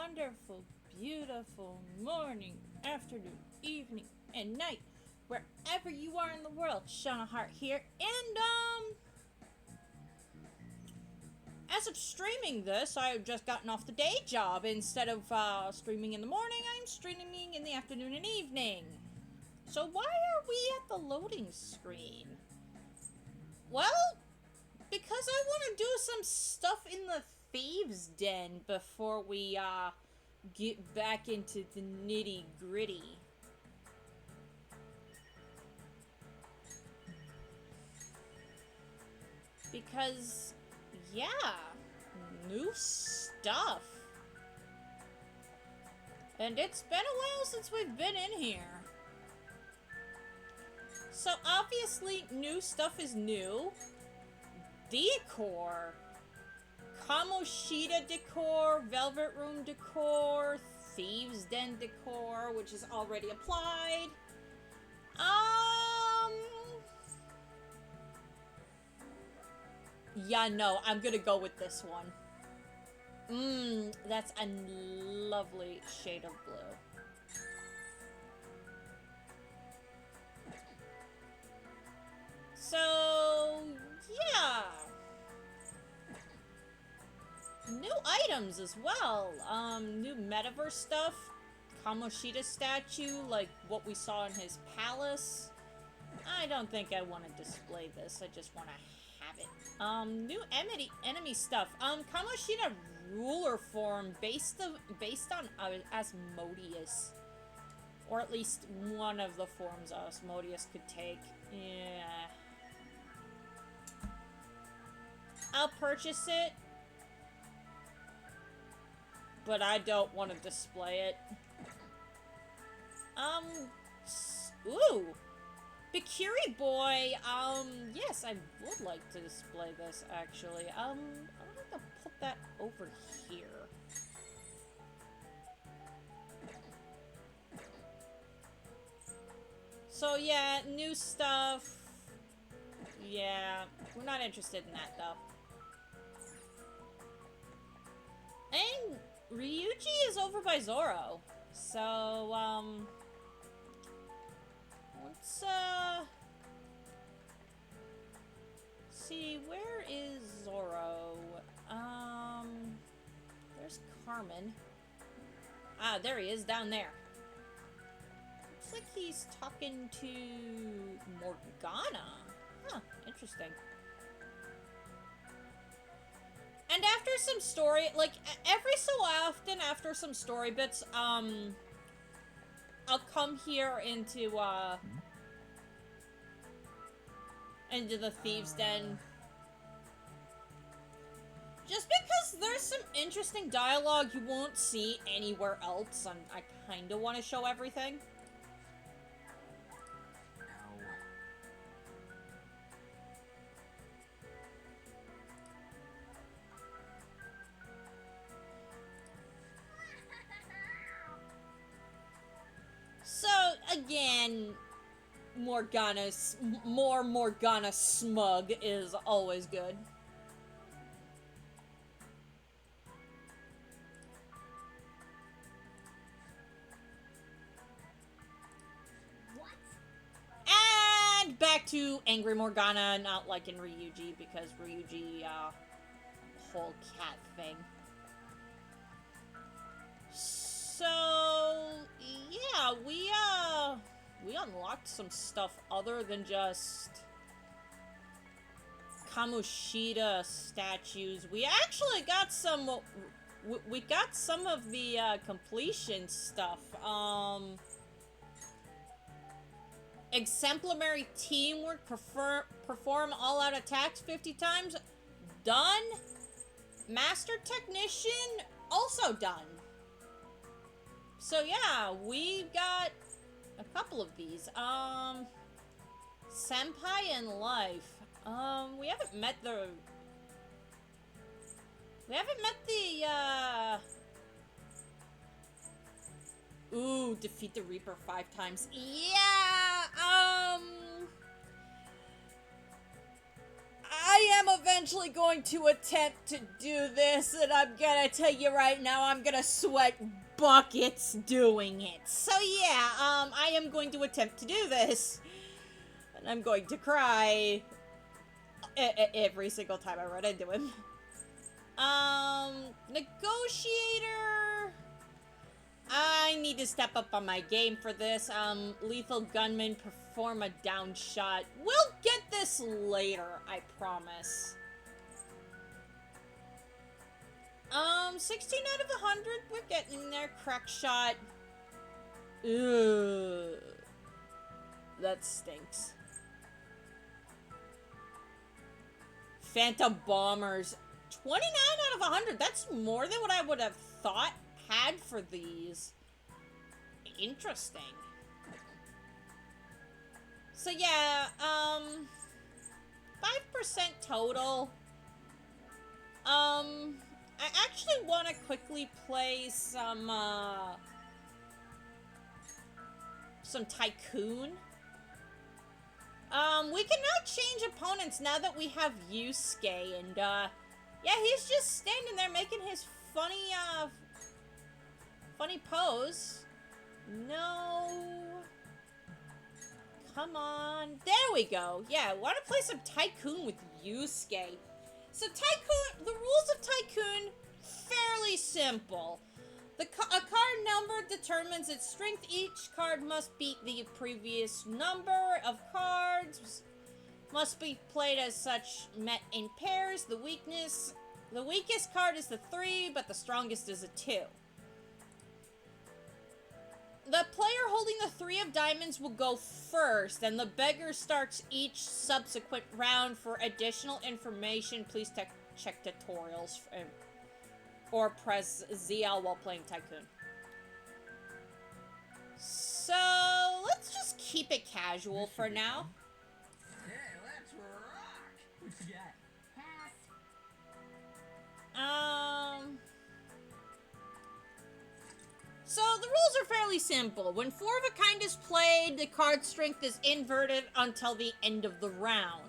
wonderful, beautiful morning, afternoon, evening, and night, wherever you are in the world. Shauna Hart here, and as of streaming this, I've just gotten off the day job. Instead of streaming in the morning, I'm streaming in the afternoon and evening. So why are we at the loading screen? Well, because I want to do some stuff in the Thieves' Den before we get back into the nitty-gritty. Because, yeah, new stuff. And it's been a while since we've been in here. So obviously, new stuff is new. Decor. Kamoshida decor, Velvet Room decor, Thieves' Den decor, which is already applied. Yeah, no, I'm gonna go with this one. That's a lovely shade of blue. So, yeah. New items as well. New metaverse stuff. Kamoshida statue, like what we saw in his palace. I don't think I want to display this. I just want to have it. New enemy stuff. Kamoshida ruler form based on Asmodeus. Or at least one of the forms Asmodeus could take. Yeah. I'll purchase it. But I don't want to display it. Ooh! Bikiri Boy, yes, I would like to display this, actually. I'm gonna put that over here. So, yeah, new stuff. Yeah, we're not interested in that, though. And Ryuji is over by Zoro. So, let's, see, where is Zoro? There's Carmen. Ah, there he is, down there. Looks like he's talking to Morgana. Huh, interesting. And after some story, like, every so often after some story bits, I'll come here into the Thieves' Den. Just because there's some interesting dialogue you won't see anywhere else, and I kinda want to show everything. So, again, more Morgana smug is always good. What? And back to angry Morgana, not like in Ryuji, because Ryuji, whole cat thing. So, yeah, we unlocked some stuff other than just Kamoshida statues. We actually got some, we got some of the, completion stuff. Exemplary teamwork, perform all-out attacks 50 times. Done. Master Technician, also done. So yeah, we got a couple of these. Senpai in Life. We haven't met the... Ooh, defeat the Reaper 5 times. Yeah, I am eventually going to attempt to do this, and I'm gonna tell you right now, I'm gonna sweat buckets doing it. So yeah, I am going to attempt to do this. And I'm going to cry every single time I run into him. Negotiator. I need to step up on my game for this. Lethal gunman, perform a down shot. We'll get this later, I promise. 16 out of 100. We're getting there. Crack shot. Ugh. That stinks. Phantom bombers. 29 out of 100. That's more than what I would have thought had for these. Interesting. So yeah, 5% total. I actually want to quickly play some Tycoon. We can now change opponents now that we have Yusuke, and, yeah, he's just standing there making his funny, funny pose. No. Come on. There we go. Yeah, I want to play some Tycoon with Yusuke. So Tycoon, the rules of Tycoon, fairly simple. A card number determines its strength. Each card must beat the previous number of cards. Must be played as such, met in pairs. The weakest card is the 3, but the strongest is a 2. The player holding the 3 of diamonds will go first, and the beggar starts each subsequent round. For additional information, please check tutorials or press ZL while playing Tycoon. So, let's just keep it casual for now. Hey, let's rock! What you got? Pass. So, the rules are fairly simple. When 4 of a kind is played, the card strength is inverted until the end of the round.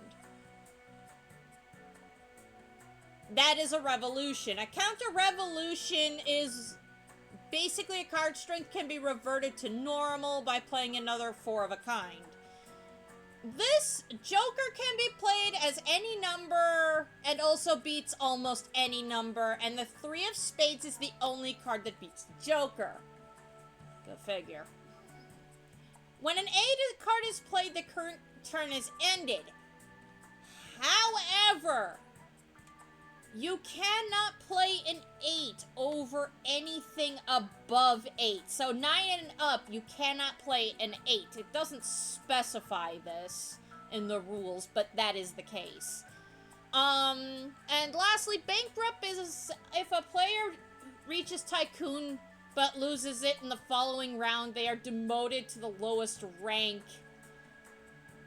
That is a revolution. A counter-revolution is basically a card strength can be reverted to normal by playing another 4 of a kind. This Joker can be played as any number and also beats almost any number, and the 3 of spades is the only card that beats the Joker. Go figure. When an 8 card is played, the current turn is ended. However, you cannot play an 8 over anything above 8. So 9 and up, you cannot play an 8. It doesn't specify this in the rules, but that is the case. And lastly, bankrupt is if a player reaches Tycoon but loses it in the following round, they are demoted to the lowest rank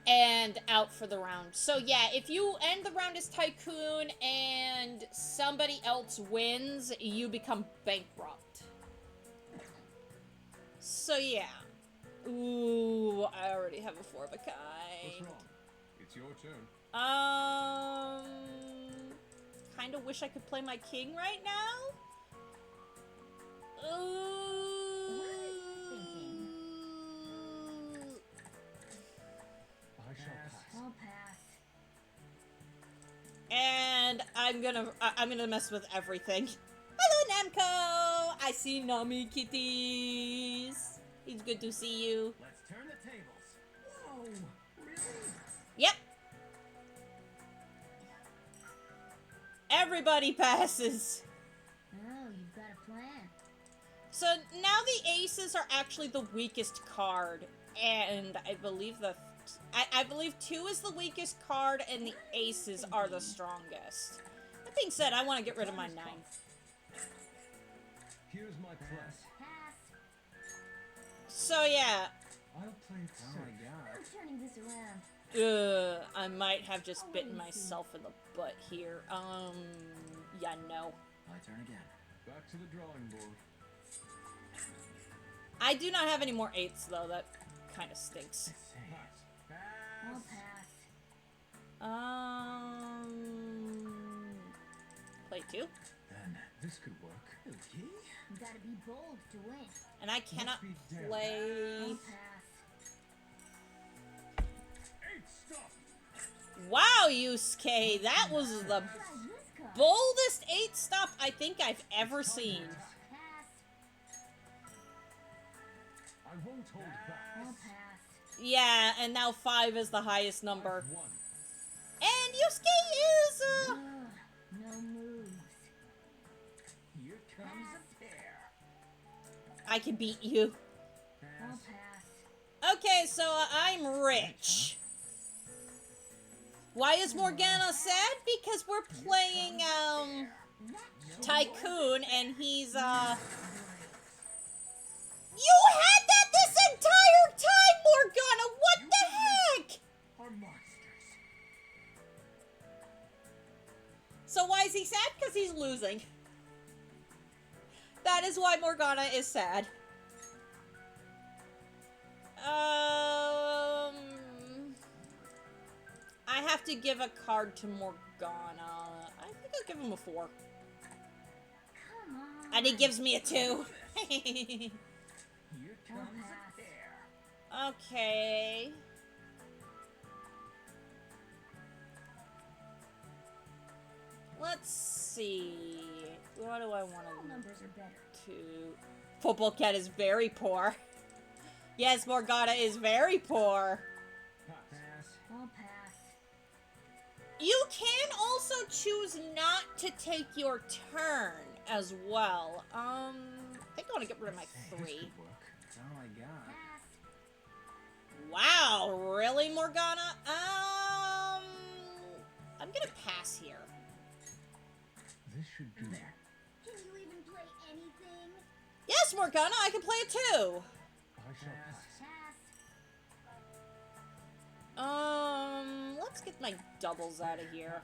and out for the round. So yeah, if you end the round as Tycoon and somebody else wins, you become bankrupt. So yeah. Ooh, I already have a 4 of a kind. What's wrong? It's your turn. Kinda wish I could play my king right now. Ooh. I shall pass. I'll pass. And I'm gonna mess with everything. Hello, Namco! I see Nami kitties. It's good to see you. Let's turn the tables. Whoa, really? Yep. Everybody passes. Oh, you've got a plan. So now the aces are actually the weakest card, and I believe I believe 2 is the weakest card, and the aces are the strongest. That being said, I want to get rid of my 9. Here's my plan. Pass. So yeah, I'll play it safe. I'm turning this around. I might have just bitten myself in the butt here. Yeah, no. My turn again. Back to the drawing board. I do not have any more 8s, though. That kind of stinks. I'll pass. statue. Then this could work. Okay. You gotta be bold to win. And I cannot be damned. play... I'll pass. 8 stop. Wow, Yusuke, that was the Try this card. boldest 8-stop I think I've ever seen. Pass. I won't hold back. I'll pass. Yeah, and now 5 is the highest number. 1. And Yusuke is, Ugh, no moves. Here comes a pair. I can beat you. I'll Pass. pass. Okay, so I'm rich. Why is Morgana sad? Because we're playing, Tycoon, and he's, You had that this entire time, Morgana! What the heck? Are monsters. So why is he sad? Because he's losing. That is why Morgana is sad. I have to give a card to Morgana. I think I'll give him a 4. Come on. And he gives me a 2. Here comes pass. a pair. Okay. Let's see. What do I want All to numbers are better. do? Football Cat is very poor. Yes, Morgana is very poor. Pass. I'll pass. You can also choose not to take your turn as well. I think I want to get rid of my This 3. could work. That's all I got. Pass. Wow, really, Morgana? I'm gonna pass here. This should do. There. Can you even play anything? Yes, Morgana, I can play it too. I shall pass. Pass. Let's get my doubles out of here.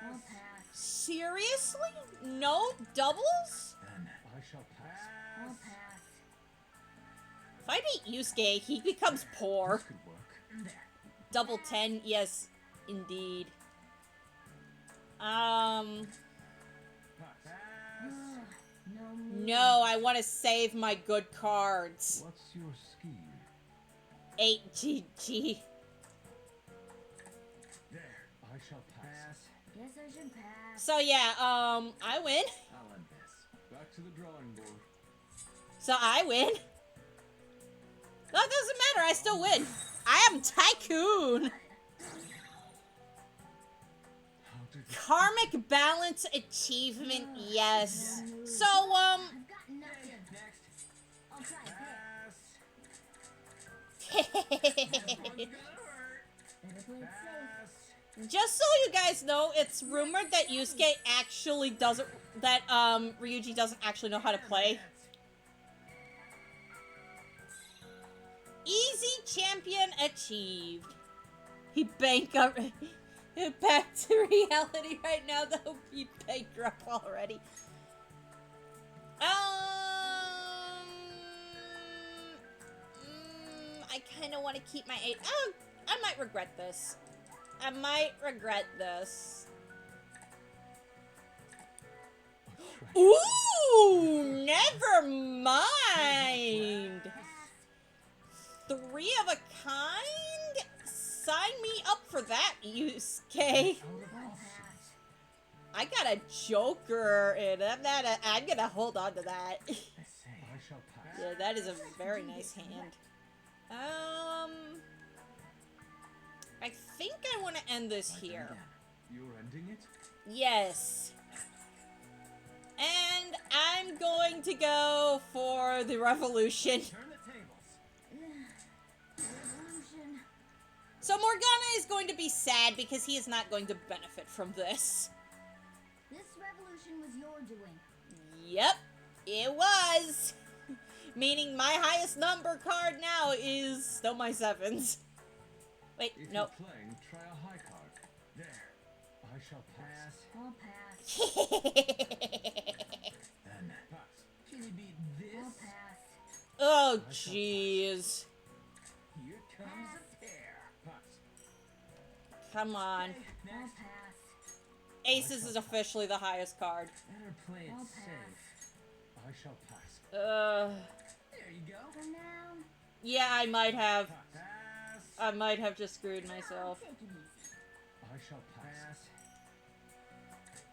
I'll Pass. pass. Seriously? No doubles? Then I shall pass. I'll Pass. pass. If I beat Yusuke, he becomes poor. This could work. There. Double 10, yes, indeed. Pass. Ugh, no moves. No, I want to save my good cards. What's your scheme? 8GG. There. I shall pass. Pass. Guess I should pass. So yeah, I win. I'll end this. Back to the drawing board. So I win. That doesn't matter, I still win. I am Tycoon. How did this Karmic balance achievement, yes. So, I've got nothing. Next. I'll try Pass. this. One's gonna hurt. Better play it safe. Pass. just so you guys know, it's rumored that Yusuke actually doesn't, that, Ryuji doesn't actually know how to play. Easy champion achieved. He bankrupt. Back to reality right now, though. He bankrupt already. I kind of want to keep my 8. Oh, I might regret this. I might regret this. Ooh, never mind. 3 of a kind? Sign me up for that, Yusuke. out of I'll options? pass. I got a Joker, and I'm gonna hold on to that. I say. I shall pass. Yeah, that is a very nice hand. I think I want to end this Like here. again. You're ending it? Yes. And I'm going to go for the revolution. Turn the tables. Revolution. So Morgana is going to be sad because he is not going to benefit from this. This revolution was your doing. Yep, it was. Meaning my highest number card now is still my 7s. Wait, If nope. you're playing, try a high card. There. I shall pass. Pass. I'll pass. Then. Pass. Can you beat I'll this? pass. Oh, jeez. Here comes a pair. Pass. Come on. Okay, I'll next. pass. Aces is officially the highest card. Better play it I'll safe. I shall pass. There you go. For now, Yeah, I might have. Pass. I might have just screwed myself. take it easy. I shall pass.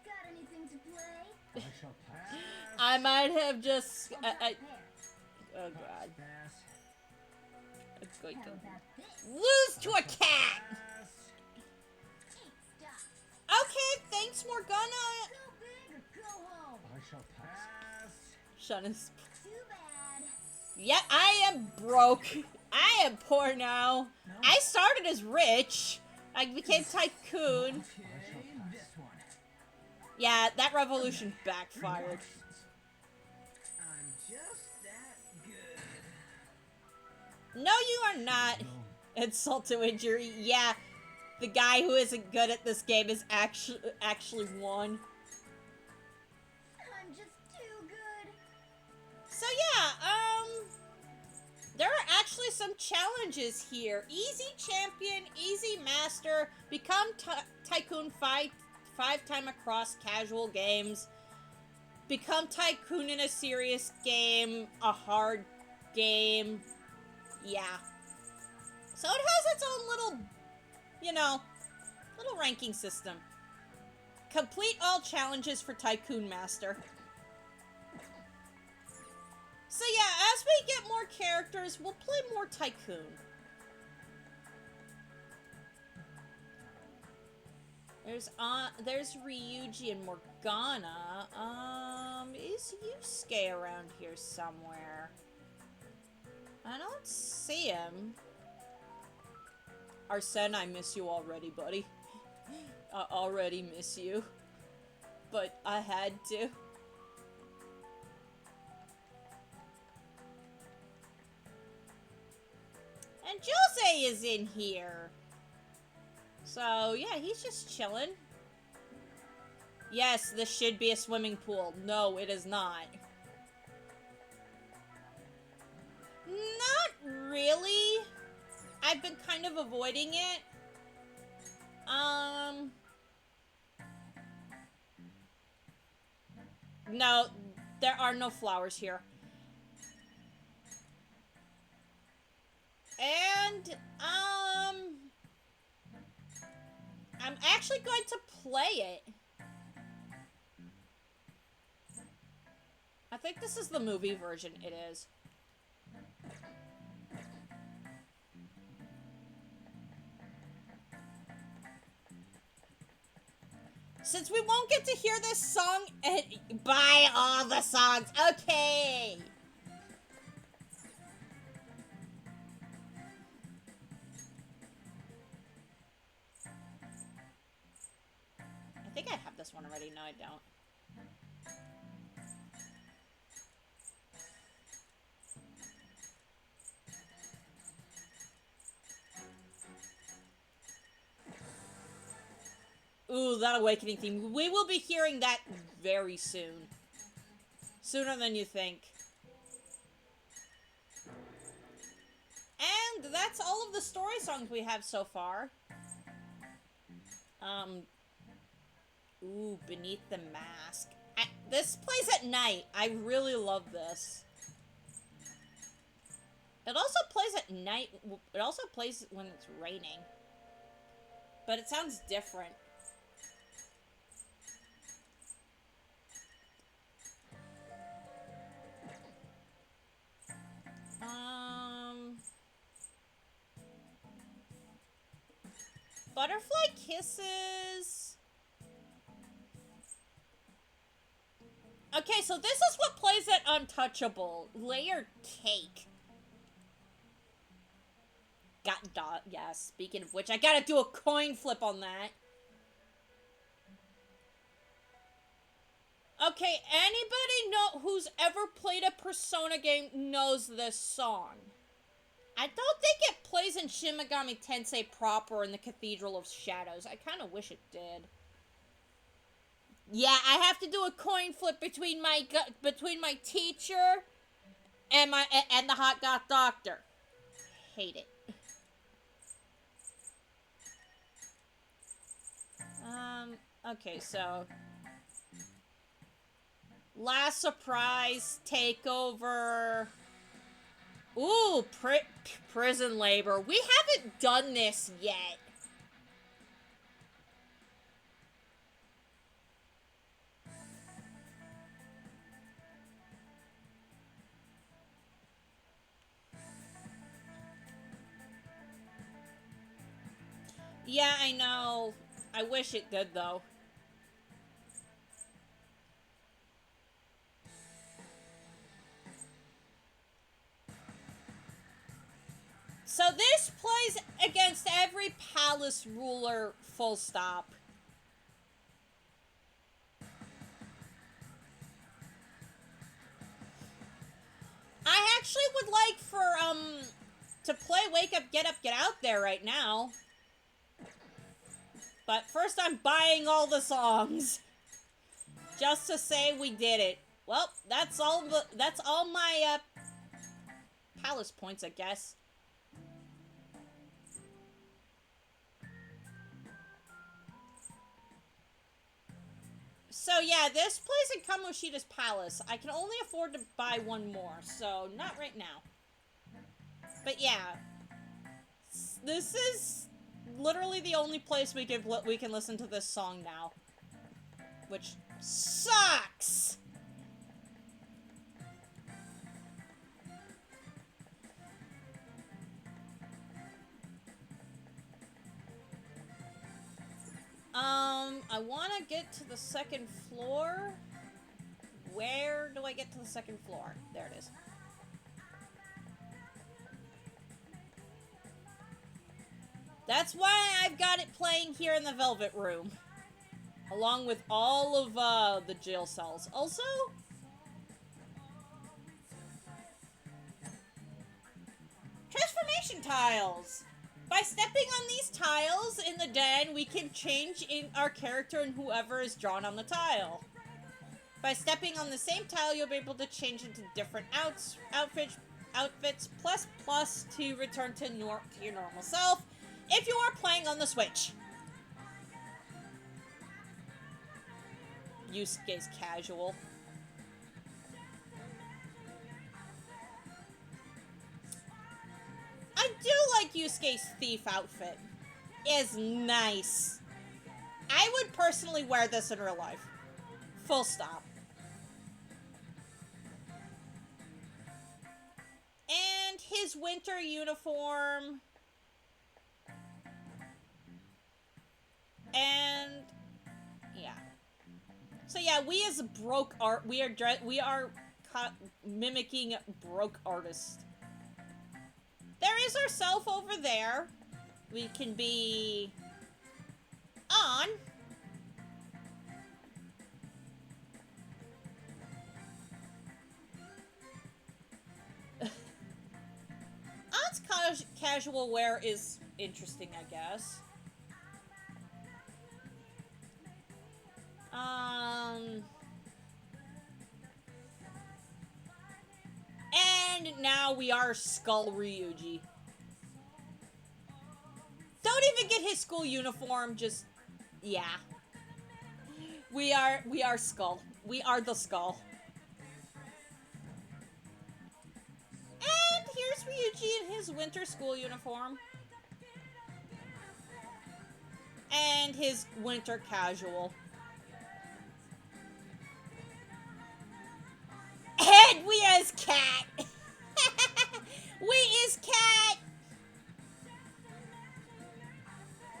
Got anything to play? I shall pass. I might have just. I'll drop Oh god. Pass. It's going How to about this? lose to a cat. Pass. Stop. Okay, thanks, Morgana. Go big or go home. I shall pass. Pass. Shun is. Too bad. Yeah, I am broke. I am poor now. No. I started as rich. I became tycoon. Okay, this one. Yeah, that revolution backfired. I'm just that good. No, you are not. Insult to injury. Yeah, the guy who isn't good at this game is actually won. I'm just too good. So yeah, there are actually some challenges here. Easy champion, easy master, become tycoon five-time across casual games, become tycoon in a serious game, a hard game. Yeah. So it has its own little, you know, little ranking system. Complete all challenges for Tycoon Master. So yeah, as we get more characters, we'll play more Tycoon. There's Ryuji and Morgana. Is Yusuke around here somewhere? I don't see him. Arsene, I miss you already, buddy. I already miss you. But I had to. And Jose is in here. So, yeah, he's just chilling. Yes, this should be a swimming pool. No, it is not. Not really. I've been kind of avoiding it. No, there are no flowers here. And, I'm actually going to play it. I think this is the movie version. It is. Since we won't get to hear this song, buy all the songs. Okay. I think I have this one already. No, I don't. Ooh, that awakening theme. We will be hearing that very soon. Sooner than you think. And that's all of the story songs we have so far. Ooh, Beneath the Mask. This plays at night. I really love this. It also plays at night. It also plays when it's raining. But it sounds different. Butterfly Kisses. Okay, so this is what plays at Untouchable. Layer Cake. Yeah, speaking of which, I gotta do a coin flip on that. Okay, anybody know who's ever played a Persona game knows this song. I don't think it plays in Shin Megami Tensei proper in the Cathedral of Shadows. I kind of wish it did. Yeah, I have to do a coin flip between my teacher and the hot goth doctor. Hate it. Okay, so... Last surprise takeover. Ooh, prison labor. We haven't done this yet. Yeah, I know. I wish it did, though. So this plays against every palace ruler, full stop. I actually would like for, to play Wake Up, Get Out there right now. But first I'm buying all the songs. Just to say we did it. Well, that's all my, palace points, I guess. So yeah, this plays in Kamoshida's palace. I can only afford to buy one more, so not right now. But yeah, this is literally the only place we can listen to this song now, which sucks. I want to get to the second floor. Where do I get to the second floor? There it is. That's why I've got it playing here in the Velvet Room. Along with all of, the jail cells. Also... transformation tiles! By stepping on these tiles in the den, we can change in our character and whoever is drawn on the tile. By stepping on the same tile, you'll be able to change into different outfits plus to return to your normal self if you are playing on the Switch. Yusuke's casual. I do like Yusuke's thief outfit. It's nice. I would personally wear this in real life. Full stop. And his winter uniform. And yeah. So yeah, we as broke art, we are mimicking broke artists. There is ourself over there. We can be on. On's casual wear is interesting, I guess. And now we are Skull Ryuji. Don't even get his school uniform, just... yeah. We are Skull. We are the Skull. And here's Ryuji in his winter school uniform. And his winter casual. And we as Cat. We is Cat.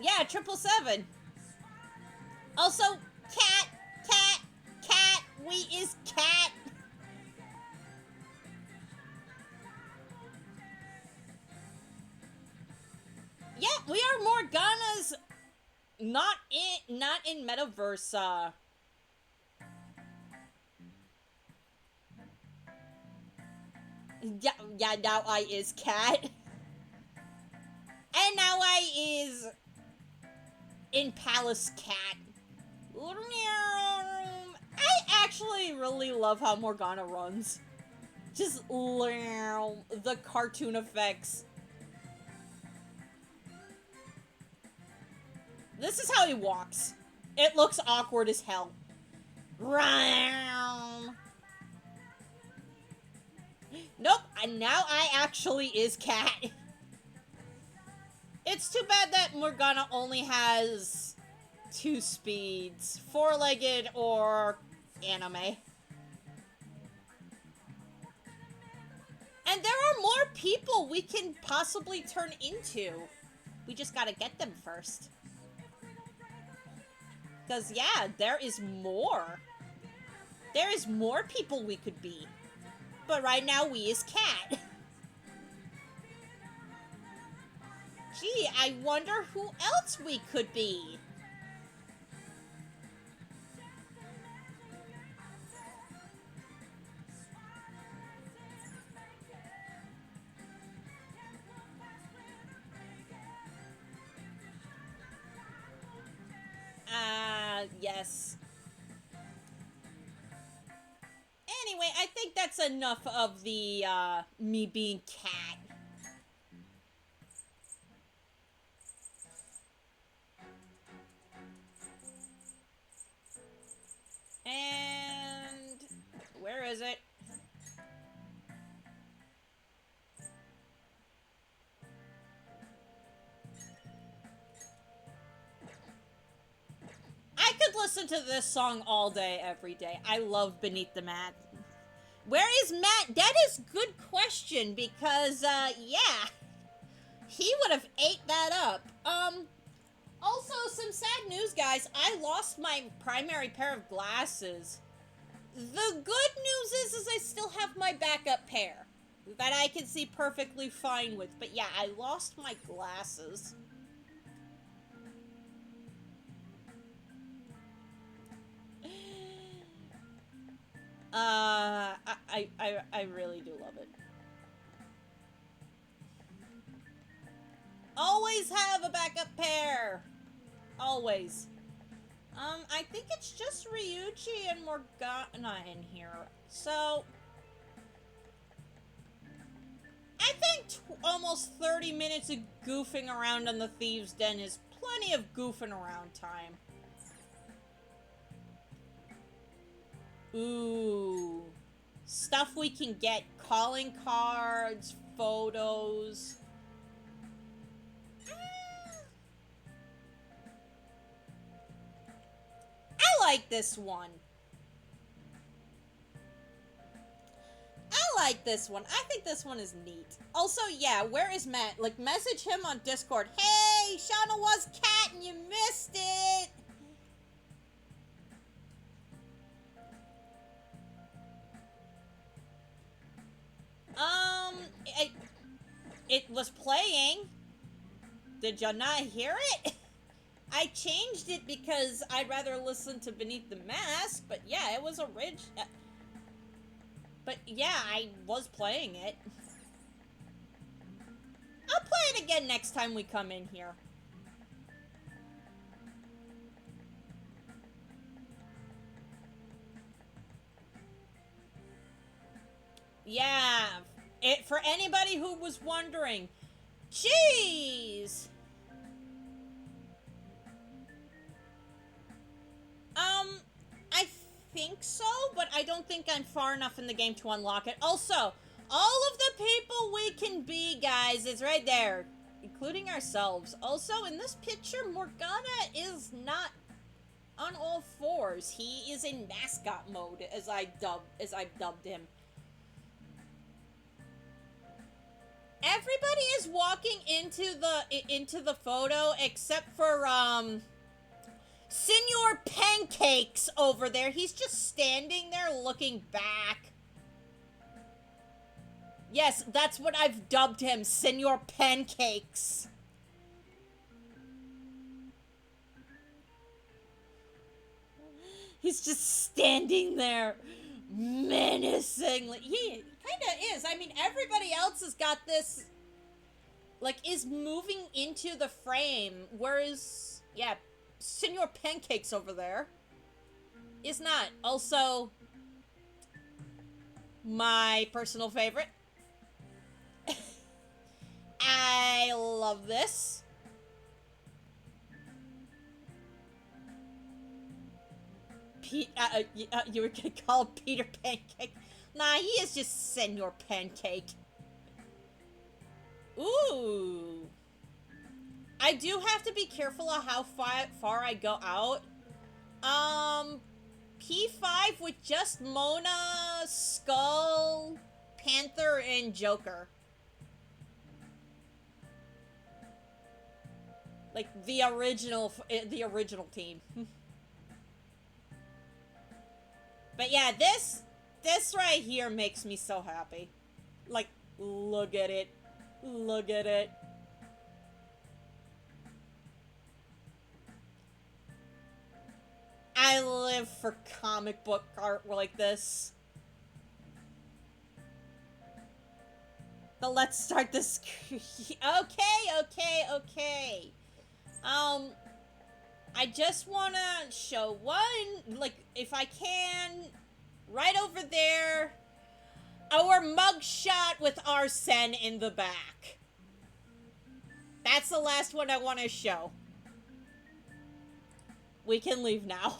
Yeah, 777. Also, Cat. We is Cat. Yeah, we are Morgana's not in Metaverse, Yeah, now I is Cat. And now I is in Palace Cat. I actually really love how Morgana runs. Just the cartoon effects. This is how he walks. It looks awkward as hell. Round. Nope, and now I actually is cat. It's too bad that Morgana only has 2 speeds. 4-legged or anime. And there are more people we can possibly turn into. We just gotta get them first. Because, yeah, there is more. There is more people we could be. But right now, we is cat. Gee, I wonder who else we could be. Yes. Anyway, I think that's enough of the, me being cat. And... where is it? I could listen to this song all day, every day. I love Beneath the Mat. Where is Matt? That is a good question, because, yeah. He would have ate that up. Also, some sad news, guys. I lost my primary pair of glasses. The good news is I still have my backup pair that I can see perfectly fine with. But yeah, I lost my glasses. I really do love it. Always have a backup pair. Always. I think it's just Ryuji and Morgana in here. So, I think almost 30 minutes of goofing around on the Thieves' Den is plenty of goofing around time. Ooh. Stuff we can get. Calling cards, photos. I like this one. I like this one. I think this one is neat. Also, yeah, where is Matt? Like, message him on Discord. Hey, Shauna was cat and you missed it. It was playing. Did you not hear it? I changed it because I'd rather listen to Beneath the Mask, but yeah, it was a ridge. But yeah, I was playing it. I'll play it again next time we come in here. Yeah, for anybody who was wondering, jeez! I think so, but I don't think I'm far enough in the game to unlock it. Also, all of the people we can be, guys, is right there, including ourselves. Also, in this picture, Morgana is not on all fours. He is in mascot mode, as I've dubbed him. Everybody is walking into the photo except for Senor Pancakes over there. He's just standing there looking back. Yes, that's what I've dubbed him, Senor Pancakes. He's just standing there menacingly. He kinda is. I mean, everybody else has got this, like, is moving into the frame, whereas, yeah, Senor Pancakes over there is not. Also, my personal favorite. I love this. You were gonna call him Peter Pancake. Nah, he is just Senor Pancake. Ooh. I do have to be careful of how far I go out. P5 with just Mona, Skull, Panther, and Joker. Like, the original team. But yeah, this right here makes me so happy. Like, look at it. Look at it. I live for comic book art like this. But let's start this. Okay. I just wanna show one, like, if I can, right over there, our mugshot with Arsene in the back. That's the last one I want to show. We can leave now.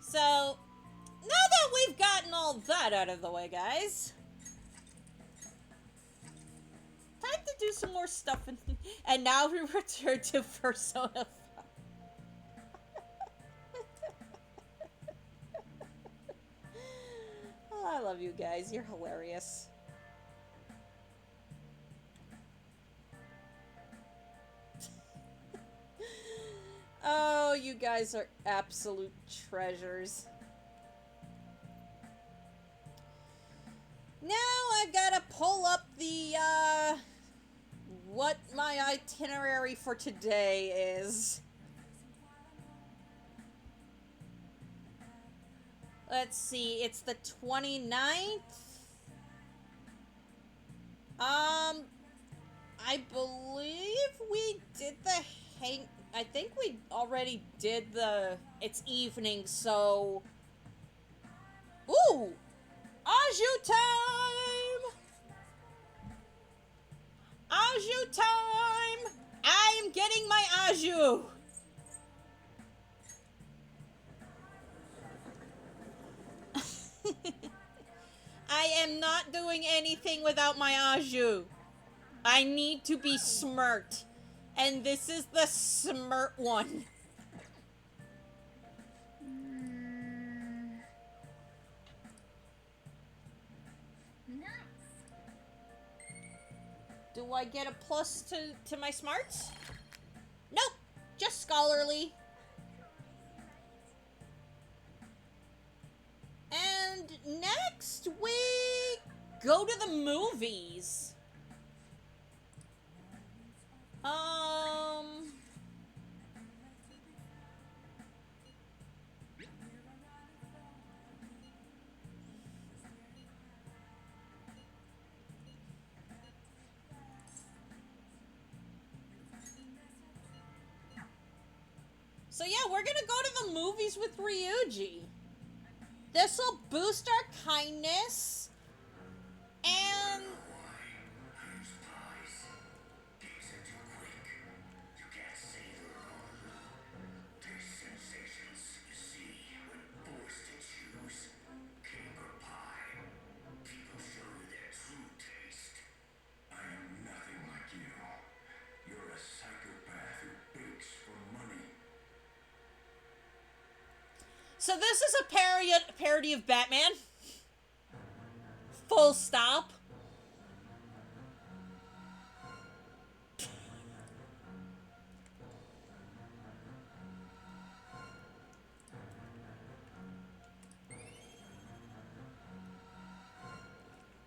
So, now that we've gotten all that out of the way, guys, time to do some more stuff. And now we return to Persona 5. Oh, I love you guys. You're hilarious. Oh, you guys are absolute treasures. Now I gotta pull up the, what my itinerary for today is. Let's see, it's the 29th. I believe we did the I think we already did the, it's evening, so, ooh, Aju time! Aju time! I am getting my Aju! I am not doing anything without my Aju. I need to be smirked. And this is the smirk one. Nice. Do I get a plus to my smarts? Nope, just scholarly. And next we go to the movies. So yeah, we're gonna go to the movies with Ryuji. This'll boost our kindness, and so this is a parody of Batman. Full stop.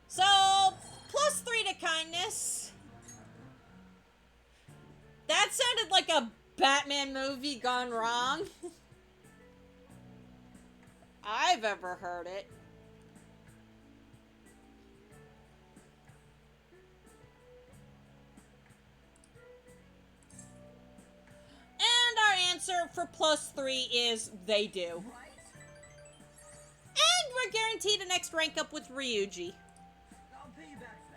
So, +3 to kindness. That sounded like a Batman movie gone wrong. I've ever heard it. And our answer for +3 is they do. Right? And we're guaranteed a next rank up with Ryuji. I'll pay you back for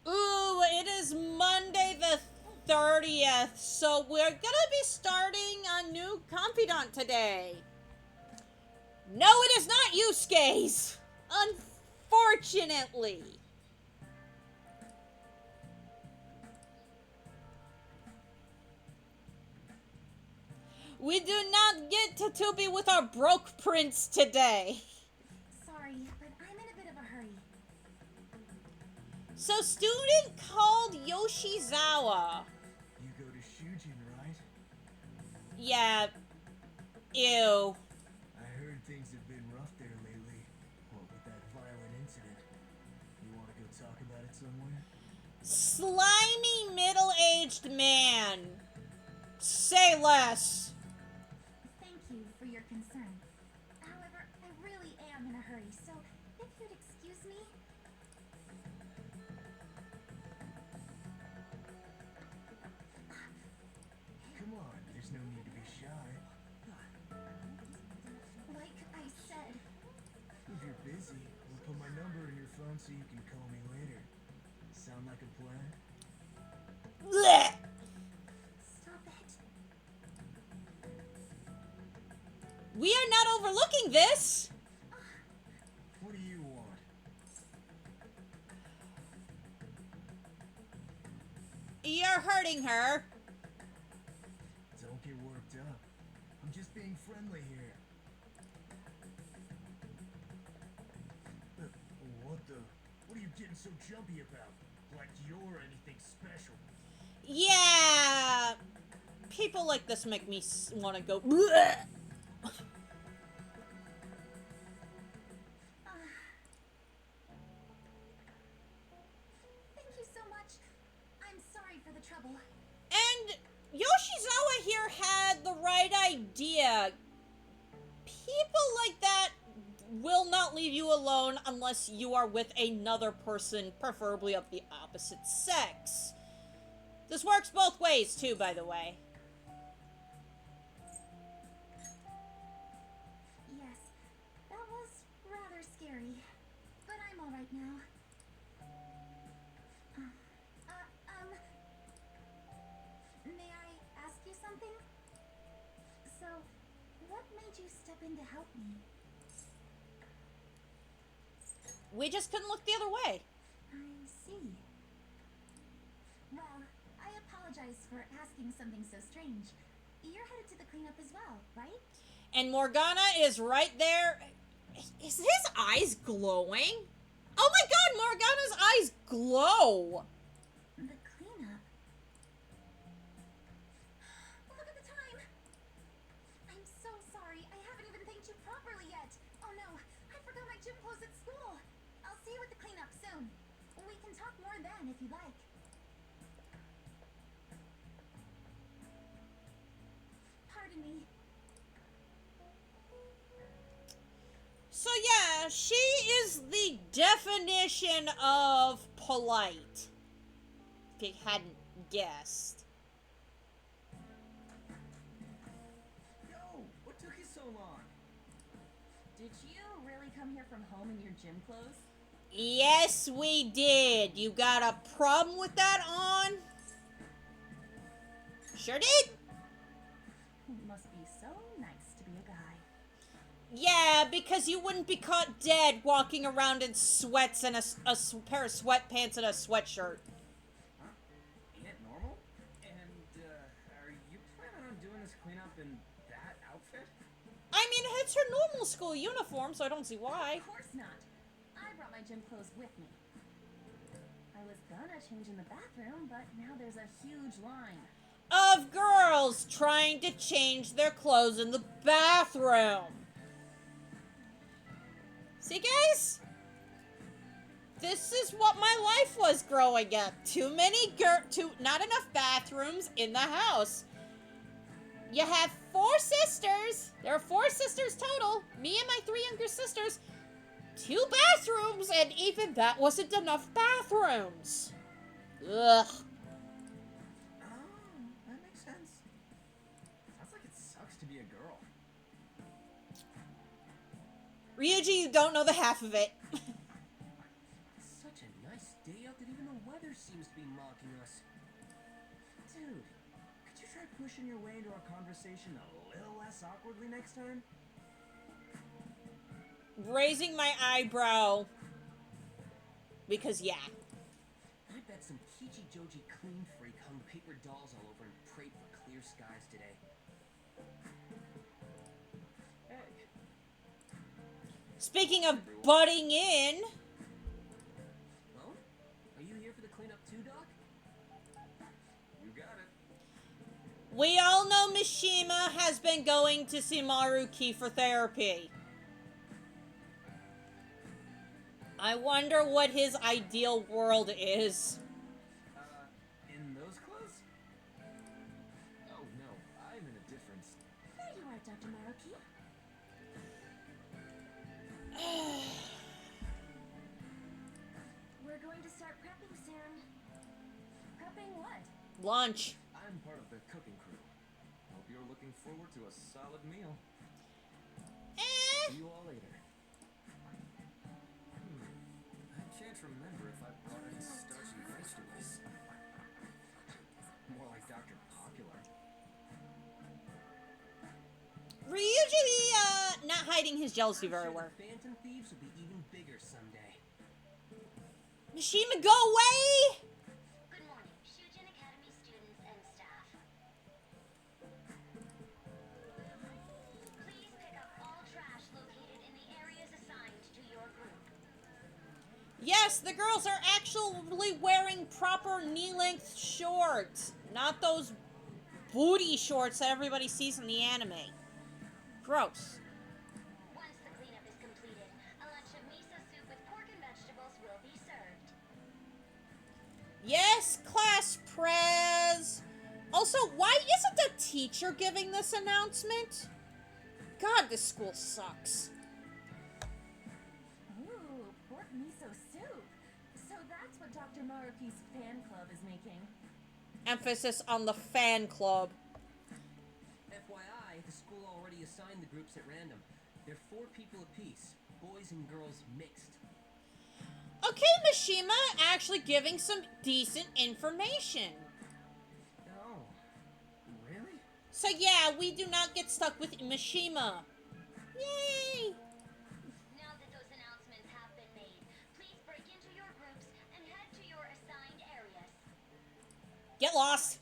that. Ooh, it is Monday the 30th, so we're gonna be starting a new confidant today. No, it is not Yusuke's! Unfortunately. We do not get to be with our broke prince today. Sorry, but I'm in a bit of a hurry. So, student called Yoshizawa. You go to Shujin, right? Yeah. Ew. I heard things have been rough there lately. What with that violent incident? You want to go talk about it somewhere? Slimy middle-aged man. Say less. Thank you for your concern. However, I really am in a hurry, so if you'd excuse me. Come on, there's no need to be shy. Like I said, If you're busy, we'll put my number in your phone so you can call me later. Sound like a plan? Blech. stop it. We are not overlooking this. What do you want? You're hurting her. Don't get worked up. I'm just being friendly here. What the? What are you getting so jumpy about? Like you're anything special? Yeah. People like this make me want to go. Blech. Thank you so much. I'm sorry for the trouble. And Yoshizawa here had the right idea. People like that will not leave you alone unless you are with another person, preferably of the opposite sex. This works both ways, too, by the way. Yes, that was rather scary. But I'm alright now. May I ask you something? So, what made you step in to help me? We just couldn't look the other way. I see. Well, I apologize for asking something so strange. You're headed to the cleanup as well, right? And Morgana is right there. Is his eyes glowing? Oh my god, Morgana's eyes glow! The cleanup? Look at the time! I'm so sorry. I haven't even thanked you properly yet. Oh no, I forgot my gym clothes at school. I'll see you at the cleanup soon. We can talk more then if you like. Pardon me. So yeah, she is the definition of polite. If you hadn't guessed. Yo, what took you so long? Did you really come here from home in your gym clothes? Yes, we did. You got a problem with that on? Sure did. It must be so nice to be a guy. Yeah, because you wouldn't be caught dead walking around in sweats and a pair of sweatpants and a sweatshirt. Huh? Ain't it normal? And, are you planning on doing this cleanup in that outfit? I mean, it's her normal school uniform, so I don't see why. Of course not. I brought my gym clothes with me. I was gonna change in the bathroom, but now there's a huge line. Of girls trying to change their clothes in the bathroom. See, guys? This is what my life was growing up. Not enough bathrooms in the house. You have 4 sisters. There are 4 sisters total. Me and my 3 younger sisters. 2 bathrooms, and even that wasn't enough bathrooms. Ugh. Oh, that makes sense. Sounds like it sucks to be a girl. Ryuji, you don't know the half of it. It's such a nice day out that even the weather seems to be mocking us. Dude, could you try pushing your way into our conversation a little less awkwardly next time? Raising my eyebrow. Because, yeah. I bet some Kichi Joji clean freak hung paper dolls all over and prayed for clear skies today. Hey. Speaking of butting in, Oh? Are you here for the cleanup too, Doc? You got it. we all know Mishima has been going to see Maruki for therapy. I wonder what his ideal world is. In those clothes? Oh no, I'm in a different... There you are, Dr. Maruki. We're going to start prepping soon. Prepping what? Lunch. I'm part of the cooking crew. Hope you're looking forward to a solid meal. See you all later. I can't remember if I brought any starchy vegetables. More like Dr. Popular. Ryuji, not hiding his jealousy I'm very sure well. the Phantom Thieves will be even bigger someday. Mishima, go away! Good morning, Shujin Academy students and staff. Please pick up all trash located in the areas assigned to your group. Yes, the girls are actually wearing proper knee-length shorts. Not those booty shorts that everybody sees in the anime. Gross. Once the cleanup is completed, a lunch of miso soup with pork and vegetables will be served. Yes, class prez. Also, why isn't the teacher giving this announcement? God, this school sucks. Ooh, pork miso soup. So that's what Dr. Maruki's fan club is making. Emphasis on the fan club. FYI, the school already assigned the groups at random. They're 4 people apiece, boys and girls mixed. Okay, Mishima, actually giving some decent information. Oh, really? So yeah, we do not get stuck with Mishima. Yay! Now that those announcements have been made, please break into your groups and head to your assigned areas. Get lost.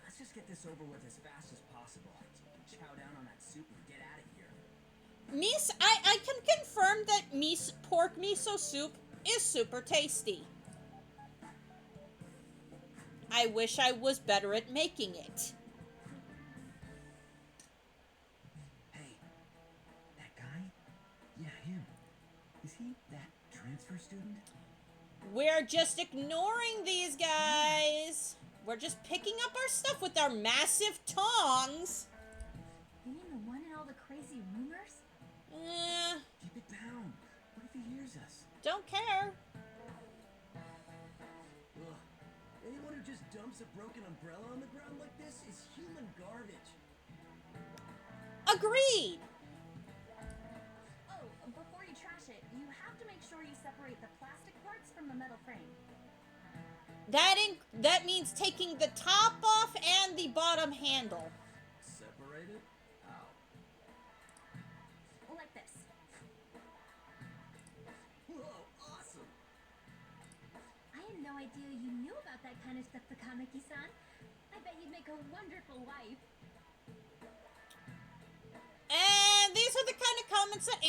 Let's just get this over with as fast as possible, so we can chow down on that soup and get out of here. I can confirm that pork miso soup is super tasty. I wish I was better at making it. Hey, that guy? Yeah, him. Is he that transfer student? We're just ignoring these guys. We're just picking up our stuff with our massive tongs. You mean the one in all the crazy rumors? Keep it down. What if he hears us? Don't care. Ugh. Anyone who just dumps a broken umbrella on the ground like this is human garbage. Agreed. Oh, before you trash it, you have to make sure you separate the plastic parts from the metal frame. That means taking the top off and the bottom handle. Separated? How? Like this. Whoa, awesome! I had no idea you knew about that kind of stuff, Takanaki-san. I bet you'd make a wonderful wife. And these are the kind of comments that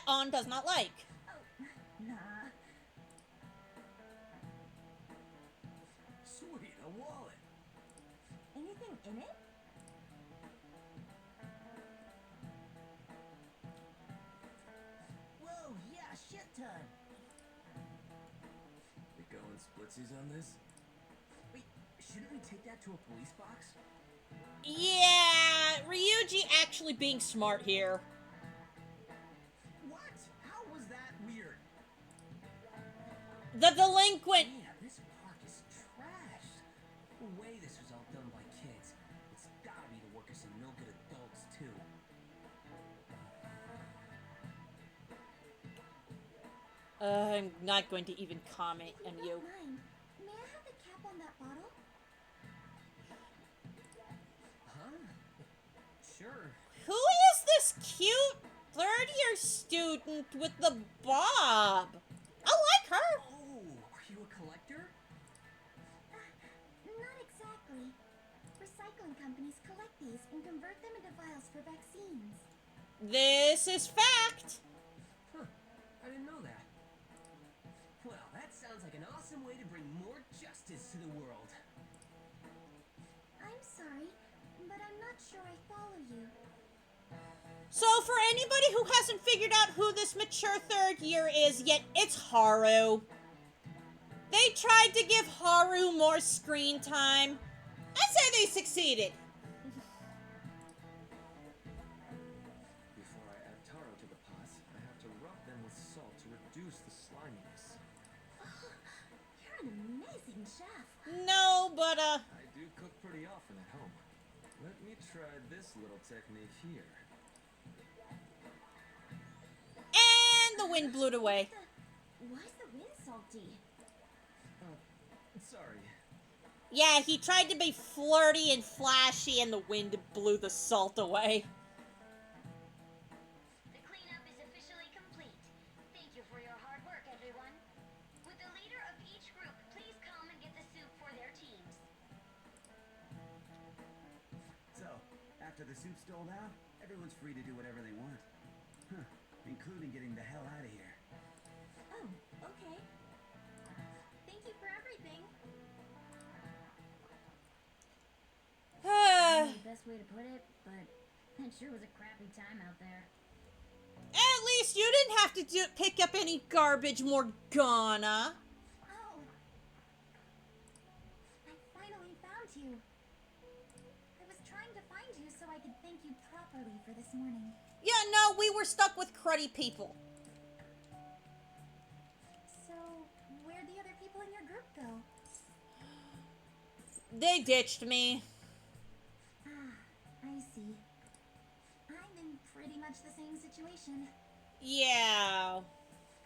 An does not like. Oh, nah. Sweet, a wallet. Anything in it? Whoa, yeah, shit ton. We going splitsies on this? Wait, shouldn't we take that to a police box? Yeah, Ryuji actually being smart here. What? How was that weird? The delinquent. Yeah, this park is trash. No way this was all done by kids. It's gotta be the work of some no good adults, too. I'm not going to even comment on If you. don't mind, may I have the cap on that bottle? Huh? Sure. Who is this cute third-year student with the bob? I like her. Oh, are you a collector? Not exactly. Recycling companies collect these and convert them into vials for vaccines. This is fact. Huh. I didn't know that. Well, that sounds like an awesome way to bring more justice to the world. I'm sorry, but I'm not sure I follow you. So for anybody who hasn't figured out who this mature third year is yet, it's Haru. They tried to give Haru more screen time. I'd say they succeeded. Before I add taro to the pot, I have to rub them with salt to reduce the sliminess. You're an amazing chef. No, but I do cook pretty often at home. Let me try this little technique here. and the wind blew it away. Why is the wind salty? Sorry. Yeah, he tried to be flirty and flashy and the wind blew the salt away. The cleanup is officially complete. Thank you for your hard work, everyone. Would the leader of each group please come and get the soup for their teams? So, after the soup's doled out, everyone's free to do whatever they want. Huh, including getting the hell out of here. Oh, okay. Thank you for everything. The best way to put it, but it sure was a crappy time out there. At least you didn't have to pick up any garbage, Morgana. Oh. I finally found you. I was trying to find you so I could thank you properly for this morning. Yeah, no, we were stuck with cruddy people. So, where'd the other people in your group go? They ditched me. I see. I'm in pretty much the same situation. Yeah.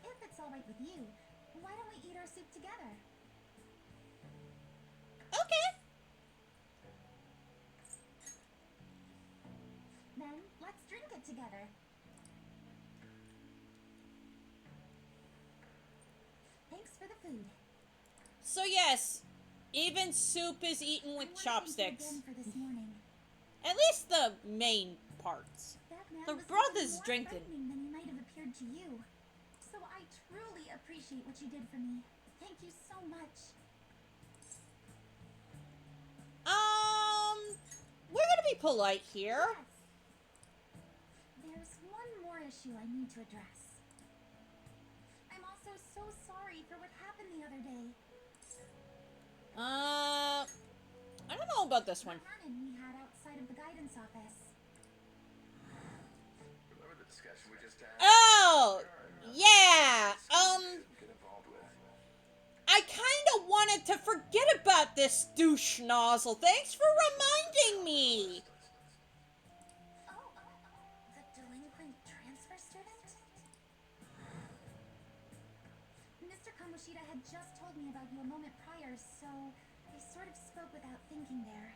If it's alright with you, why don't we eat our soup together? Okay. Then, let's drink it together. Thanks for the food. So yes, even soup is eaten I with wanna chopsticks. Thank you again for this morning. At least the main parts. That man The was brothers even more drinking. frightening than he might have appeared to you. So I truly appreciate what you did for me. Thank you so much. We're gonna be polite here. Yes. There's one more issue I need to address. I'm also so sorry for what happened the other day. I don't know about this one. The run-in we had outside of the guidance office. Remember the discussion we just had? Oh, yeah. Get involved with. I kind of wanted to forget about this douche nozzle. Thanks for reminding me. Oh, the delinquent transfer student? Mr. Kamoshida had just told me about you a moment prior, so I sort of spoke without thinking there.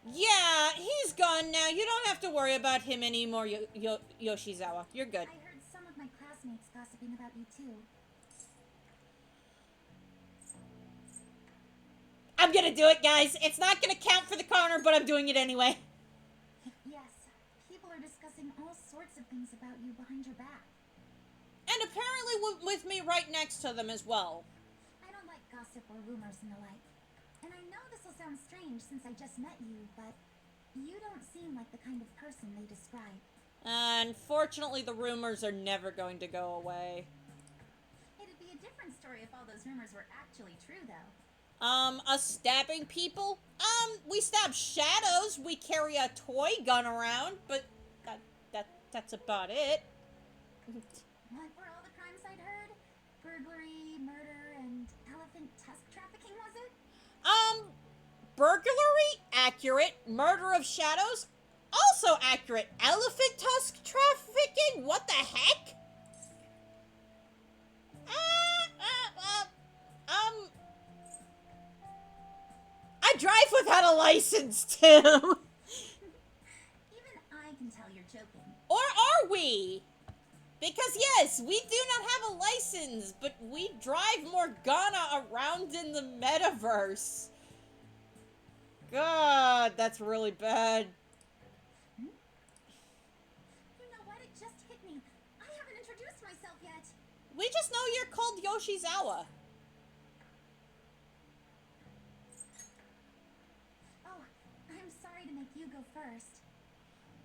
Yeah, he's gone now. You don't have to worry about him anymore, Yoshizawa. You're good. I heard some of my classmates gossiping about you too. I'm gonna do it, guys. It's not gonna count for the corner, but I'm doing it anyway. Yes, people are discussing all sorts of things about you behind your back. And apparently with me right next to them as well. I don't like gossip or rumors and the like. And I know this will sound strange since I just met you, but you don't seem like the kind of person they describe. Unfortunately, the rumors are never going to go away. It'd be a different story if all those rumors were actually true, though. Us stabbing people? We stab shadows. We carry a toy gun around, but that's about it. What were all the crimes I'd heard? Burglary, murder, and elephant tusk trafficking, was it? Burglary? Accurate. Murder of shadows? Also accurate. Elephant tusk trafficking? What the heck? I drive without a license, Tim. Even I can tell you're joking. Or are we? Because yes, we do not have a license, but we drive Morgana around in the metaverse. God, that's really bad. You know what? It just hit me. I haven't introduced myself yet. We just know you're called Yoshizawa. Oh, I'm sorry to make you go first.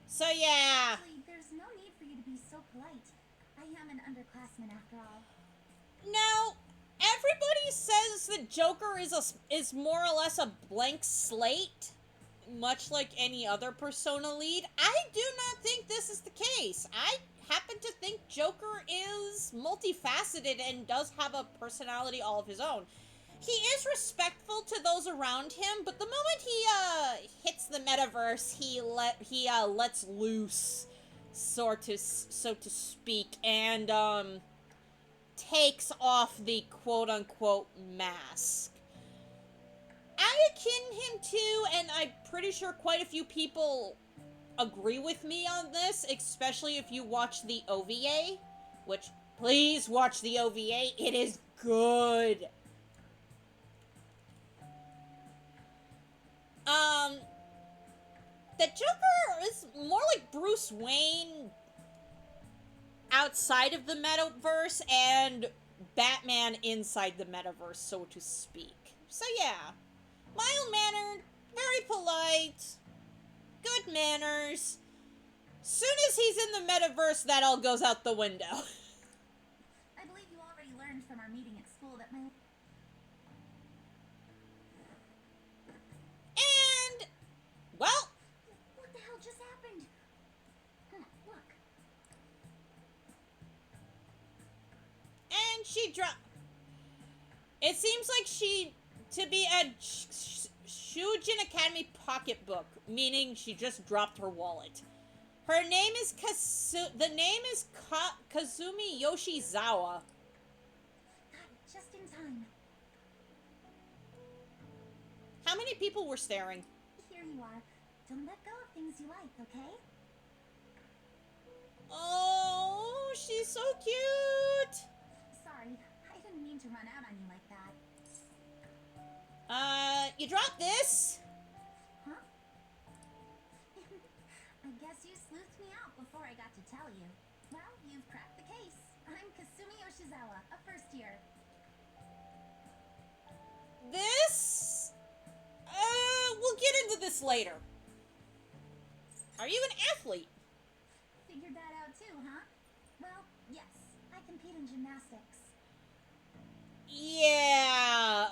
So yeah. Actually, there's no need for you to be so polite. I am an underclassman after all. Now, everybody says that Joker is more or less a blank slate, much like any other Persona lead. I do not think this is the case. I happen to think Joker is multifaceted and does have a personality all of his own. He is respectful to those around him, but the moment he hits the metaverse, he lets loose, so to speak, and takes off the quote-unquote mask. I akin him to, and I'm pretty sure quite a few people agree with me on this, especially if you watch the OVA, which, please watch the OVA, it is good. The Joker is more like Bruce Wayne outside of the metaverse and Batman inside the metaverse, so to speak. So yeah, mild-mannered, very polite, good manners. Soon as he's in the metaverse, that all goes out the window. I believe you already learned from our meeting at school that my... And, well... What the hell just happened? Look. And she dropped... It seems like she... to be a Shujin Academy pocketbook, meaning she just dropped her wallet. Her name is Kazumi Yoshizawa. Just in time. How many people were staring? Here you are. Don't let go of things you like, okay? Oh, she's so cute. Sorry, I didn't mean to run out on you like that. You dropped this? Huh? I guess you sleuthed me out before I got to tell you. Well, you've cracked the case. I'm Kasumi Yoshizawa, a first year. This? We'll get into this later. Are you an athlete? Figured that out too, huh? Well, yes. I compete in gymnastics. Yeah,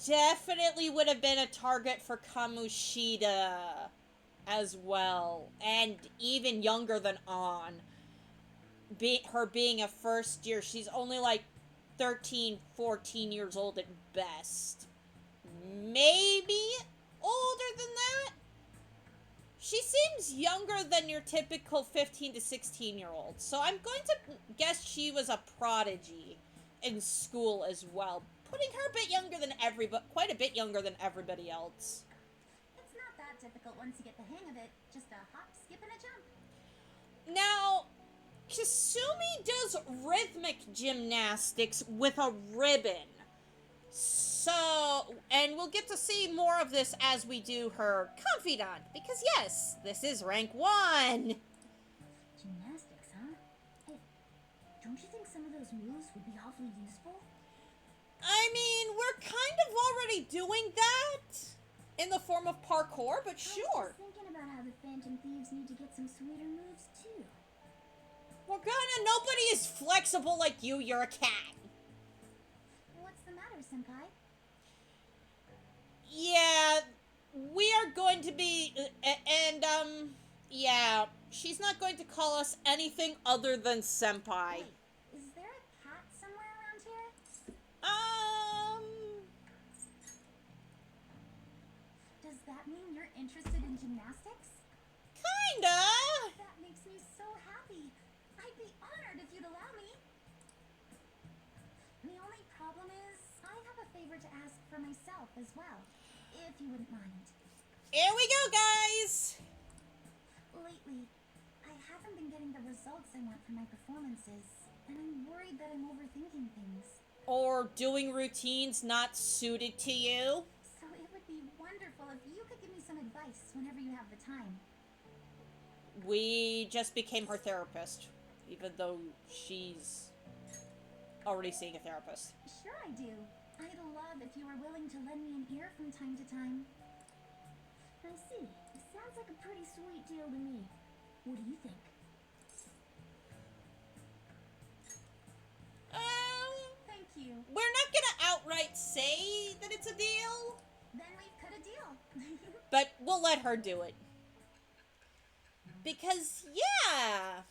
definitely would have been a target for Kamoshida as well. And even younger than On. Her being a first year, she's only like 13, 14 years old at best. Maybe older than that? She seems younger than your typical 15 to 16 year old. So I'm going to guess she was a prodigy in school as well, putting her a bit younger than quite a bit younger than everybody else. It's not that difficult once you get the hang of it. Just a hop, skip, and a jump. Now, Kasumi does rhythmic gymnastics with a ribbon. So, and we'll get to see more of this as we do her confidant, because yes, this is rank 1. Gymnastics, huh? Hey, don't you think some of those moves would be awfully useful? I mean, we're kind of already doing that in the form of parkour, but I was sure. just thinking about how the Phantom Thieves need to get some sweeter moves, too. Morgana, nobody is flexible like you. You're a cat. What's the matter, Senpai? Yeah, we are going to be, yeah, she's not going to call us anything other than senpai. Wait, is there a cat somewhere around here? Does that mean you're interested in gymnastics? Kinda. That makes me so happy. I'd be honored if you'd allow me. The only problem is, I have a favor to ask for myself as well, if you wouldn't mind. Here we go, guys. Lately, I haven't been getting the results I want from my performances, and I'm worried that I'm overthinking things. Or doing routines not suited to you. So it would be wonderful if you could give me some advice whenever you have the time. We just became her therapist, even though she's already seeing a therapist. Sure I do. I'd love if you were willing to lend me an ear from time to time. I see. Sounds like a pretty sweet deal to me. What do you think? Thank you. We're not gonna outright say that it's a deal, Then we've cut a deal. but we'll let her do it. Because, yeah.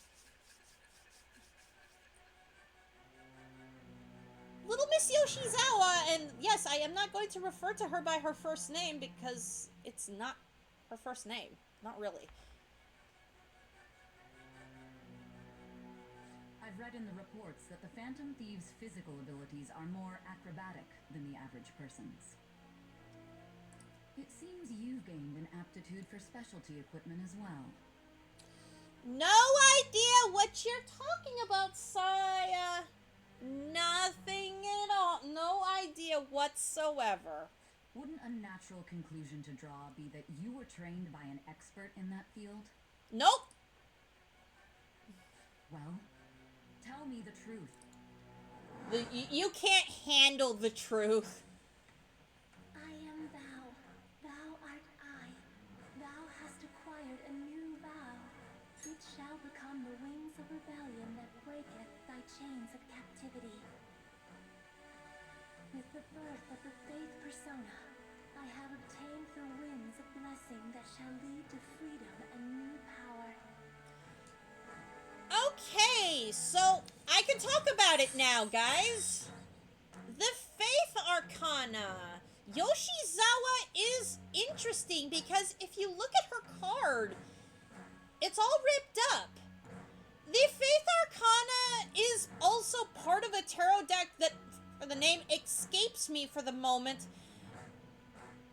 Little Miss Yoshizawa, and yes, I am not going to refer to her by her first name because it's not her first name. Not really. I've read in the reports that the Phantom Thieves' physical abilities are more acrobatic than the average person's. It seems you've gained an aptitude for specialty equipment as well. No idea what you're talking about, Saya. Nothing at all. No idea whatsoever. Wouldn't a natural conclusion to draw be that you were trained by an expert in that field? Nope. Well, tell me the truth. You can't handle the truth. I am thou. Thou art I. Thou hast acquired a new vow. It shall become the wings of rebellion that breaketh thy chains of captivity. With the birth of the faith persona, I have obtained the winds of blessing that shall lead to freedom and new power. Okay, so I can talk about it now, guys. The Faith Arcana. Yoshizawa is interesting because if you look at her card, it's all ripped up. The Faith Arcana is also part of a tarot deck that, for the name, escapes me for the moment.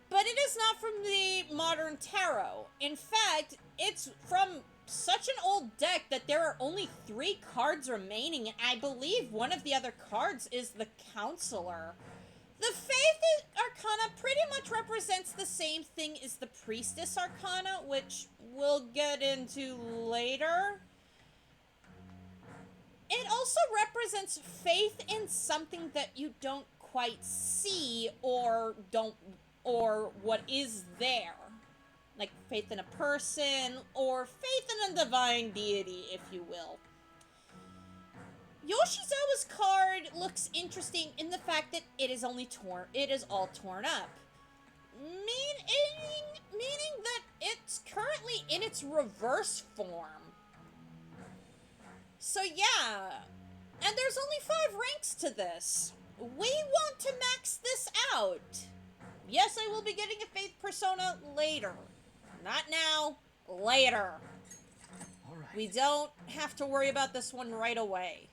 But it is not from the modern tarot. In fact, it's from such an old deck that there are only 3 cards remaining. And I believe one of the other cards is the Counselor. The Faith Arcana pretty much represents the same thing as the Priestess Arcana, which we'll get into later. It also represents faith in something that you don't quite see or what is there. Like faith in a person or faith in a divine deity, if you will. Yoshizawa's card looks interesting in the fact that it is all torn up. Meaning that it's currently in its reverse form. So yeah, and there's only 5 ranks to this. We want to max this out. Yes, I will be getting a Faith Persona later. Not now, later. All right. We don't have to worry about this one right away.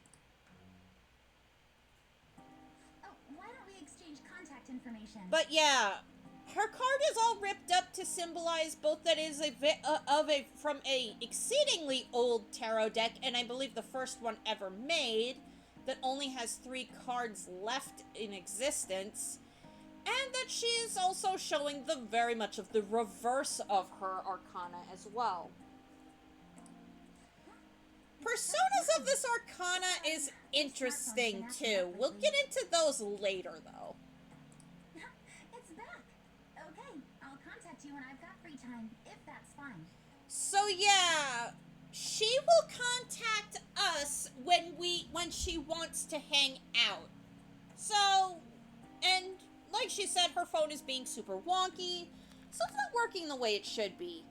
Oh, why don't we exchange contact information? But yeah, her card is all ripped up to symbolize both that is from a exceedingly old tarot deck, and I believe the first one ever made, that only has 3 cards left in existence, and that she is also showing the very much of the reverse of her arcana as well. Personas of this arcana is interesting too. We'll get into those later though. It's back. Okay, I'll contact you when I've got free time, if that's fine. So yeah, she will contact us when she wants to hang out. So, and like she said, her phone is being super wonky. Something's not working the way it should be.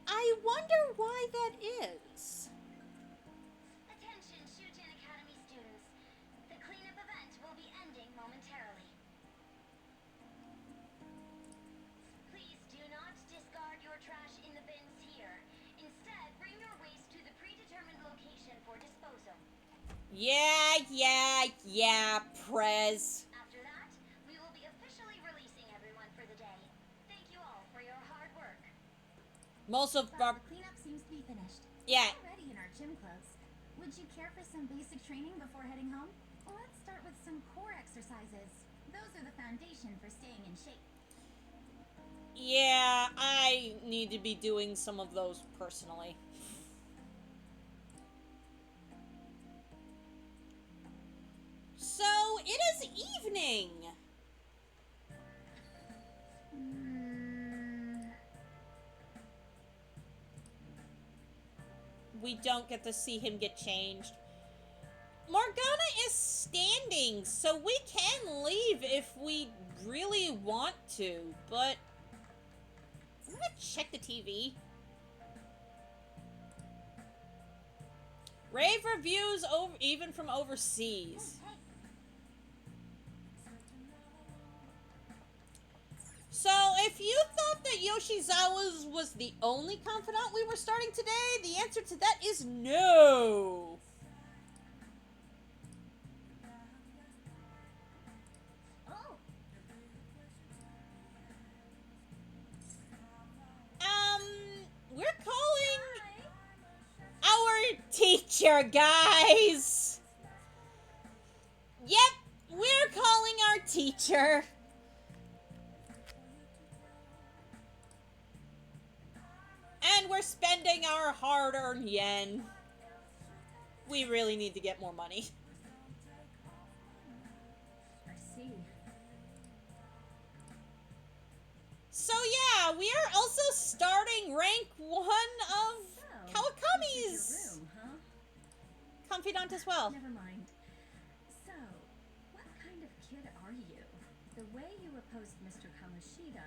I wonder why that is. Attention, Shujin Academy students. The cleanup event will be ending momentarily. Please do not discard your trash in the bins here. Instead, bring your waste to the predetermined location for disposal. Yeah, Prez. After that, we will be officially releasing everyone for the day. Thank you all for your hard work. Most of Well, our... the cleanup seems to be finished. Yeah. We're already in our gym clothes. Would you care for some basic training before heading home? Let's start with some core exercises. Those are the foundation for staying in shape. Yeah, I need to be doing some of those personally. So, it is evening. We don't get to see him get changed. Morgana is standing, so we can leave if we really want to, but I'm gonna check the TV. Rave reviews over, even from overseas. So, if you thought that Yoshizawa's was the only confidant we were starting today, the answer to that is no. Oh, We're calling our teacher, guys. Yep, we're calling our teacher. And we're spending our hard-earned yen. We really need to get more money. I see. So yeah, we are also starting rank 1 of So, Kawakami's this is your room, huh? confidant as well. Never mind. So, what kind of kid are you? The way you opposed Mr. Kamoshida,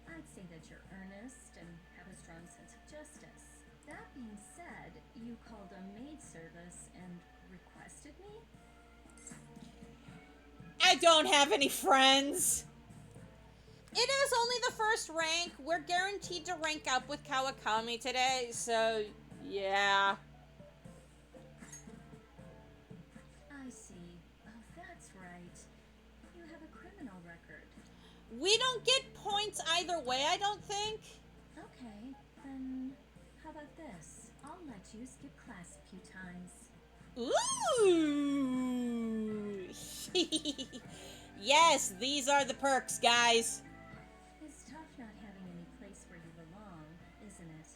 I'd say that you're earnest and have a strong sense of justice. That being said, you called a maid service and requested me? I don't have any friends. It is only the first rank. We're guaranteed to rank up with Kawakami today, so yeah. I see. Oh, that's right. You have a criminal record. We don't get points either way, I don't think. Okay, then how about this? I'll let you skip class a few times. Ooh. Yes, these are the perks, guys. It's tough not having any place where you belong, isn't it?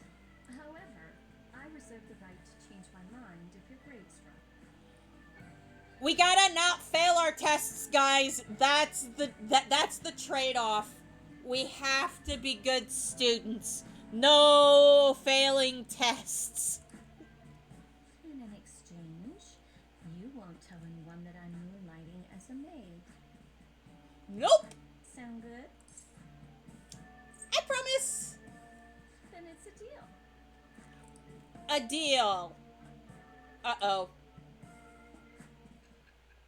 However, I reserve the right to change my mind if your grades drop. We gotta not fail our tests, guys. That's the trade-off. We have to be good students. No failing tests. In an exchange, you won't tell anyone that I'm moonlighting as a maid. Nope. Sound good? I promise. Then it's a deal. A deal. Uh-oh.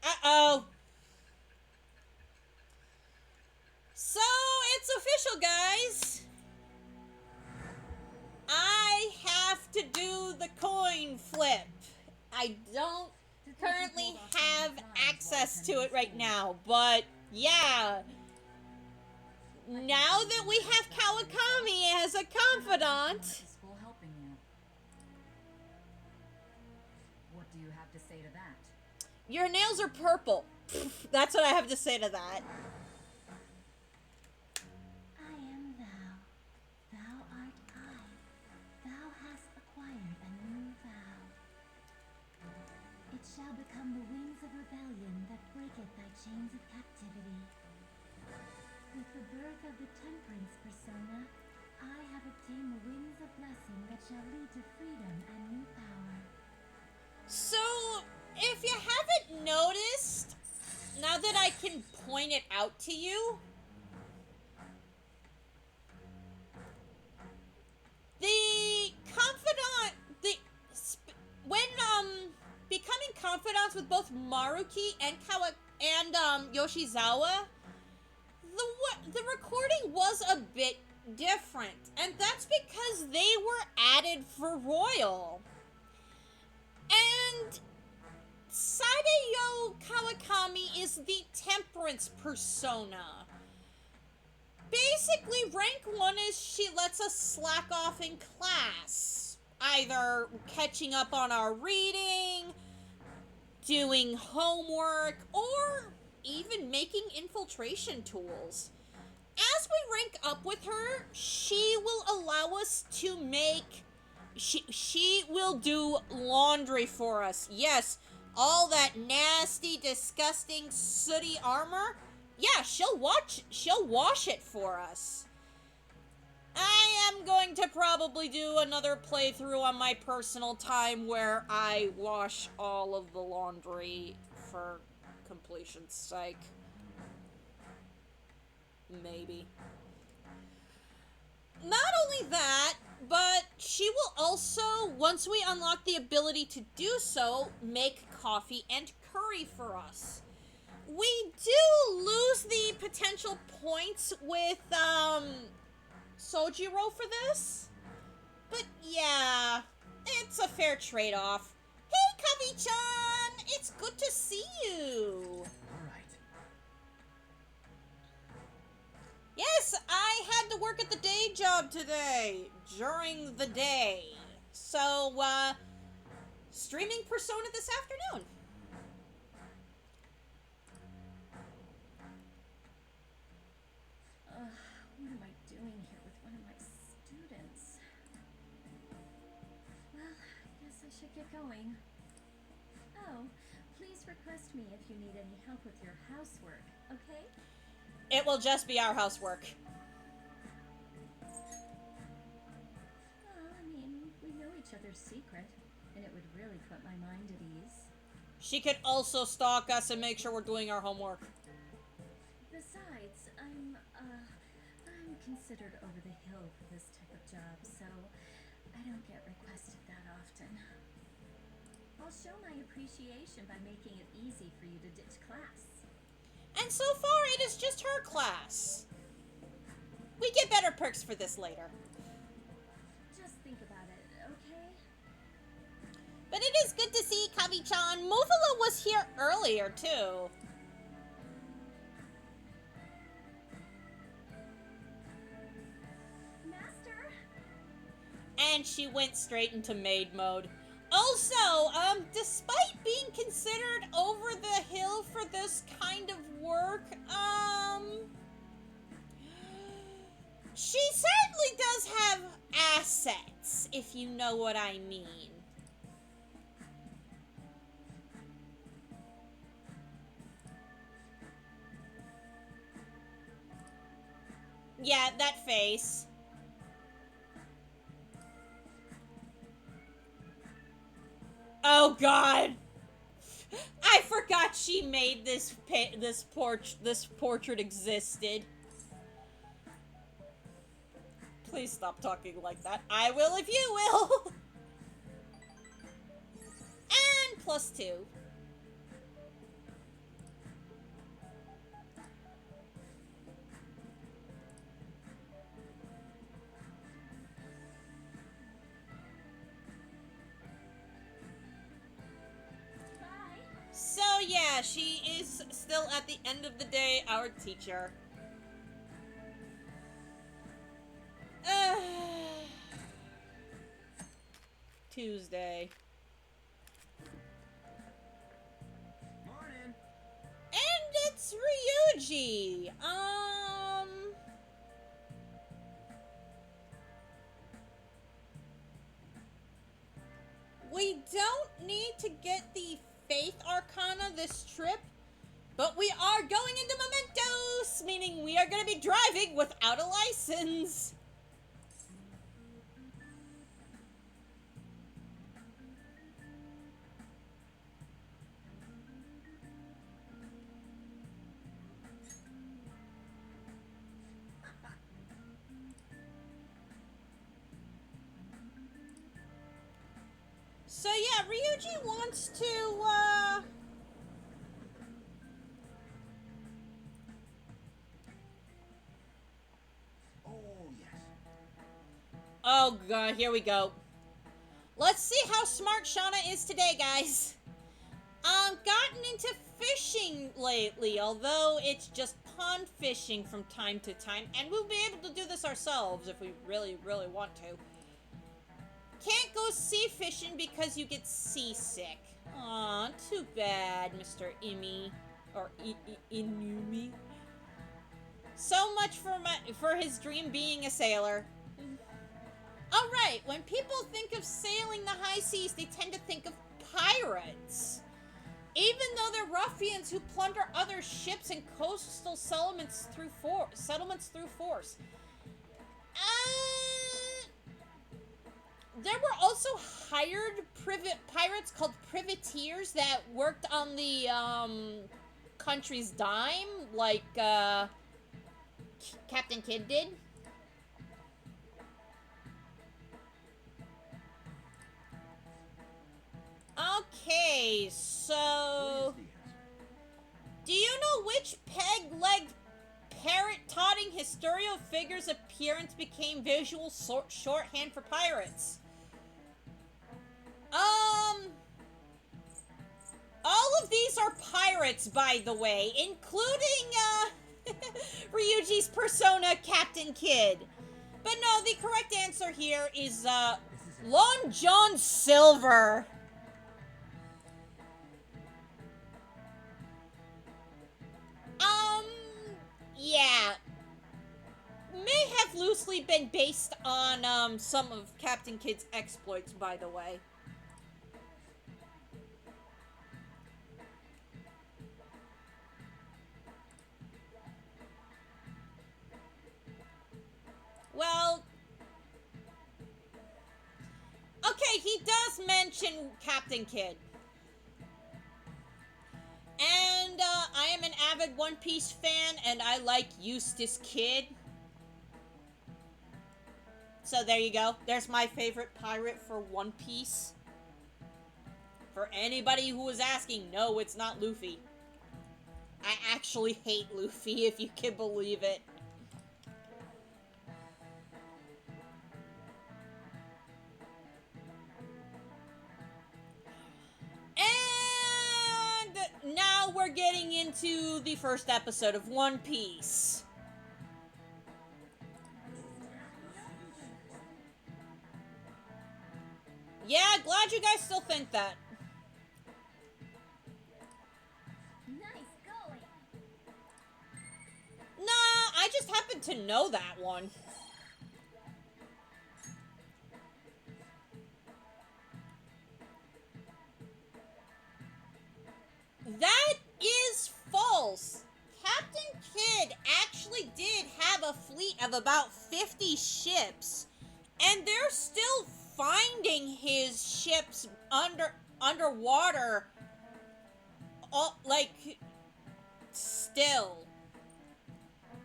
Uh-oh. So, it's official, guys. I have to do the coin flip. I don't currently have access to it right now, but yeah. Now that we have Kawakami as a confidant, School helping you. What do you have to say to that? your nails are purple. That's what I have to say to that. I am thou. Thou art I. Thou hast acquired a new vow. It shall become the wings of rebellion that breaketh thy chains of captivity. With the birth of the temperance persona, I have obtained the wings of blessing that shall lead to freedom and new power. So, if you haven't noticed, now that I can point point it out to you. The confidant, when becoming confidants with both Maruki and Yoshizawa, the recording was a bit different, and that's because they were added for Royal. And Sadayo Kawakami is the temperance persona. Basically, rank 1 is she lets us slack off in class, either catching up on our reading, doing homework, or even making infiltration tools. As we rank up with her, she will allow us to make... She will do laundry for us. Yes, all that nasty, disgusting, sooty armor. Yeah, she'll wash it for us. I am going to probably do another playthrough on my personal time where I wash all of the laundry for completion's sake. Maybe. Not only that, but she will also, once we unlock the ability to do so, make coffee and curry for us. We do lose the potential points with, Sojiro for this. But yeah, it's a fair trade-off. Hey, Kavi-chan! It's good to see you! Alright. Yes, I had to work at the day job today, during the day. So, streaming Persona this afternoon. What am I doing here with one of my students? Well, I guess I should get going. Oh, please request me if you need any help with your housework, okay? It will just be our housework. Well, I mean, we know each other's secret, and it would really put my mind at ease. She could also stalk us and make sure we're doing our homework. Besides, I'm considered over the hill for this type of job, so I don't get requested that often. I'll show my appreciation by making it easy for you to ditch class. And so far, it is just her class. We get better perks for this later. Just think about it, okay? But it is good to see Kavi-chan. Movula was here earlier, too. Master! And she went straight into maid mode. Also, despite being considered over the hill for this kind of work, she certainly does have assets, if you know what I mean. Yeah, that face. Oh God! I forgot she made this portrait existed. Please stop talking like that. I will if you will. And +2. So yeah, she is still at the end of the day our teacher. Tuesday. Morning. And it's Ryuji. We don't need to get the Faith Arcana this trip, but we are going into Mementos, meaning we are going to be driving without a license. So yeah, Ryuji wants to, Oh, yes. Oh god, here we go. Let's see how smart Shauna is today, guys. Gotten into fishing lately, although it's just pond fishing from time to time, and we'll be able to do this ourselves if we really, really want to. Can't go sea fishing because you get seasick. Aw, too bad, Mr. Imi. Or Inumi. So much for his dream being a sailor. Alright, when people think of sailing the high seas, they tend to think of pirates. Even though they're ruffians who plunder other ships and coastal settlements through force. There were also hired pirates called privateers that worked on the country's dime, like Captain Kidd did. Okay, so do you know which peg-legged parrot-totting historical figure's appearance became visual shorthand for pirates? All of these are pirates, by the way, including, Ryuji's persona, Captain Kidd. But no, the correct answer here is, Long John Silver. Yeah. May have loosely been based on, some of Captain Kidd's exploits, by the way. Well, okay, he does mention Captain Kidd. And, I am an avid One Piece fan, and I like Eustace Kidd. So there you go. There's my favorite pirate for One Piece. For anybody who was asking, no, it's not Luffy. I actually hate Luffy, if you can believe it. And now we're getting into the first episode of One Piece. Yeah, glad you guys still think that. Nice going. Nah, I just happen to know that one. That is false. Captain Kidd actually did have a fleet of about 50 ships, and they're still finding his ships underwater, like, still.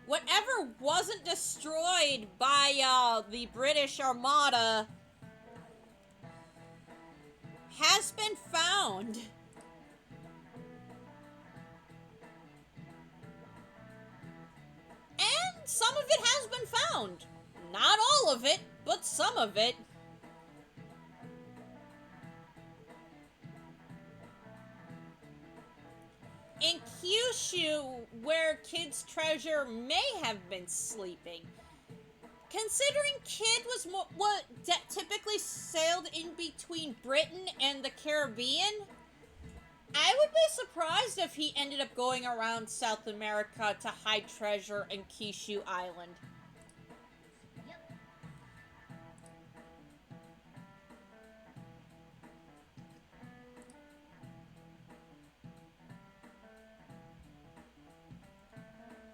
Whatever wasn't destroyed by, the British Armada has been found. And some of it has been found. Not all of it, but some of it. In Kyushu, where Kidd's treasure may have been sleeping. Considering Kidd was what typically sailed in between Britain and the Caribbean, I would be surprised if he ended up going around South America to hide treasure in Kyushu Island. Yep.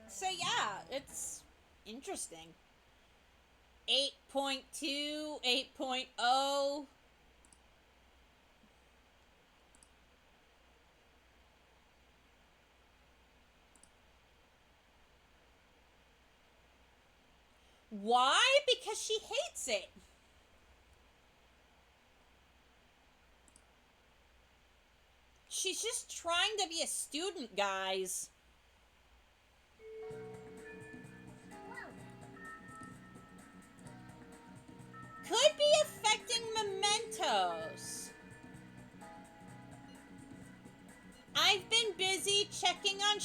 So yeah, it's interesting. 8.2, 8.0. Why? Because she hates it. She's just trying to be a student, guys. Could be affecting Mementos. I've been busy checking on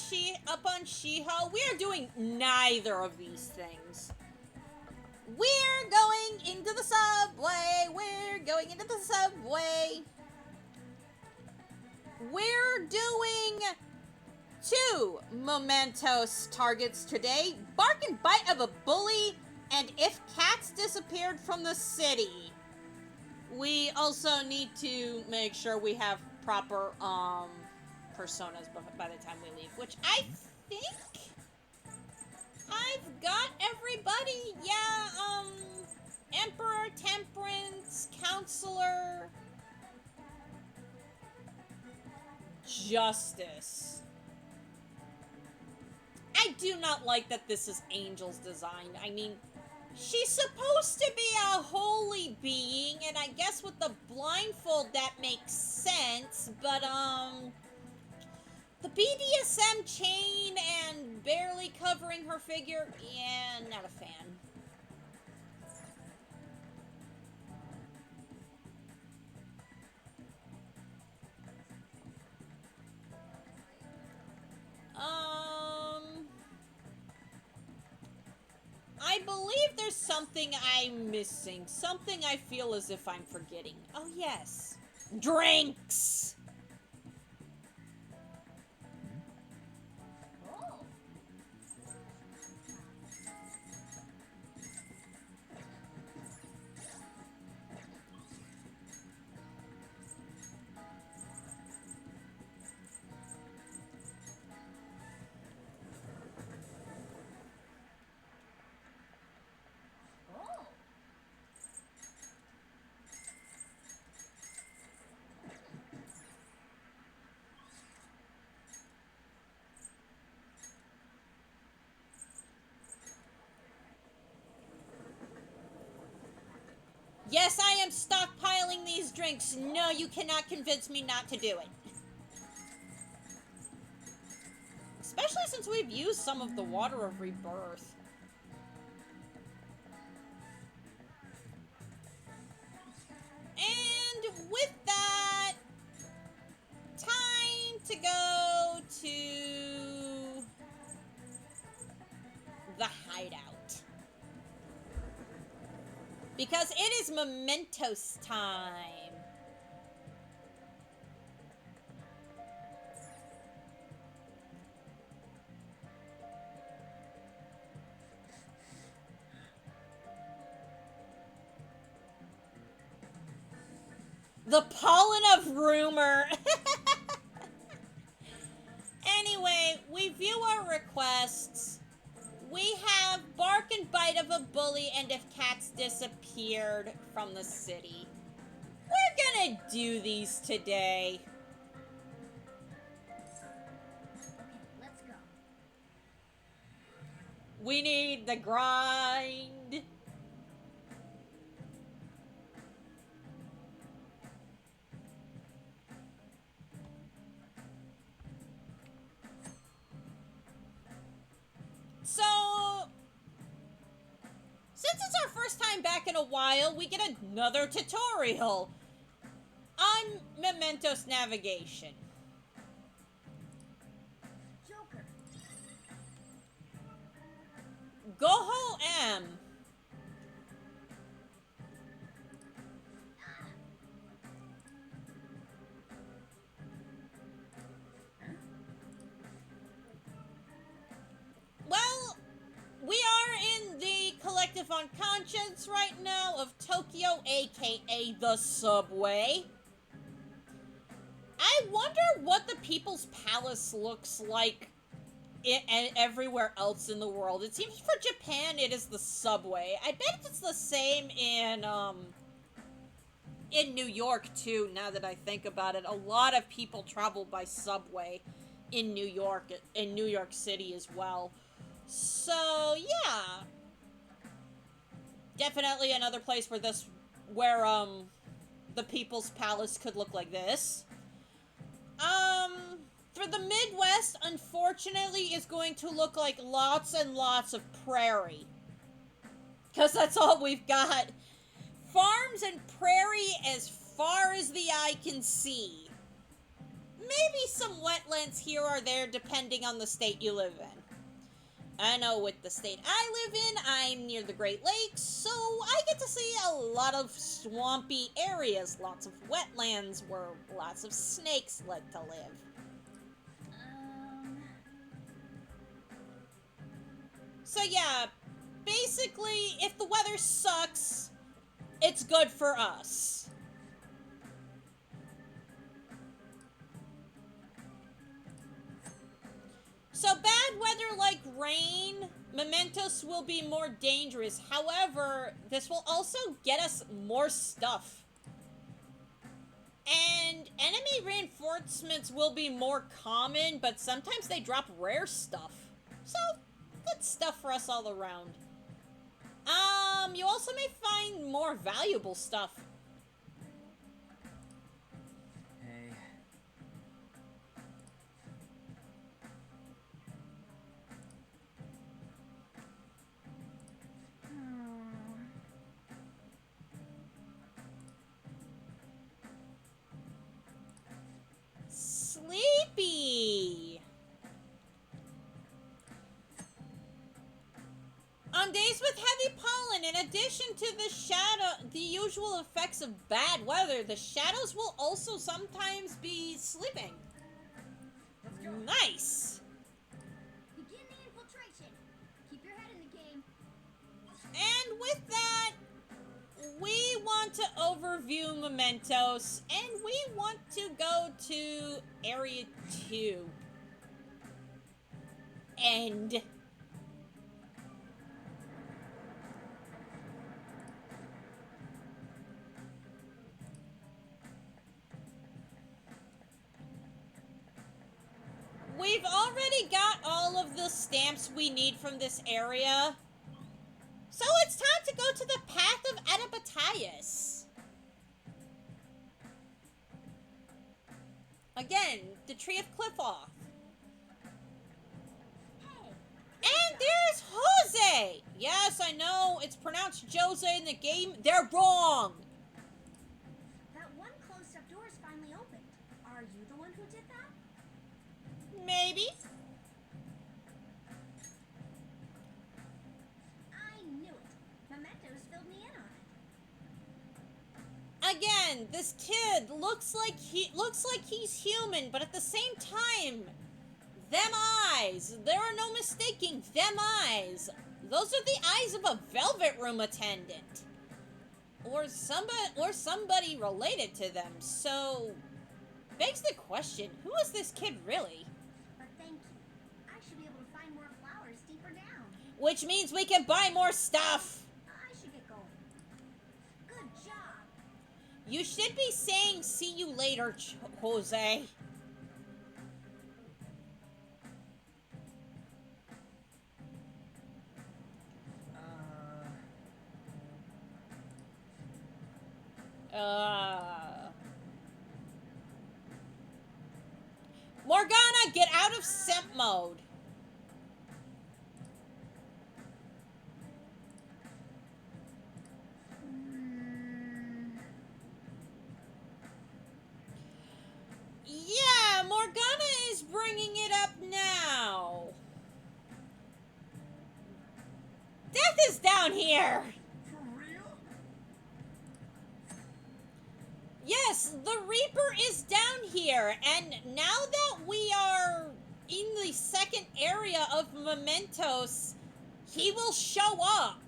up on Shiho. We are doing neither of these things. We're going into the subway. We're going into the subway. We're doing 2 Mementos targets today. Bark and Bite of a Bully, and If Cats Disappeared from the City. We also need to make sure we have proper, personas by the time we leave, which I think I've got everybody. Yeah, Emperor, Temperance, Counselor, Justice. I do not like that this is Angel's design. I mean, she's supposed to be a holy being, and I guess with the blindfold that makes sense, but, the BDSM chain and barely covering her figure, yeah, not a fan. I believe there's something I'm missing. Something I feel as if I'm forgetting. Oh, yes. Drinks! Yes, I am stockpiling these drinks. No, you cannot convince me not to do it. Especially since we've used some of the Water of Rebirth. And with that, time to go to the hideout. Because it is Mementos time. The pollen of rumor. Anyway, we view our requests. We have Bark and Bite of a Bully and If Cats Disappeared from the City. We're gonna do these today. Okay, let's go. We need the grind. So, since it's our first time back in a while, we get another tutorial on Mementos navigation. Joker. Goho M. Well, we are in the collective unconscious right now of Tokyo, aka the subway. I wonder what the People's Palace looks like everywhere else in the world. It seems for Japan it is the subway. I bet it's the same in New York too, now that I think about it. A lot of people travel by subway in New York City as well. So, yeah. Definitely another place where the People's Palace could look like this. For the Midwest, unfortunately, is going to look like lots and lots of prairie. Because that's all we've got. Farms and prairie as far as the eye can see. Maybe some wetlands here or there, depending on the state you live in. I know with the state I live in, I'm near the Great Lakes, so I get to see a lot of swampy areas, lots of wetlands where lots of snakes like to live. So yeah, basically, if the weather sucks, it's good for us. So bad weather like rain, Mementos will be more dangerous. However, this will also get us more stuff. And enemy reinforcements will be more common, but sometimes they drop rare stuff. So, good stuff for us all around. You also may find more valuable stuff. Hey. Sleepy! On days with heavy pollen, in addition to the usual effects of bad weather, the shadows will also sometimes be sleeping. Nice! Begin the infiltration. Keep your head in the game. And with that, we want to overview Mementos, and we want to go to Area 2. End. We've already got all of the stamps we need from this area. So it's time to go to the Path of Adabatias. Again, the Tree of Cliffoff. And there's Jose! Yes, I know, it's pronounced Jose in the game. They're wrong! That one closed-up door is finally opened. Are you the one who did that? Maybe. I knew it. Mementos filled me in on it. Again, this kid looks like he's human, but at the same time, them eyes. There are no mistaking them eyes. Those are the eyes of a Velvet Room attendant. Or somebody related to them. So, begs the question, who is this kid really? But thank you. I should be able to find more flowers deeper down. Which means we can buy more stuff. I should get going. Good job. You should be saying see you later, Jose. Morgana, get out of simp mode. Yeah, Morgana is bringing it up now. Death is down here. For real? Yes, the Reaper is down here, and now that we are in the second area of Mementos, he will show up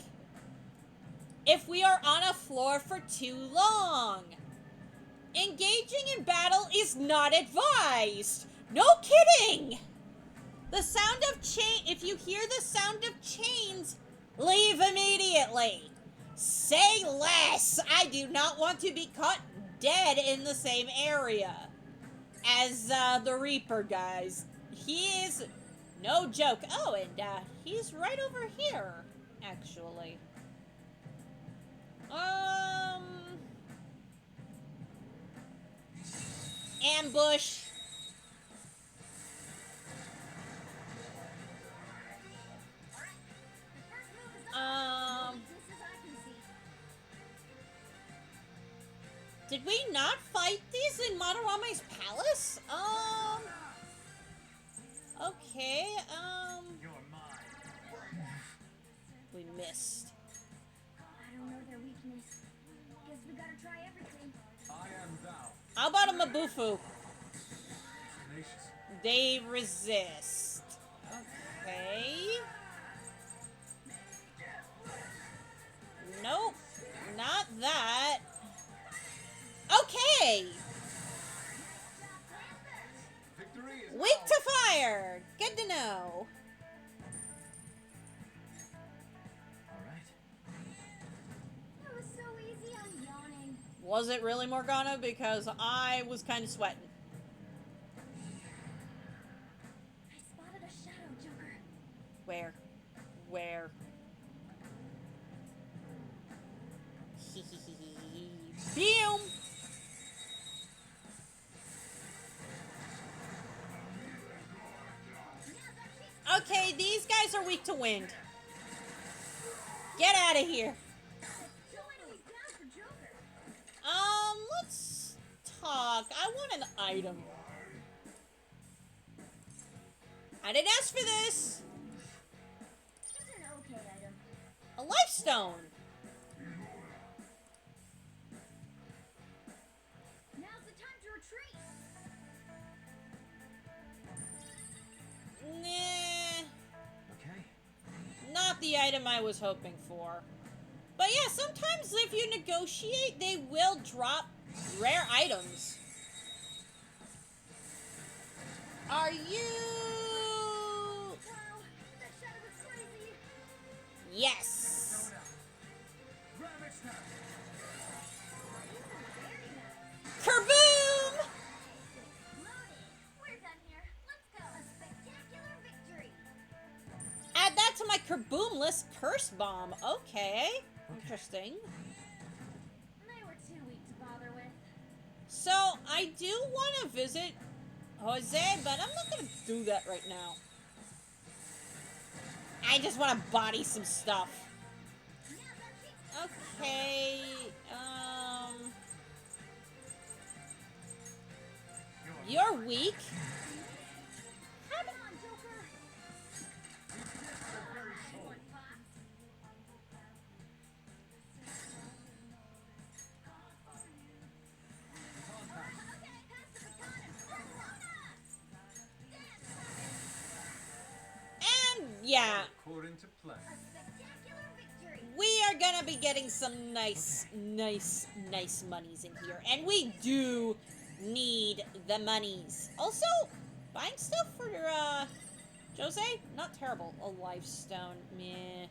if we are on a floor for too long. Engaging in battle is not advised. No kidding! The sound of if you hear the sound of chains, leave immediately. Say less. I do not want to be caught dead in the same area as the Reaper, guys. He is no joke. Oh, and he's right over here, actually. Ambush. Did we not fight these in Madarame's palace? Okay, You're mine. we missed. I don't know their weakness. Guess we gotta try everything. I am thou. How about a Mabufu? Tenacious. They resist. Okay. Nope. Not that. Okay. Victory is Weak to fire. Good to know. Alright. That was so easy, I'm yawning. Was it really, Morgana? Because I was kind of sweating. I spotted a shadow, Joker. Where? Where? Boom! Okay, these guys are weak to wind. Get out of here. So when are we down for Joker? Let's talk. I want an item. I didn't ask for this. It's an okay item. A life stone. Now's the time to retreat. Nah, okay. not the item I was hoping for. But yeah, sometimes if you negotiate, they will drop rare items. Are you... Wow, that shadow was crazy. Yes. Grab it now. Very nice. Kaboom! Loaded. We're done here. Let's go. A spectacular victory. Add that to my kaboom list. Curse bomb. Okay. Interesting. They were too weak to bother with. So, I do want to visit Jose, but I'm not going to do that right now. I just want to body some stuff. Okay, you're weak. Come on, Joker. And, yeah, According to plan. A spectacular victory. we are going to be getting some nice monies in here. And we do need the monies. Also, buying stuff for, Jose? Not terrible. A life stone. Meh.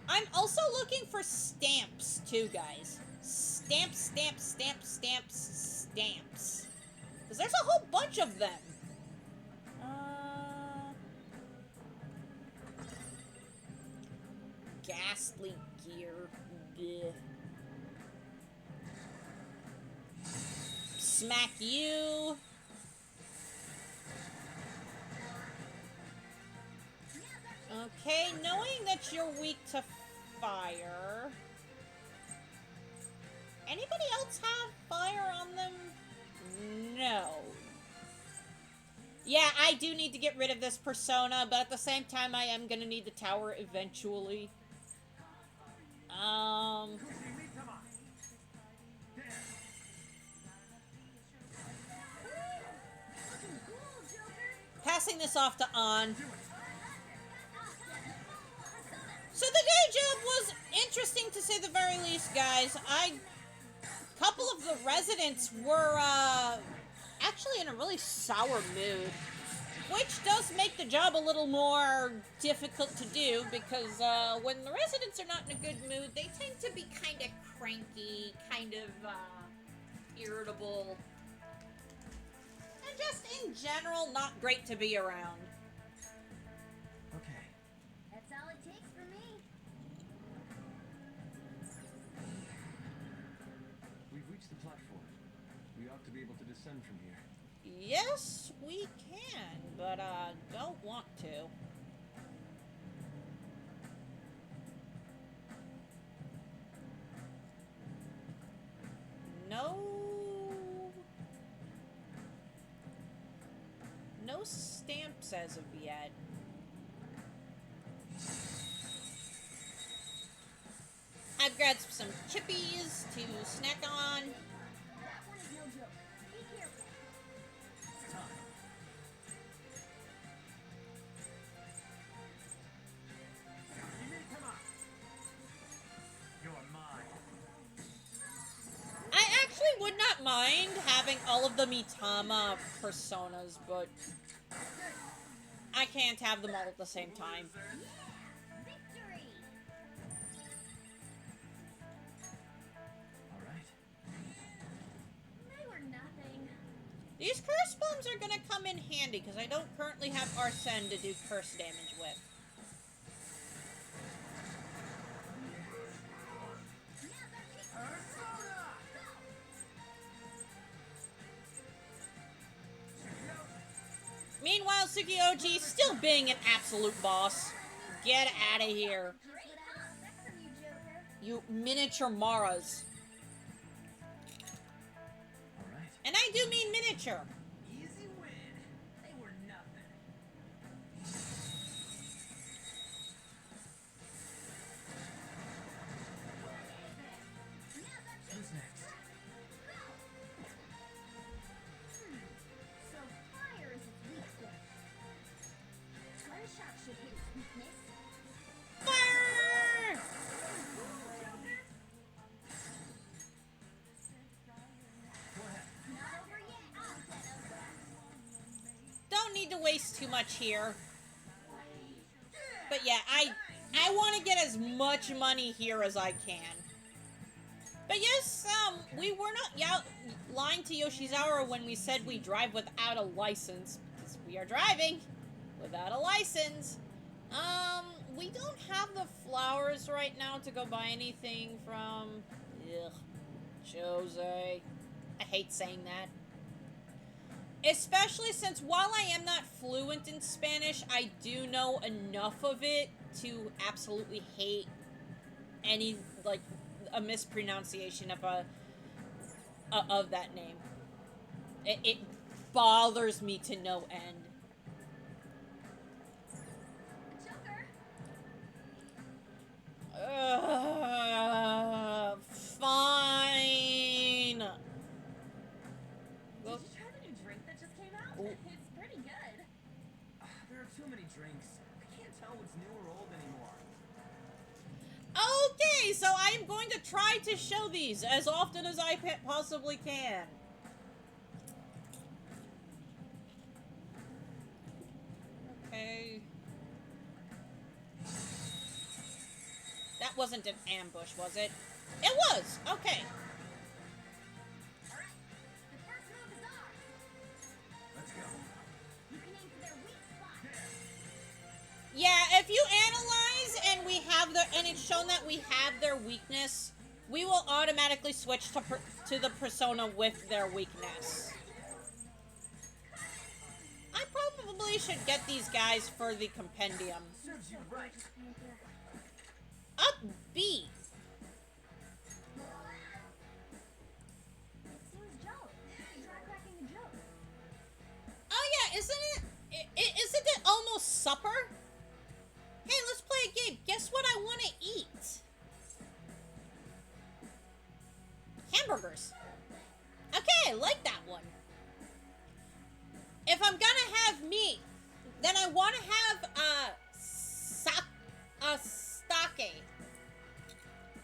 I'm also looking for stamps, too, guys. Stamps, stamps, stamps, stamps, stamps. Because there's a whole bunch of them. Ghastly gear. Bleh. Smack you. Okay, knowing that you're weak to fire. Anybody else have fire on them? No. Yeah, I do need to get rid of this persona, but at the same time, I am gonna need the tower eventually. Passing this off to An. So the day job was interesting to say the very least, guys. A couple of the residents were, actually in a really sour mood. Which does make the job a little more difficult to do, because, when the residents are not in a good mood, they tend to be kind of cranky, kind of, irritable. And just, in general, not great to be around. Okay. That's all it takes for me. We've reached the platform. We ought to be able to descend from here. Yes, we can, but, don't want to. no stamps as of yet. I've grabbed some chippies to snack on. That one is no joke. Be careful. It's time. Come on. You're mine. I actually would not mind having all of the Mitama personas, but I can't have them all at the same time. Victory! All right. They were nothing. These curse bombs are gonna come in handy, because I don't currently have Arsene to do curse damage with. Meanwhile, Tsukiyoji still being an absolute boss. Get out of here. Great respect from you, Joker. You miniature Maras. All right. And I do mean miniature. Easy win. They were nothing. Who's next? So fire is its weak point. Gunshot should hit its weakness. Fire! Go ahead. Not over yet. I'll get over. Don't need to waste too much here. But yeah, I want to get as much money here as I can. But yes, we were not lying to Yoshizawa when we said we drive without a license, because we are driving without a license. We don't have the flowers right now to go buy anything from. Ugh, Jose. I hate saying that. Especially since while I am not fluent in Spanish, I do know enough of it to absolutely hate any, like, a mispronunciation of of that name. It bothers me to no end. Joker! Fine. Did you try the new drink that just came out? Ooh. It's pretty good. There are too many drinks. I can't tell what's new or old anymore. Okay, so I am going to try to show these as often as I possibly can. Okay. That wasn't an ambush, was it? It was! Okay. Alright, the first move is ours. Let's go. You can aim for their weak spot. Yeah, if you analyze and we have and it's shown that we have their weakness, we will automatically switch to the persona with their weakness. I probably should get these guys for the compendium. Serves you right. Up B. It seems Joe. Try cracking a joke. Oh yeah, isn't it almost supper? Hey, let's play a game. Guess what I want to eat? Hamburgers. Okay, I like that one. If I'm gonna have meat, then I want to have stake.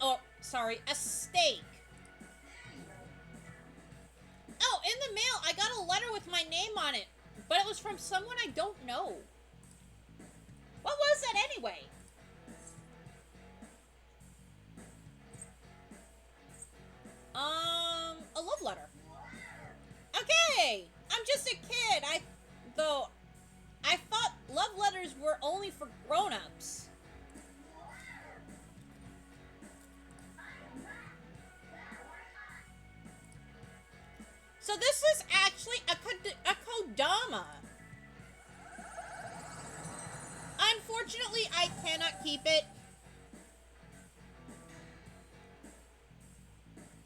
Oh, sorry, a steak. Oh, in the mail, I got a letter with my name on it, but it was from someone I don't know. What was that anyway? A love letter. Okay, I'm just a kid. I thought love letters were only for grown-ups. So this is actually a kodama. Unfortunately, I cannot keep it.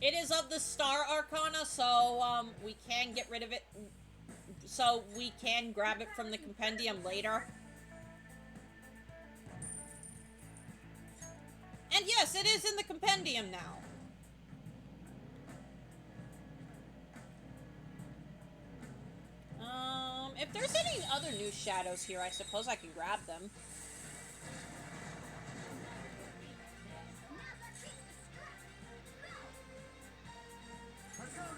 It is of the Star Arcana, so we can get rid of it so we can grab it from the compendium later. And yes, it is in the compendium now. If there's any other new shadows here, I suppose I can grab them.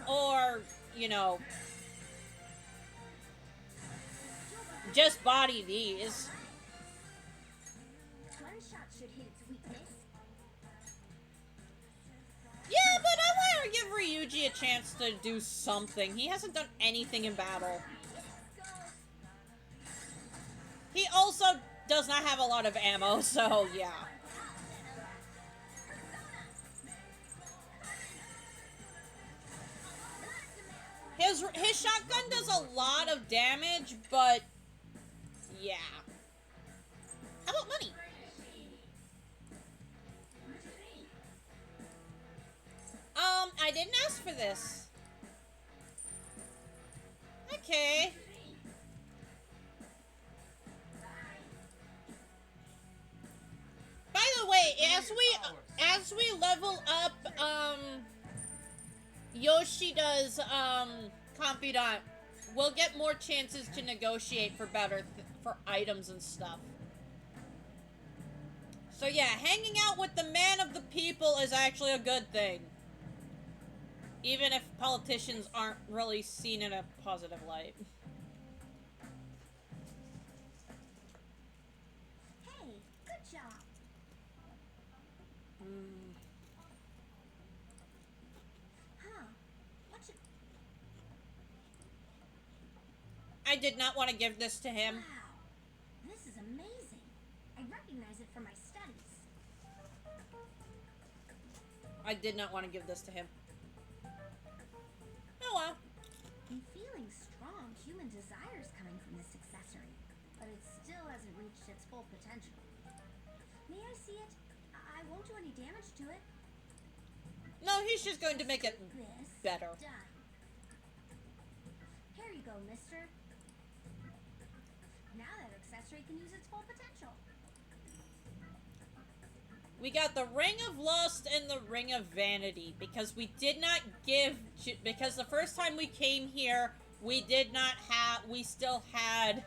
Or, you know, just body these. One shot should hit its weakness. Yeah, but I want to give Ryuji a chance to do something. He hasn't done anything in battle. He also does not have a lot of ammo, so yeah. His shotgun does a lot of damage, but yeah. How about money? I didn't ask for this. Okay. By the way, as we level up, Yoshida's, confidant, we'll get more chances to negotiate for for items and stuff. So yeah, hanging out with the man of the people is actually a good thing. Even if politicians aren't really seen in a positive light. Hey, good job. Huh. What should... I did not want to give this to him. Wow. This is amazing. I recognize it from my studies. I did not want to give this to him. Oh well. I'm feeling strong human desires coming from this accessory, but it still hasn't reached its full potential. May I see it? I won't do any damage to it. No, he's just going to make it This better. done. Here you go, mister. Now that accessory can use its full potential. We got the Ring of Lust and the Ring of Vanity, because we did not give... Because the first time we came here, we did not have... We still had...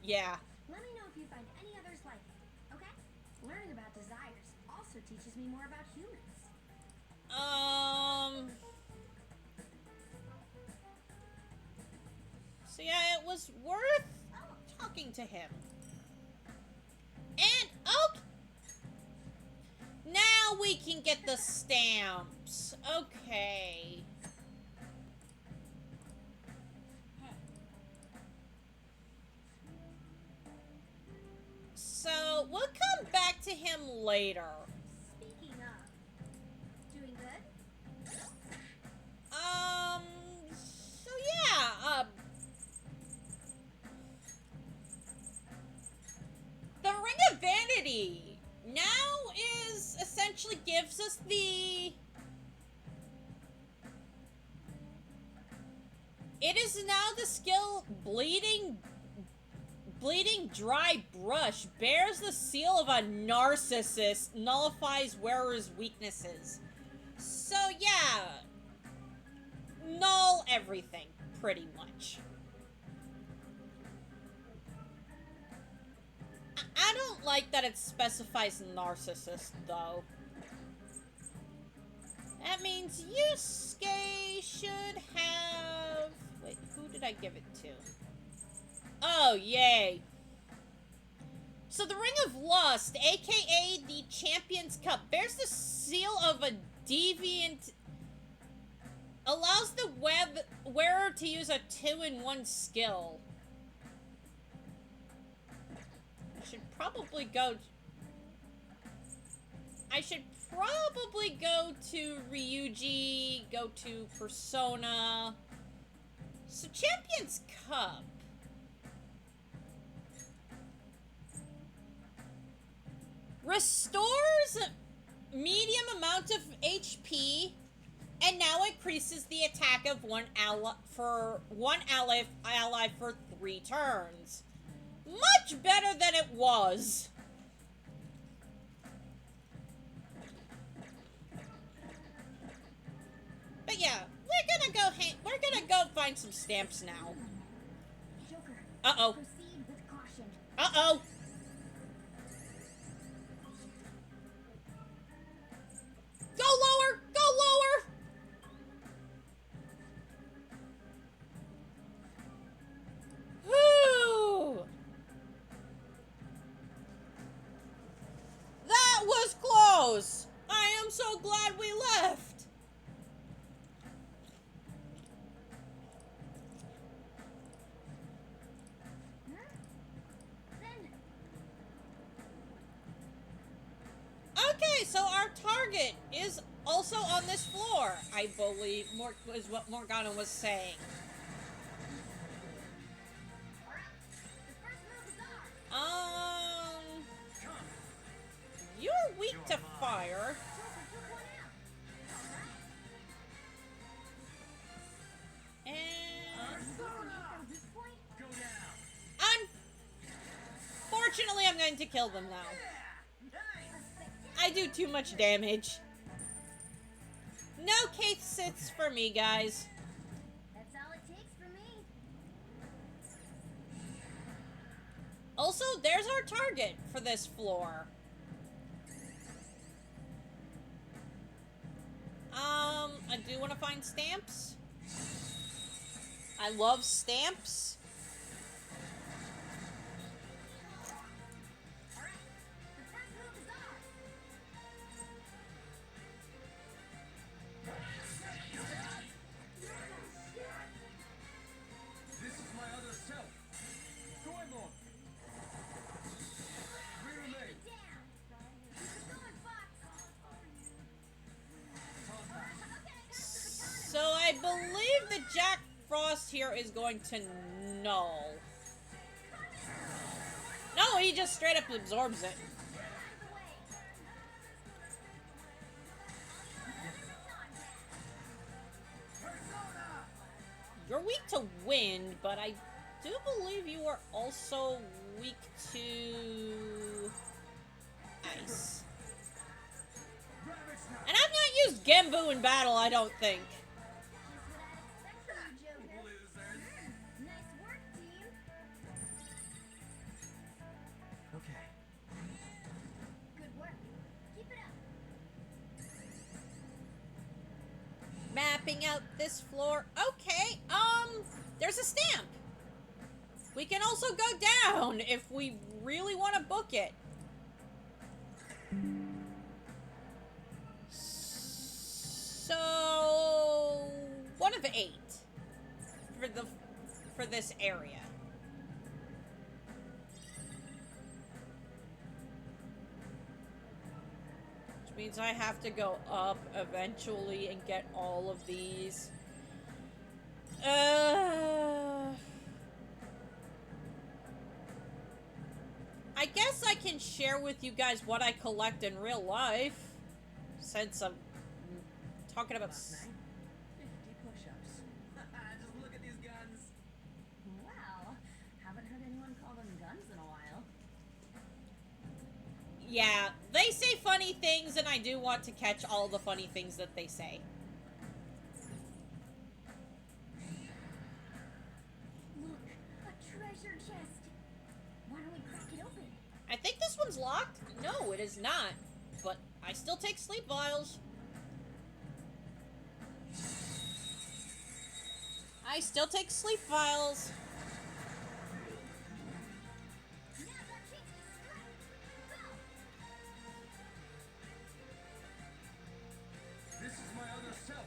Yeah. Let me know if you find any others like it, okay? Learning about desires also teaches me more about humans. So yeah, it was worth talking to him. And, okay. Now we can get the stamps. Okay. So, we'll come back to him later. Speaking of, doing good? So yeah, the Ring of Vanity now is essentially gives us the... It is now the skill Bleeding Dry Brush. Bears the seal of a narcissist. Nullifies wearer's weaknesses. So yeah. Null everything, pretty much. I don't like that it specifies narcissist, though. That means Yusuke should have... Wait, who did I give it to? Oh, yay. So the Ring of Lust, aka the Champion's Cup, bears the seal of a deviant... Allows the wearer to use a 2-in-1 skill. I should probably go to Ryuji, go to Persona. So Champion's Cup. Restores medium amount of HP And now increases the attack of one ally for 3 turns. Much better than it was. But yeah, we're gonna go find some stamps now. Joker. Uh-oh. Proceed with caution. Uh-oh. Go lower! Go lower! Whew. That was close! I am so glad we left! Okay, so our target is also on this floor, I believe, is what Morgana was saying. You're weak to fire. And unfortunately, I'm going to kill them now. I do too much damage. No case sits for me, guys. That's all it takes for me. Also, there's our target for this floor. I do want to find stamps. I love stamps. This is my other self. Going on. Relay. So I believe that Jack Frost here is going to null. No, he just straight up absorbs it. You're weak to wind, but I do believe you are also weak to ice. And I've not used Genbu in battle, I don't think. Nice work, team. Okay. Good work. Keep it up. Mapping out this floor. Okay, there's a stamp. We can also go down if we really want to book it. So 1 of 8 for this area. Which means I have to go up eventually and get all of these. I guess I can share with you guys what I collect in real life, since I'm talking about. 50 push-ups. Just look at these guns. Wow. Haven't heard anyone call them guns in a while. Yeah, they say funny things, and I do want to catch all the funny things that they say. Look, a treasure chest. Why don't we crack it open? I think this one's locked. No, it is not. But I still take sleep vials. I still take sleep vials. Now's our chance to strike. Go! This is my other self.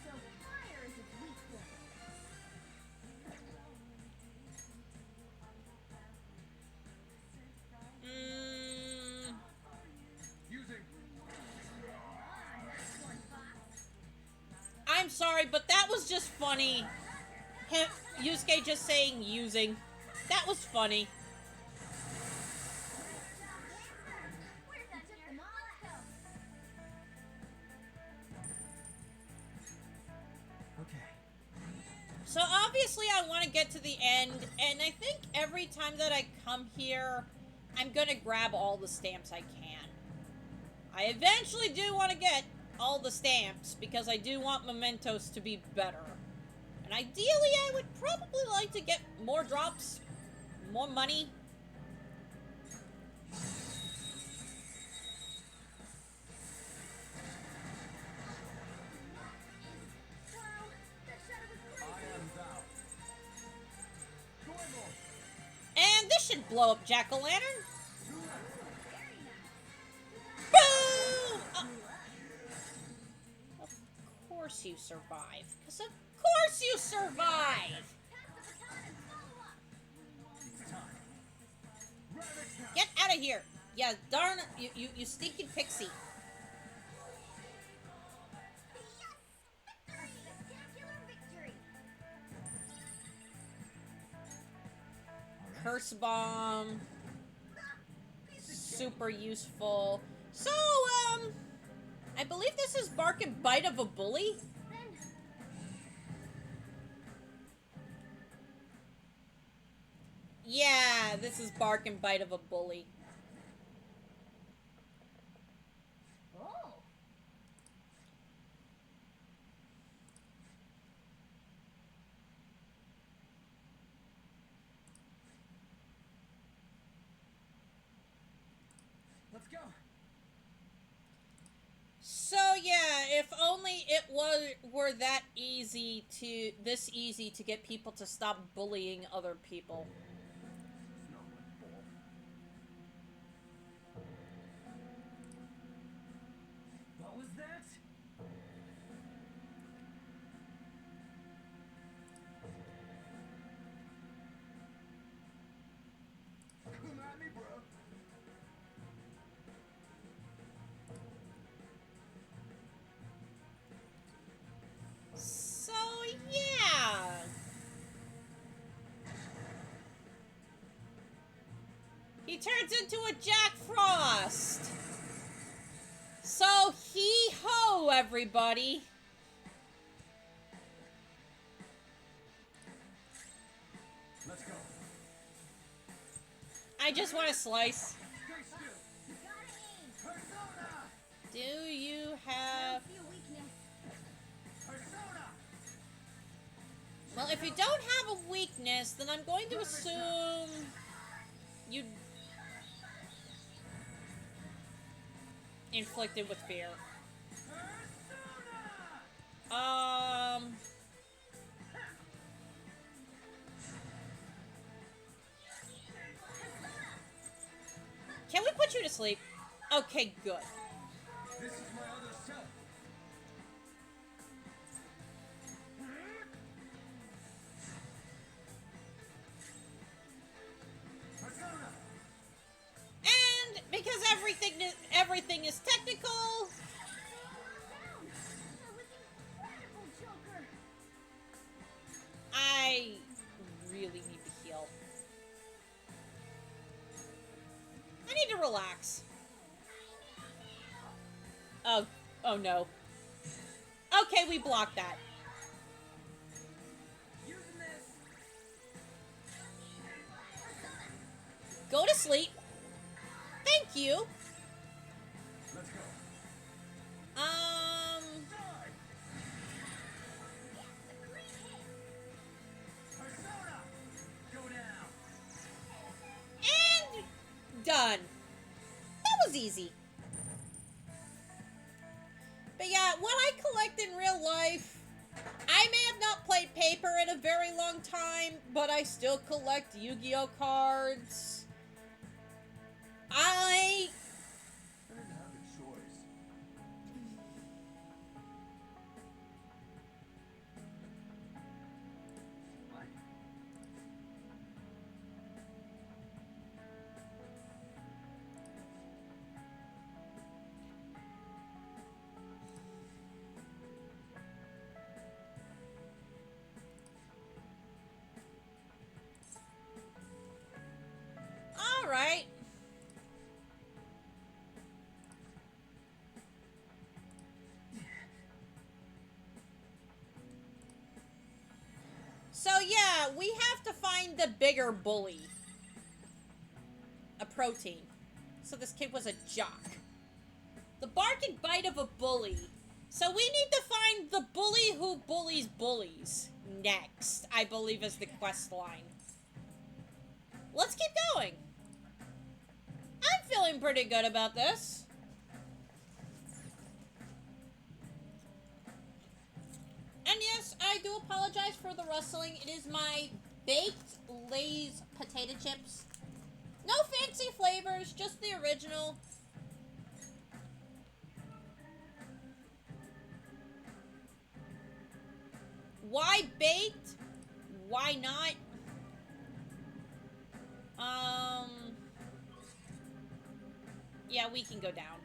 So fire is its weak point. Using. I'm sorry, but that was just funny. Yusuke just saying using. That was funny. Where's that took them all out? So obviously I want to get to the end, and I think every time that I come here, I'm gonna grab all the stamps I can. I eventually do want to get all the stamps, because I do want Mementos to be better. And ideally, I would probably like to get more drops, more money. Wow, that shadow was I crazy. am thou. Goemon! And this should blow up Jack-o'-lantern. Very nice. Boom! Of course you survive. Because of course you survive! Pass the baton and follow up. It's time. Ravage now! Get out of here! Yeah, darn you stinking pixie. Yes! Victory! Spectacular victory! Curse bomb. Super useful. So, I believe this is Bark and Bite of a Bully. Then, Yeah, this is Bark and Bite of a Bully. oh, Let's go. So yeah, if only it were this easy to get people to stop bullying other people. It's not my fault. What was that? Come at me, bro. So yeah. He turns into a Jack Frost. So hee-ho, everybody. Let's go. I just want to slice. Stay still. you gotta aim. Persona! Do you have... See a weakness. Persona! Well, if you don't have a weakness, then I'm going to assume you inflicted with fear. Can we put you to sleep? Okay, good. This is my other self. Persona! And because everything is technical, That was incredible, Joker. I really need to heal. I need to relax. Oh no. Okay, we blocked that. Using this. Go to sleep. Thank you. Let's go. Um, Die! Persona! Go down! and done. That was easy. But yeah, what I collect in real life, I may have not played paper in a very long time, but I still collect Yu-Gi-Oh cards. I didn't have a choice. What? All right. So yeah, we have to find the bigger bully. A protein. So this kid was a jock. The bark and bite of a bully. So we need to find the bully who bullies bullies. Next, I believe is the quest line. Let's keep going. I'm feeling pretty good about this. And yes, I do apologize for the rustling. It is my baked Lay's potato chips. No fancy flavors, just the original. Why baked? Why not? Yeah, we can go down.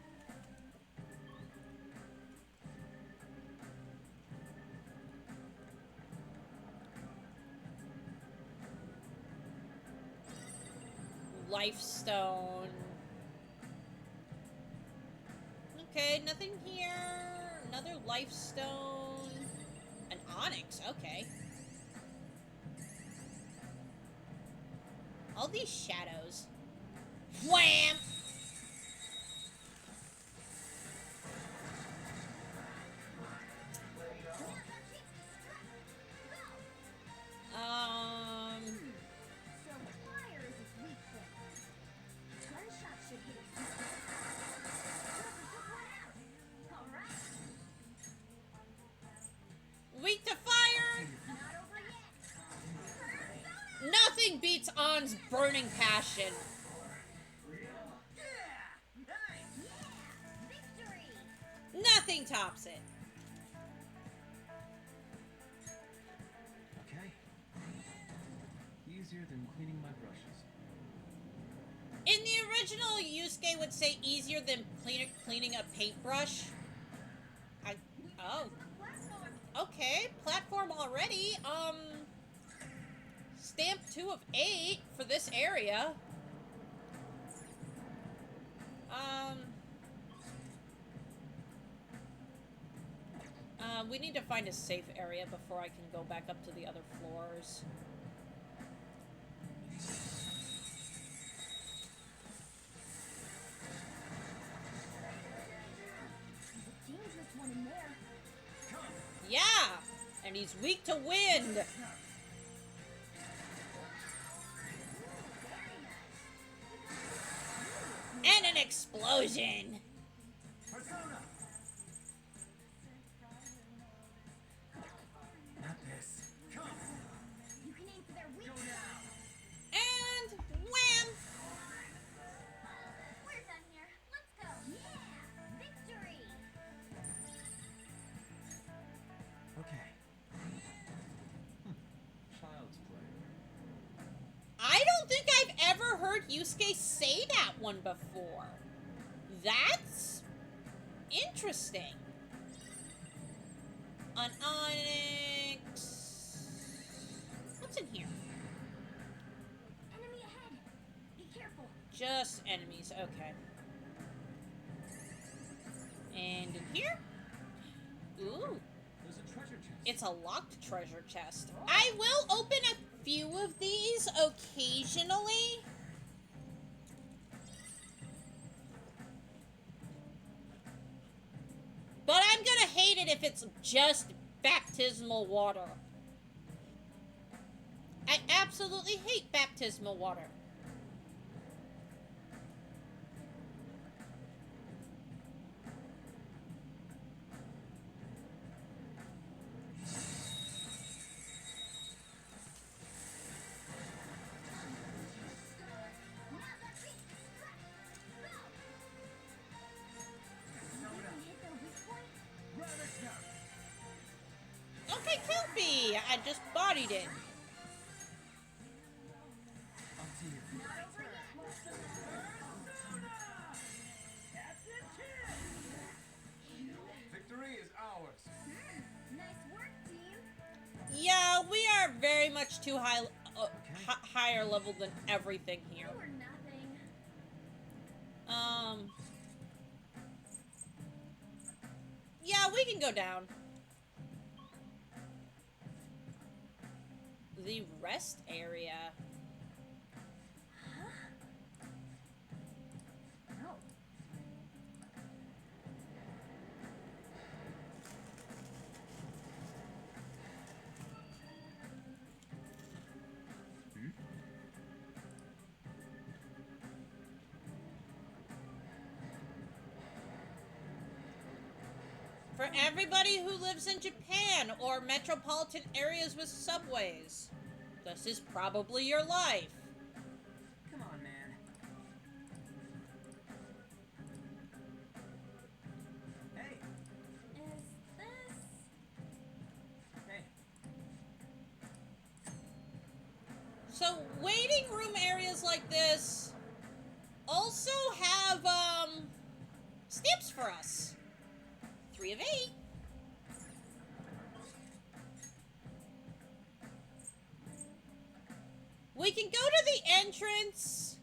Lifestone. Okay, nothing here. Another lifestone. An onyx, okay. All these shadows. Wham! So fire is its weak point. Gunshot should hit its weak point. Alright. Weak to fire! Not over yet. Nothing beats On's burning passion. Victory! Nothing tops it. Okay. Easier than cleaning my brushes. In the original, Yusuke would say easier than cleaning a paintbrush. Oh. Okay, platform already. Stamp 2 of 8 for this area. We need to find a safe area before I can go back up to the other floors. Dangerous one in there. Yeah! And he's weak to wind! And an explosion! Not this. Come. You can aim for their weak And wham! We're done here. Let's go. Yeah! Victory! Okay. Child's play. I don't think I've ever heard Yusuke say that one before. That's interesting. An onyx. What's in here? Enemy ahead. Be careful. Just enemies, okay. And in here? Ooh, There's a treasure chest. it's a locked treasure chest. I will open a few of these occasionally. But I'm gonna hate it if it's just baptismal water. I absolutely hate baptismal water. Now that's it. Go. You can hit their weak point. Okay, Kelpie! I just bodied it. Not over yet. Victory is ours. Nice work, team. Yeah, we are very much too higher level than everything here. You were nothing. Yeah, we can go down. the rest area. No. For everybody who lives in Japan or metropolitan areas with subways, this is probably your life. Come on, man. Hey, Is this... hey. So, waiting room areas like this also have, stamps for us. 3 of 8. We can go to the entrance.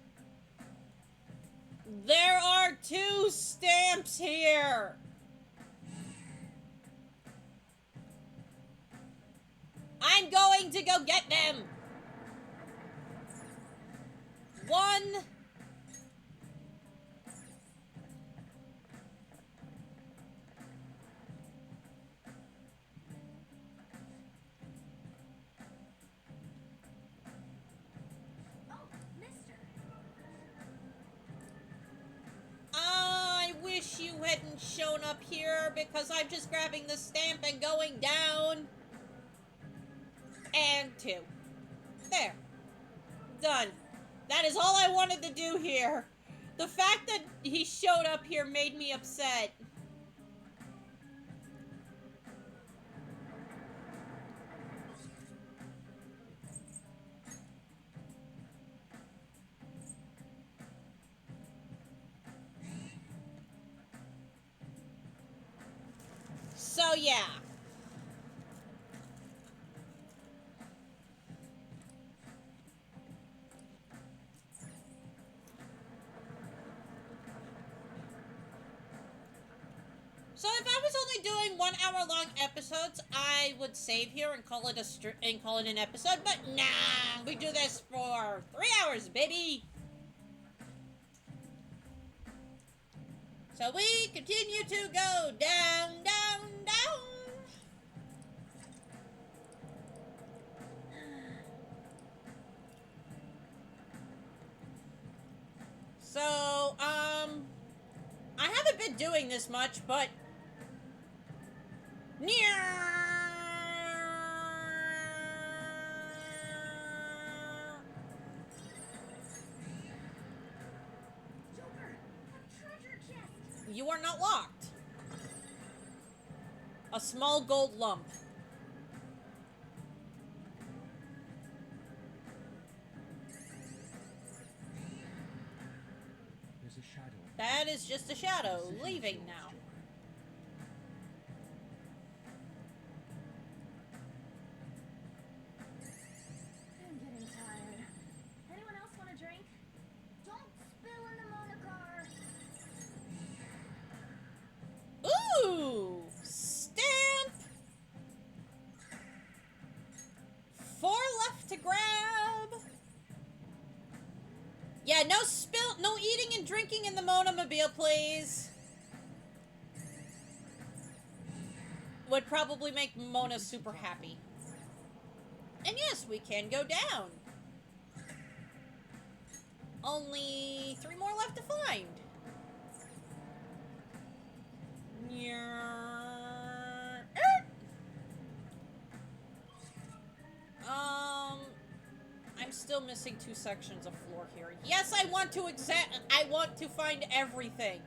There are 2 stamps here. I'm going to go get them. 1. Oh, mister. I wish you hadn't shown up here because I'm just grabbing the stamp and going down. And 2. There. Done. That is all I wanted to do here. The fact that he showed up here made me upset. So, yeah. So if I was only doing 1 hour long episodes, I would save here and call it an episode. But nah, we do this for 3 hours, baby. So we continue to go down, down, down. So, I haven't been doing this much, but... You are not locked. A small gold lump. There's a shadow. That is just a shadow, leaving now. I'm getting tired. Anyone else want a drink? Don't spill in the monocar. Ooh! Stamp! 4 left to grab. Yeah, no eating and drinking in the Monomobile, please. Would probably make Mona super happy. And yes, we can go down. Only 3 more left to find. I'm still missing 2 sections of floor here. Yes, I want to find everything.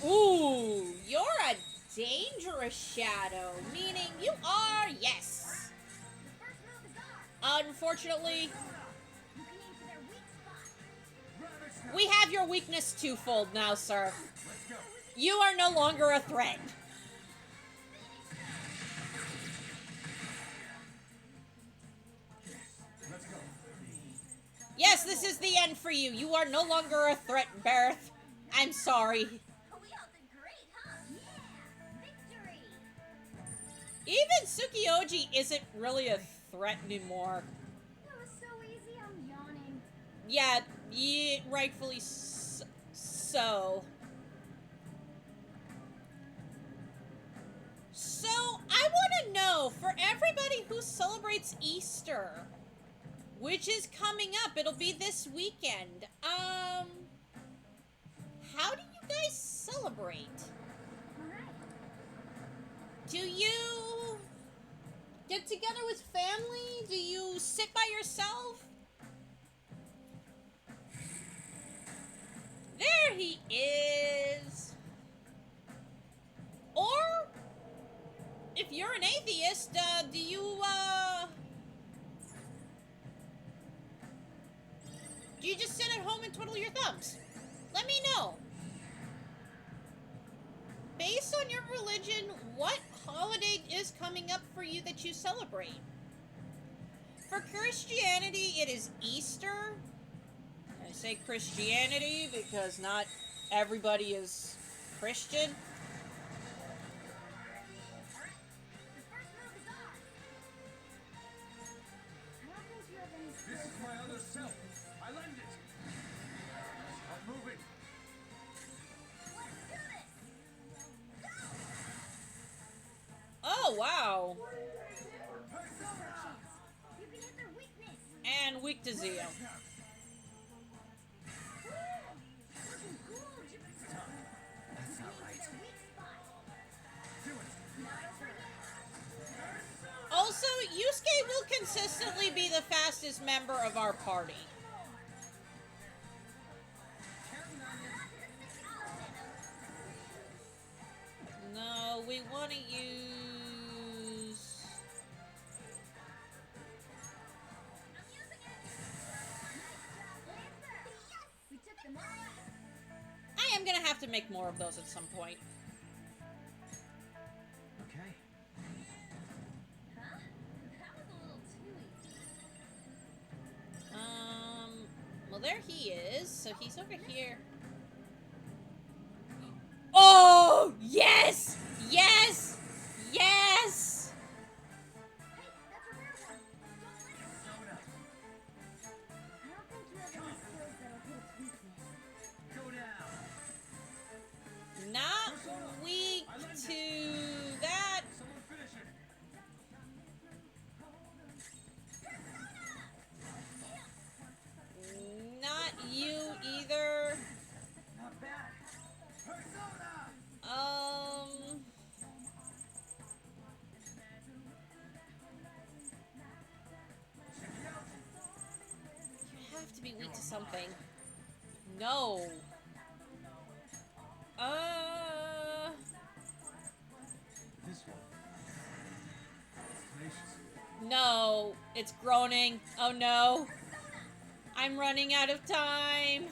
Ooh, you're a dangerous shadow, meaning you are, yes. The first move is off. Unfortunately, You can aim for their weak spot. we have your weakness twofold now, sir. You are no longer a threat. Yes, this is the end for you. You are no longer a threat, Barrett. I'm sorry. We all did great, huh? Yeah! Victory! Even Tsukioji isn't really a threat anymore. That was so easy, I'm yawning. Yeah, rightfully so. So, I want to know, for everybody who celebrates Easter, which is coming up, it'll be this weekend, how do you guys celebrate? Alright. Do you get together with family? Do you sit by yourself? There he is. Or, if you're an atheist, do you just sit at home and twiddle your thumbs? Let me know. Based on your religion, what holiday is coming up for you that you celebrate? For Christianity, it is Easter. I say Christianity because not everybody is Christian. The first move is ours. I don't think you have any This skills. is my other self. I lend it. I'm moving. Let's do this! Oh, wow. You can hit their weakness! And weak to Zeo. Looking cool, That's not right. their weak spot. Do it. Not over yet. Also, Yusuke will consistently be the fastest member of our party. No, we want to use... I'm using it! Yes! We took them all out. I am gonna have to make more of those at some point. Okay. Huh? That was a little too easy. Well, there he is. So he's over here. Oh, yes! Yes! Yes! Hey, that's a rare one. Don't let it Soda. I don't think you have any skills that'll hit its weakness. Go down. Not weak to that. Someone finish it. Not you either. Not bad. Persona. Check it out. You have to be weak to something. No. This one. Tenacious. No. It's groaning. Oh no. I'm running out of time.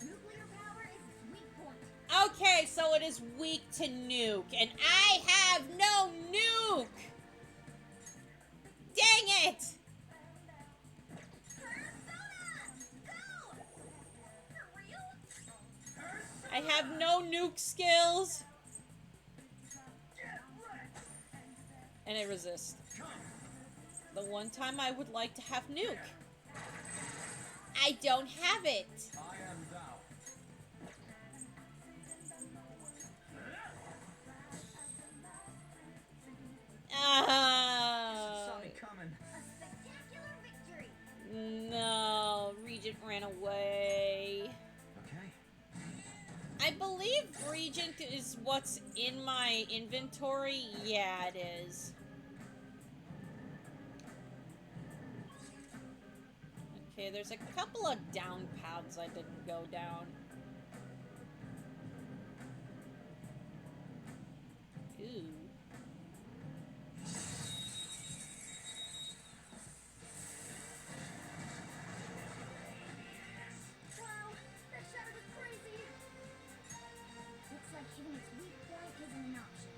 Nuclear power is its weak point. Okay, so it is weak to nuke, and I have no nuke! Dang it! For real? I have no nuke skills. And I resist. The one time I would like to have nuke. I don't have it. I am thou. Saw me coming. A spectacular victory. No, Regent ran away. Okay. I believe Regent is what's in my inventory. Yeah, it is. Okay, there's a couple of down paths I didn't go down. Ooh. Wow, that shadow was crazy. Looks like hitting its weak point isn't an option.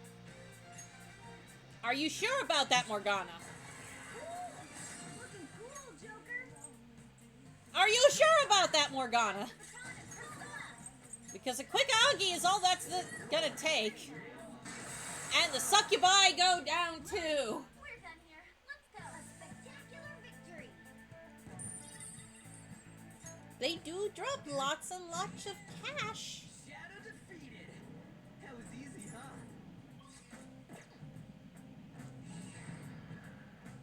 Are you sure about that, Morgana? Looking cool, Joker. Are you sure about that, Morgana? Because a quick Augie is all that's gonna take. And the succubi go down too. We're done here. Let's go. A spectacular victory. They do drop lots and lots of cash. Shadow defeated. That was easy, huh?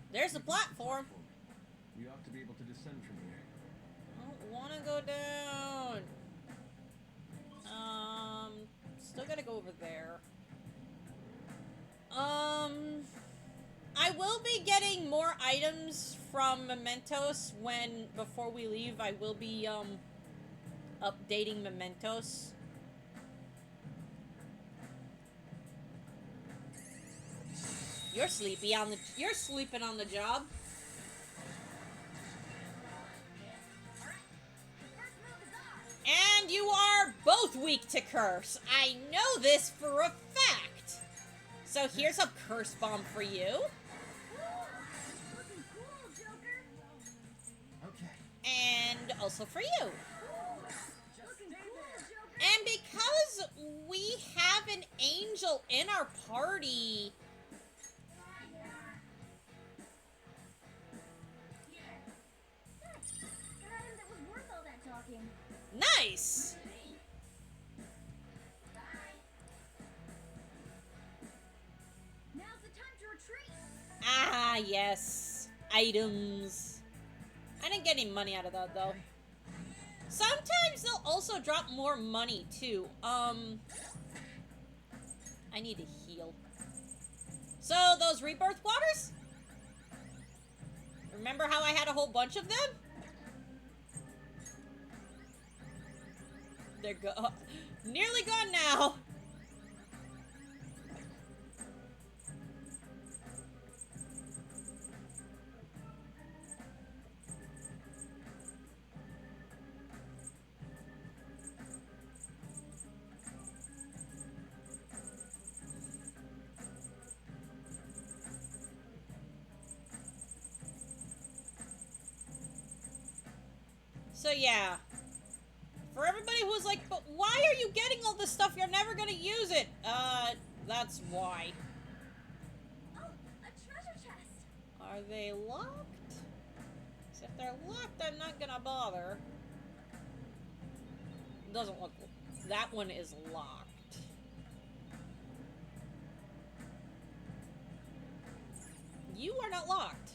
There's a platform. We ought to be able to descend from here. I don't wanna go down. Still gotta go over there. I will be getting more items from Mementos before we leave. I will be, updating Mementos. You're sleeping on the job. And you are both weak to curse. I know this for a fact. So here's a curse bomb for you. Looking cool, Joker. Okay. And also for you. Looking cool, Joker. And because we have an angel in our party, An item that was worth all that talking. nice. Now's the time to retreat. Ah, yes. Items. I didn't get any money out of that, though. Sometimes they'll also drop more money, too. I need to heal. So, those rebirth waters? Remember how I had a whole bunch of them? They're nearly gone now. So yeah, for everybody who's like, but why are you getting all this stuff? You're never gonna use it. That's why. Oh, a treasure chest. Are they locked? 'Cause if they're locked, I'm not gonna bother. Doesn't look. That one is locked. You are not locked.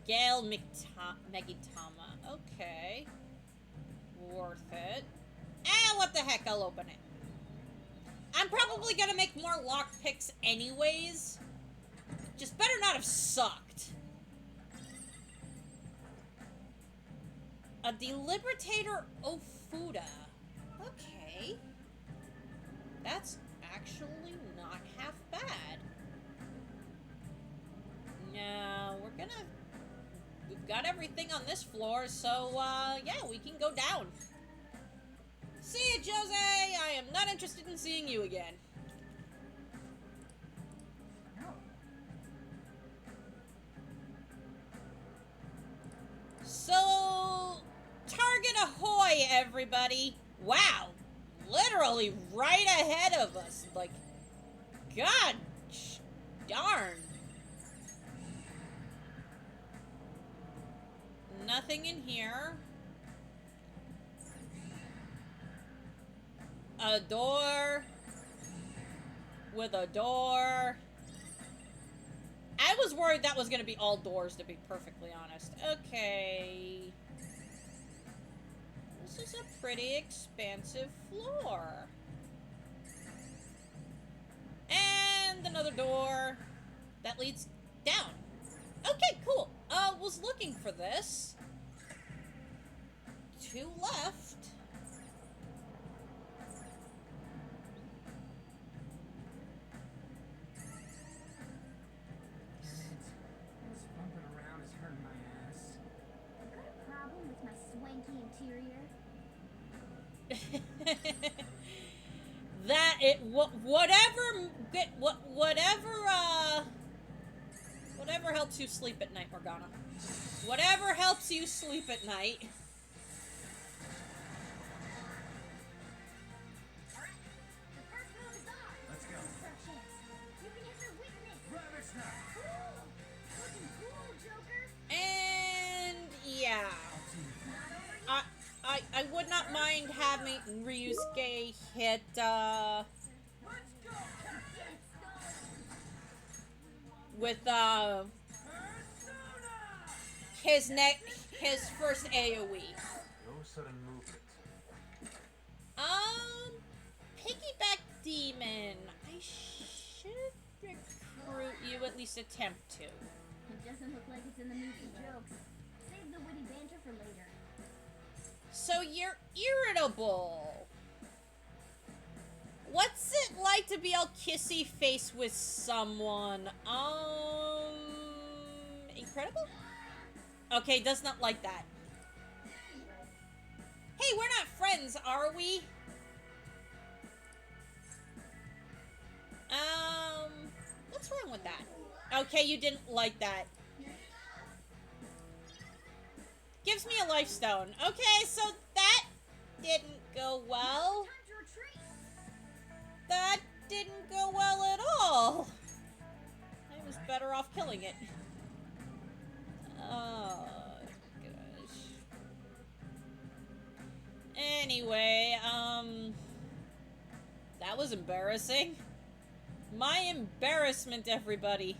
Gale Megitama. Okay. Worth it. Ah, what the heck, I'll open it. I'm probably gonna make more lockpicks anyways. Just better not have sucked. A Deliberator Ofuda. Okay. That's actually not half bad. Now, we've got everything on this floor, so, yeah, we can go down. See you, Jose! I am not interested in seeing you again. So, target ahoy, everybody! Wow! Literally right ahead of us. Like, god darn. Nothing in here. A door with a door. I was worried that was going to be all doors, to be perfectly honest. Okay. This is a pretty expansive floor. And another door that leads down. Okay, cool. Was looking for this. 2 left. This bumping around is hurting my ass. Got a problem with my swanky interior? That Whatever helps you sleep at night, Morgana. Whatever helps you sleep at night. Let's go. Rabbit snap. And yeah. I would not mind having Ryusuke hit with his first AoE. No sudden movement. Piggyback Demon. I should recruit you, at least attempt to. It doesn't look like it's in the mood for jokes. Save the witty banter for later. So you're irritable. What's it like to be all kissy face with someone? Incredible? Okay, does not like that. Hey, we're not friends, are we? What's wrong with that? Okay, you didn't like that. Gives me a life stone. Okay, so that didn't go well. That didn't go well at all. I was better off killing it. Oh, gosh. Anyway, that was embarrassing. My embarrassment, everybody.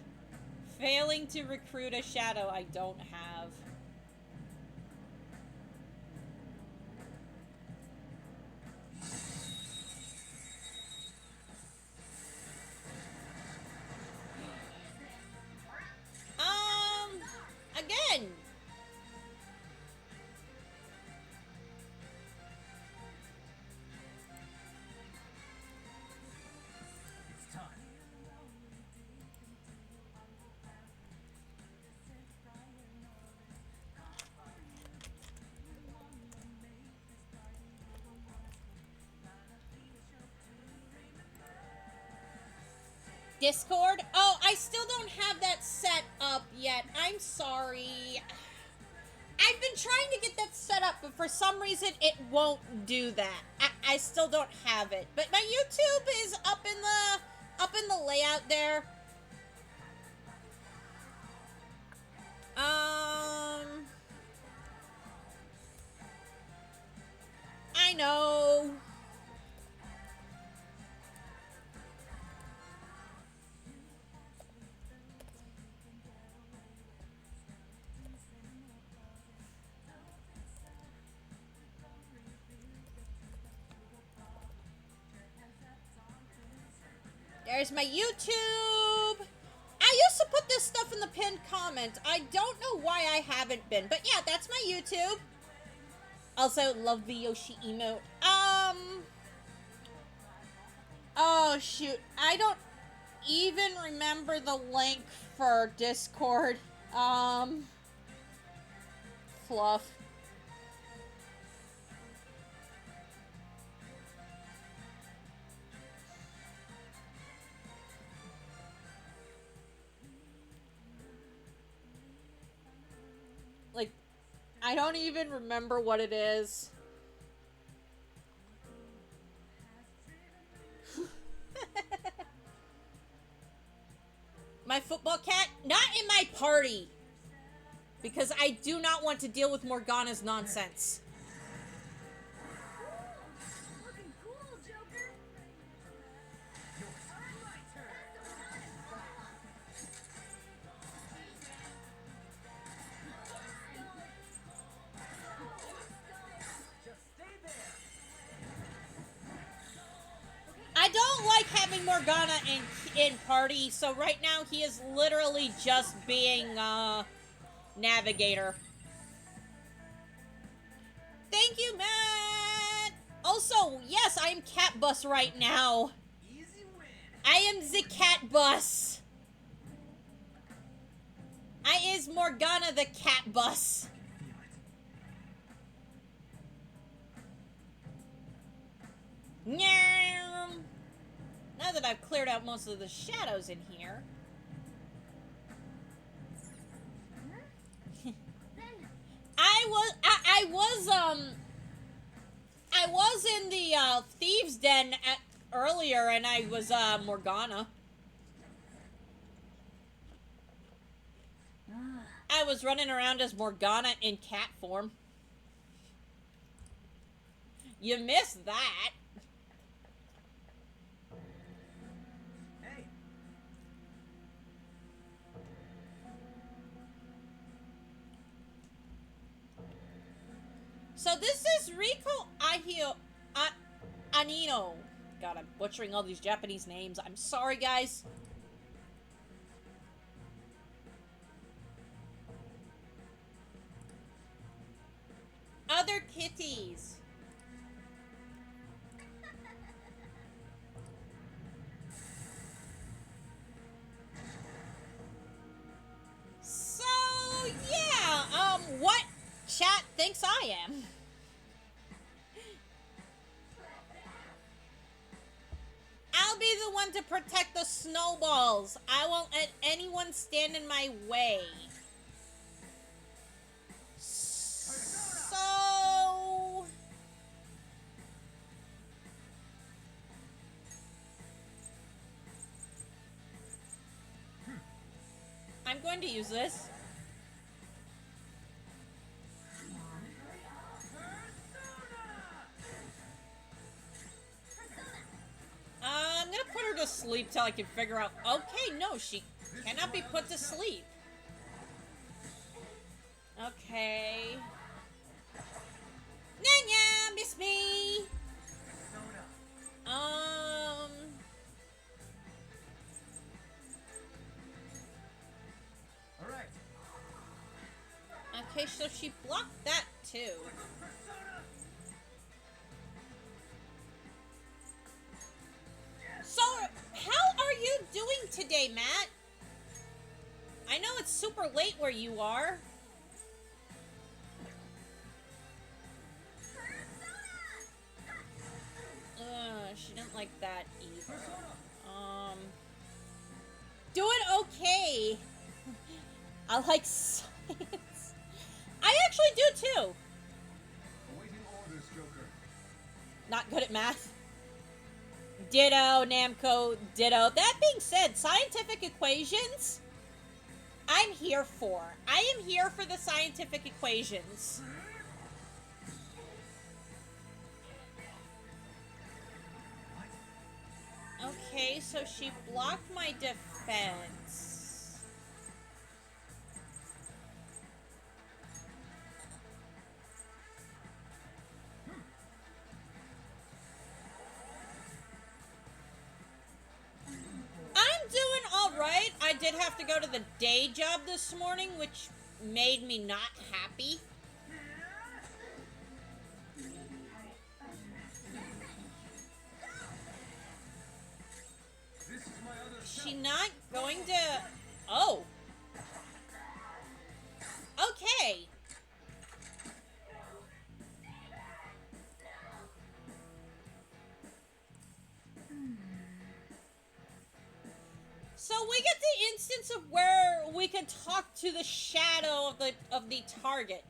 Failing to recruit a shadow I don't have. Again. It's time. Discord? Oh, I still don't have that set up yet. I'm sorry. I've been trying to get that set up, but for some reason it won't do that. I still don't have it. But my YouTube is up in the layout there. I know. There's my YouTube. I used to put this stuff in the pinned comment. I don't know why I haven't been. But yeah, that's my YouTube. Also, love the Yoshi emote. Oh, shoot. I don't even remember the link for Discord. Fluff. Like, I don't even remember what it is. My football cat? Not in my party! Because I do not want to deal with Morgana's nonsense. Looking cool, Joker. I don't like having Morgana in party, so right now he is literally just being, navigator. Thank you, Matt! Also, yes, I am cat bus right now. Easy win. I am the cat bus. I is Morgana the cat bus. Nyam. now that I've cleared out most of the shadows in here. I was in the thieves' den earlier, and I was Morgana. I was running around as Morgana in cat form. You missed that. Hey. So this is Riko Anino. God, I'm butchering all these Japanese names. I'm sorry, guys. Other kitties. So, yeah, what chat thinks I am. I'll be the one to protect the snowballs. I won't let anyone stand in my way. So... I'm going to use this. I'm gonna put her to sleep till I can figure out... Okay, no, she cannot be put to sleep. Okay. Nanya, miss me! Alright. Okay, so she blocked that too. So, how are you doing today, Matt? I know it's super late where you are. She didn't like that either. Doing okay. I like science. I actually do too. Awaiting orders, Joker. Not good at math. Ditto, Namco, ditto. That being said, scientific equations, I'm here for. I am here for the scientific equations. Okay, so she blocked my defense. I'm doing alright. I did have to go to the day job this morning, which made me not happy. She not going to... Oh. Okay. So we get the instance of where we can talk to the shadow of the target.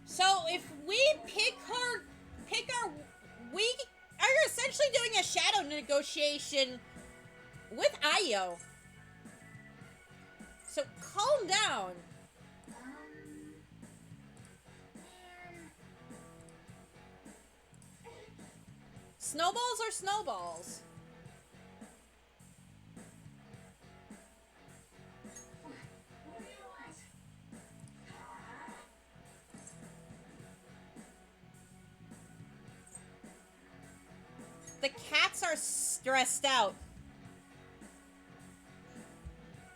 So if we we are essentially doing a shadow negotiation with Ayo. So calm down. Snowballs are snowballs. The cats are stressed out.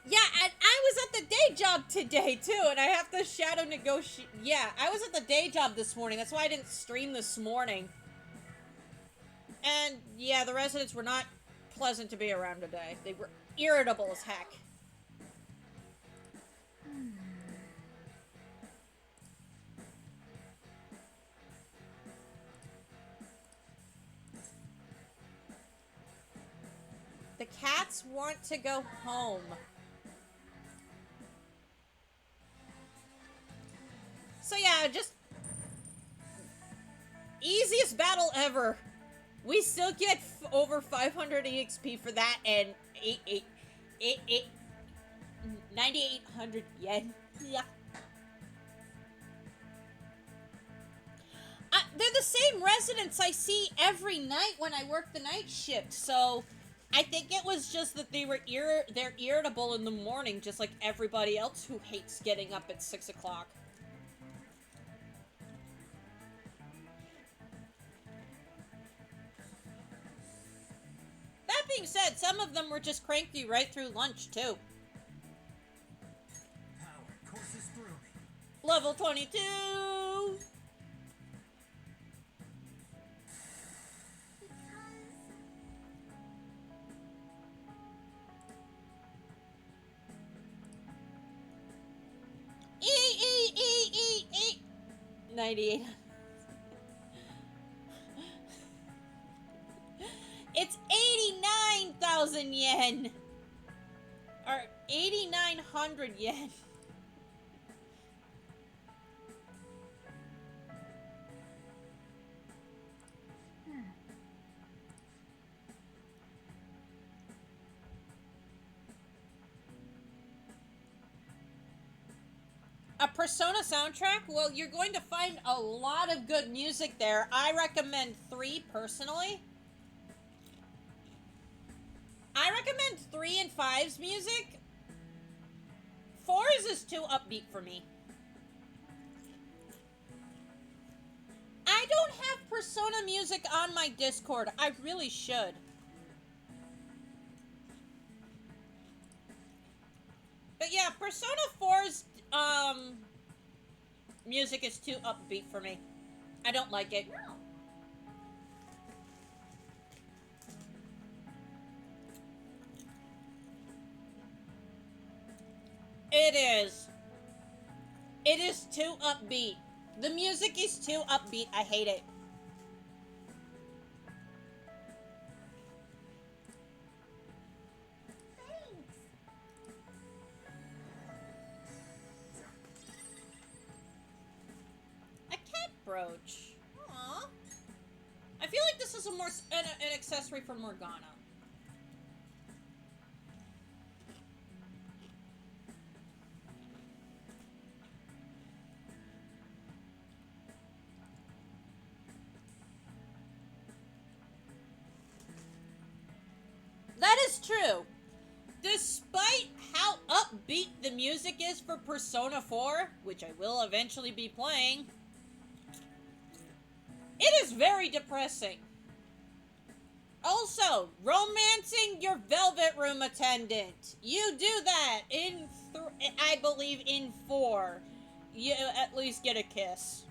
Yeah, and I was at the day job today, too, and I have to shadow negotiate. Yeah, I was at the day job this morning. That's why I didn't stream this morning. And, yeah, the residents were not pleasant to be around today. They were irritable as heck. The cats want to go home. So yeah, just easiest battle ever. We still get over 500 EXP for that and 9,800 yen. Yeah. They're the same residents I see every night when I work the night shift, so I think it was just that they're irritable in the morning, just like everybody else who hates getting up at 6 o'clock. That being said, some of them were just cranky right through lunch, too. Power courses through me. Level 22! E 98. It's 89,000 yen! Or 8,900 yen. A Persona soundtrack? Well, you're going to find a lot of good music there. I recommend 3 personally. I recommend 3 and 5's music. 4's is too upbeat for me. I don't have Persona music on my Discord. I really should. But yeah, Persona 4's music is too upbeat for me. I don't like it. No. It is. It is too upbeat. The music is too upbeat. I hate it. Thanks. A cat brooch. Aww. I feel like this is a more an accessory for Morgana. That is true. Despite how upbeat the music is for Persona 4, which I will eventually be playing, it is very depressing. Also, romancing your Velvet Room attendant. You do that in, I believe, in 4. You at least get a kiss.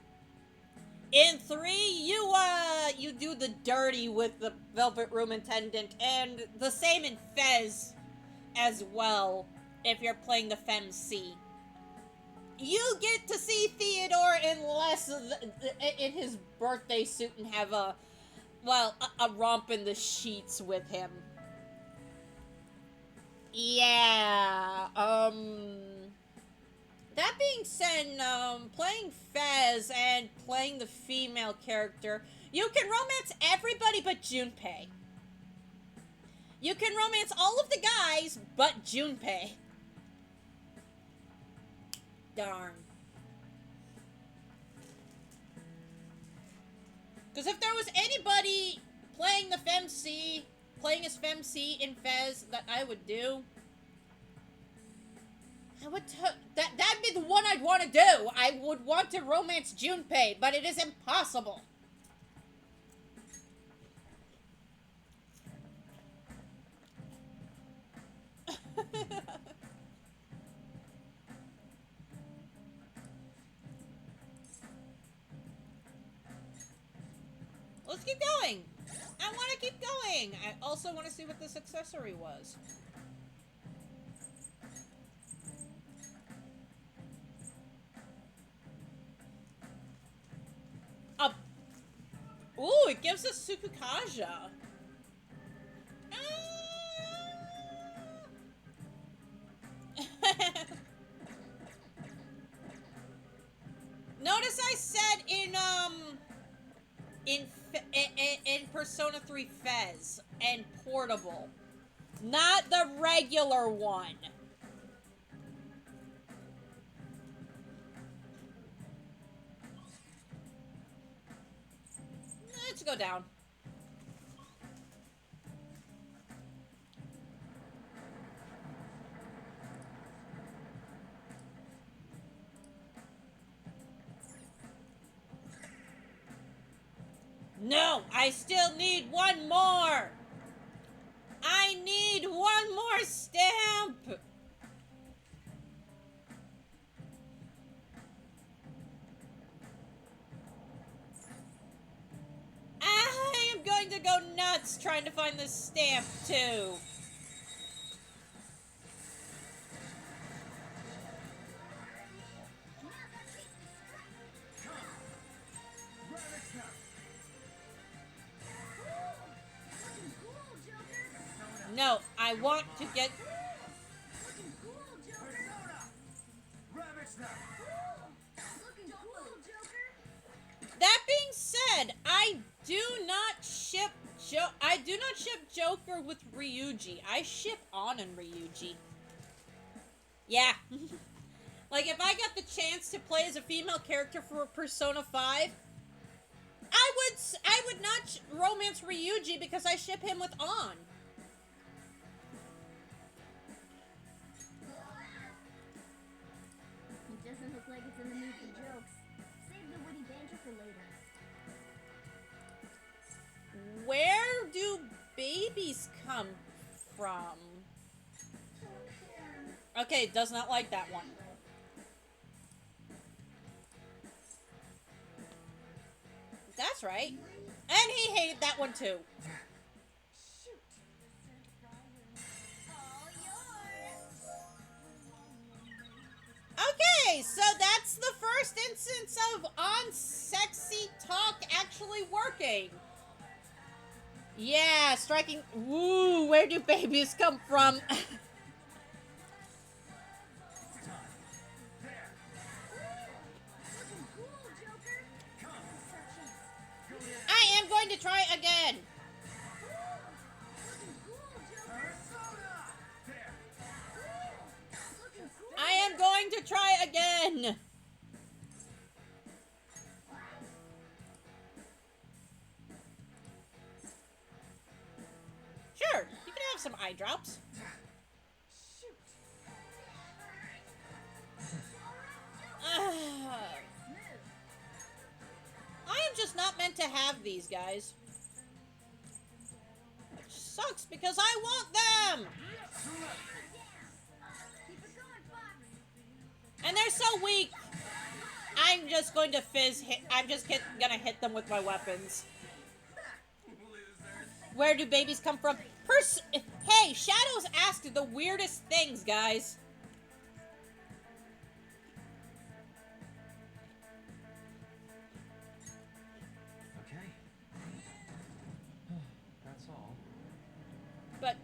In 3, you do the dirty with the Velvet Room attendant, and the same in Fez as well, if you're playing the FemC. You get to see Theodore in his birthday suit and have a romp in the sheets with him. Yeah, that being said, playing Fez and playing the female character, you can romance everybody but Junpei. You can romance all of the guys but Junpei. Darn. Because if there was anybody playing the FemC, playing as FemC in Fez that I would do, that'd be the one I'd want to do. I would want to romance Junpei, but it is impossible. Let's keep going. I want to keep going. I also want to see what this accessory was. Ooh, it gives us Sukukaja. in Persona 3 Fez and Portable. Not the regular one. Let's go down. No, I still need one more. I need one more stamp. I am going to go nuts trying to find this stamp too. No, I want to get... That being said, I do not ship Joker with Ryuji. I ship Ann and Ryuji. Yeah. Like, if I got the chance to play as a female character for Persona 5, I would not romance Ryuji because I ship him with Ann. It doesn't look like it's in the mood for jokes. Save the witty banter for later. Where do babies come from? Okay, it does not like that one. That's right. And he hated that one too. Okay, so that's the first instance of on sexy talk actually working. Yeah, striking. Woo, where do babies come from? I am going to try again. I am going to try again. Sure, you can have some eye drops. I am just not meant to have these guys. Which sucks because I want them. And they're so weak. I'm just going to gonna hit them with my weapons. Where do babies come from? Hey, Shadows asked the weirdest things, guys. Okay. That's all. But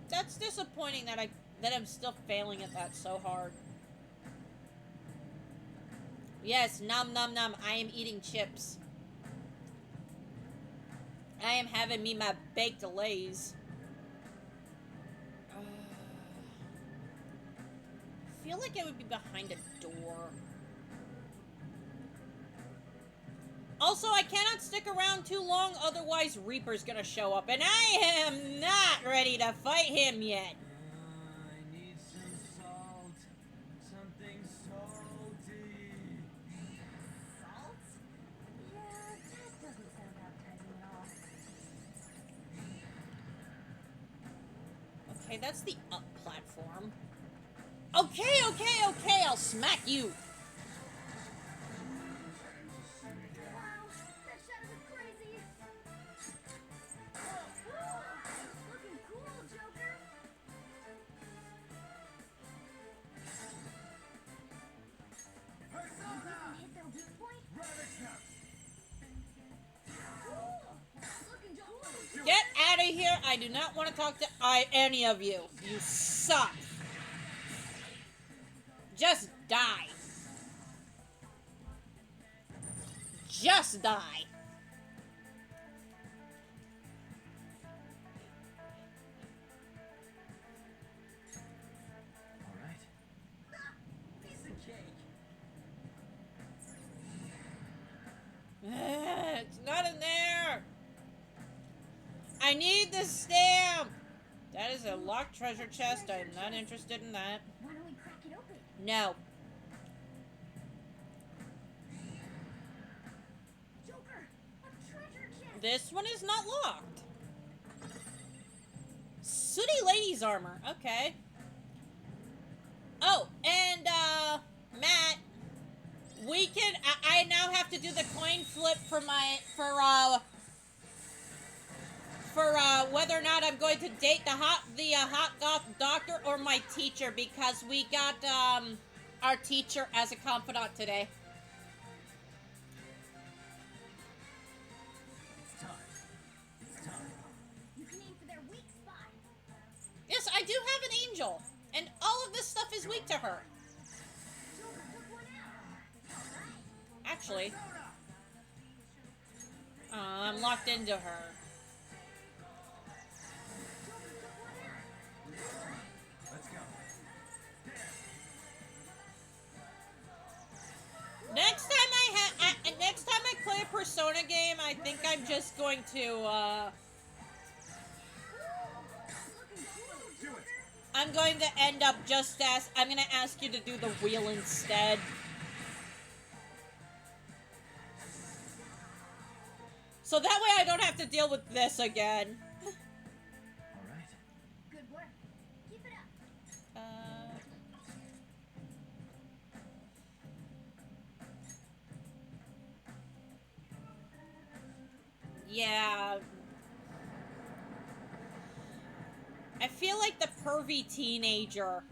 that's disappointing that I'm still failing at that so hard. Yes, nom nom nom. I am eating chips. I am having me my baked Lays. I feel like I would be behind a door. Also, I cannot stick around too long, otherwise Reaper's gonna show up, and I am not ready to fight him yet. I need some salt. Something salty. Salt? Yeah, that doesn't sound appetizing at all. Okay, that's the up platform. Okay, I'll smack you. Wow, that shadow is crazy. Looking cool, Joker. Hit their weak point. Looking cool. Get out of here. I do not want to talk to any of you. You suck. Just die. Just die. not in there! I need the stamp! That is a locked treasure chest. I'm not interested in that. Why don't we crack it open? No. Joker, a treasure chest. This one is not locked. Sooty lady's armor. Okay. Oh, and, Matt, we can, I now have to do the coin flip for whether or not I'm going to date the hot goth doctor or my teacher, because we got, our teacher as a confidant today. It's time. It's time. You can aim for their weak spot. Yes, I do have an angel, and all of this stuff is weak to her. Joker took one out. All right. Actually, I'm locked into her. Joker took one out. Let's go. Next time I play a Persona game, I think I'm just going to, Do it. I'm going to end up just as, I'm gonna ask you to do the wheel instead. So that way I don't have to deal with this again. All right. Good work. Keep it up. Yeah. I feel like the pervy teenager.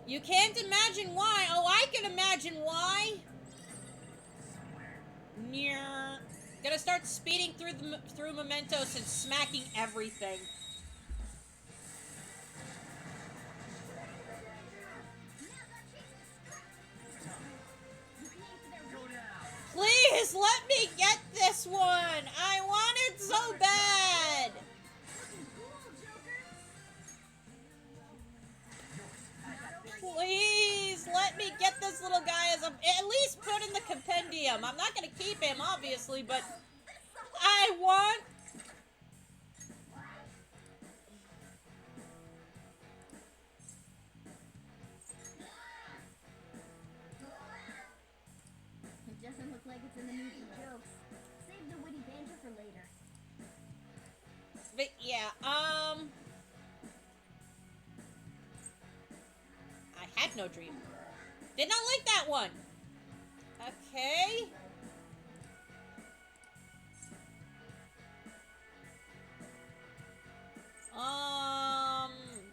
You can't imagine why. Oh, I can imagine why. Near. Gonna start speeding through Mementos and smacking everything. Please let me get this one. I want it so bad. Please let me get this little guy as at least put in the compendium. I'm not gonna keep him, obviously, but I want. It doesn't look like it's in the mood for jokes. Save the witty banter for later. But yeah, I had no dream. Did not like that one. Okay.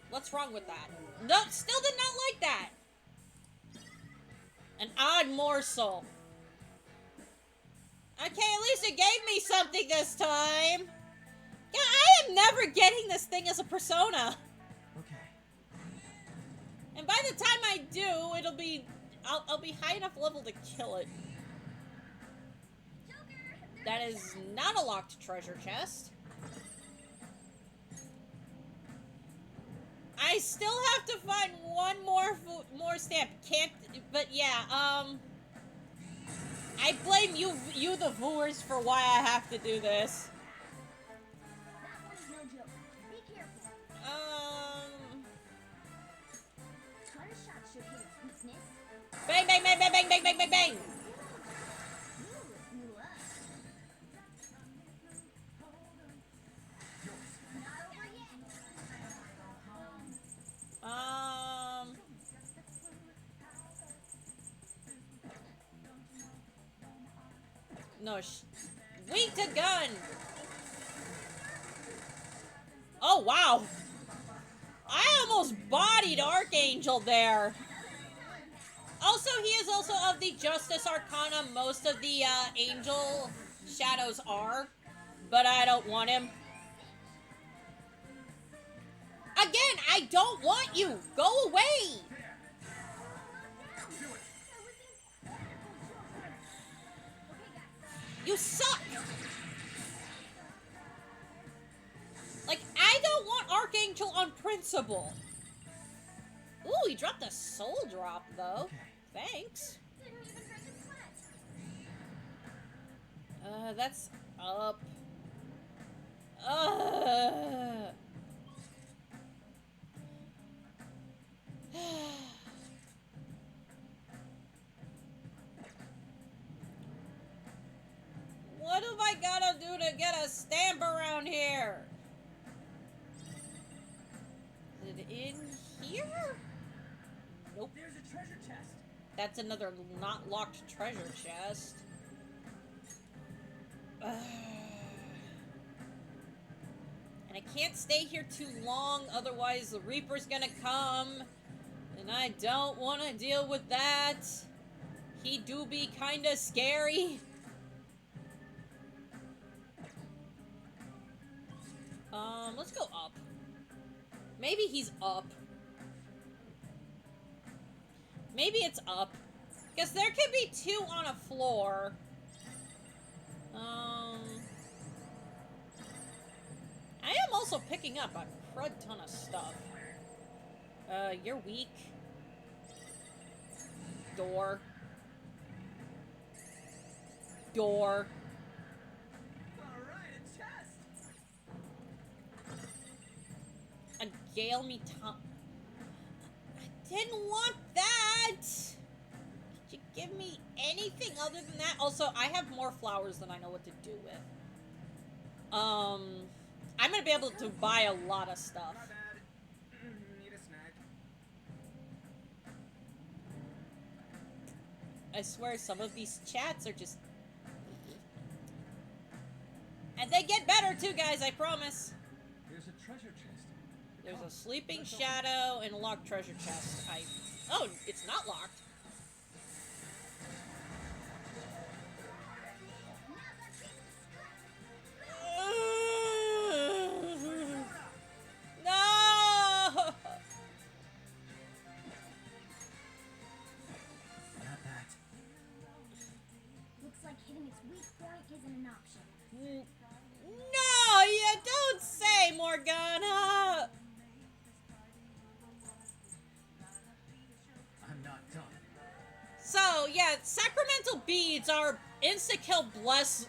What's wrong with that? No, still did not like that. An odd morsel. Okay, at least it gave me something this time. Yeah, I am never getting this thing as a persona. Okay. And by the time I do, it'll be... I'll be high enough level to kill it. That is not a locked treasure chest. I still have to find one more stamp. Can't... But yeah, I blame you the viewers for why I have to do this. That one's no joke. Be careful. Try a shot should hit its weakness. Bang, bang, bang, bang, bang, bang, bang, bang, bang. Ooh, you up. Not over yet. No, weak to gun. Oh, wow. I almost bodied Archangel there. Also, he is also of the Justice Arcana. Most of the angel shadows are, but I don't want him. Again, I don't want you. Go away. You suck. Like, I angel on principle. Ooh, he dropped a soul drop, though. Okay. Thanks. Didn't even break a sweat. That's up. What have I gotta do to get a stamp around here? Is it in here? Nope. There's a treasure chest. That's another not locked treasure chest. And I can't stay here too long, otherwise the Reaper's gonna come. And I don't want to deal with that. He do be kinda scary. Let's go up. Maybe he's up. Maybe it's up. Because there could be two on a floor. I am also picking up a crud ton of stuff. You're weak. Door. Door. Alright, a chest. A Gale me Tom. I didn't want that! Could you give me anything other than that? Also, I have more flowers than I know what to do with. I'm gonna be able to buy a lot of stuff. My bad. Need a snack. I swear some of these chats are just... And they get better too, guys, I promise. There's a treasure chest. There's a sleeping shadow and a locked treasure chest. Oh, it's not locked. No! Not that. Looks like hitting its weak point isn't an option. No, you don't say, Morgana! I'm not done. So, yeah, sacramental beads are insta-kill bless.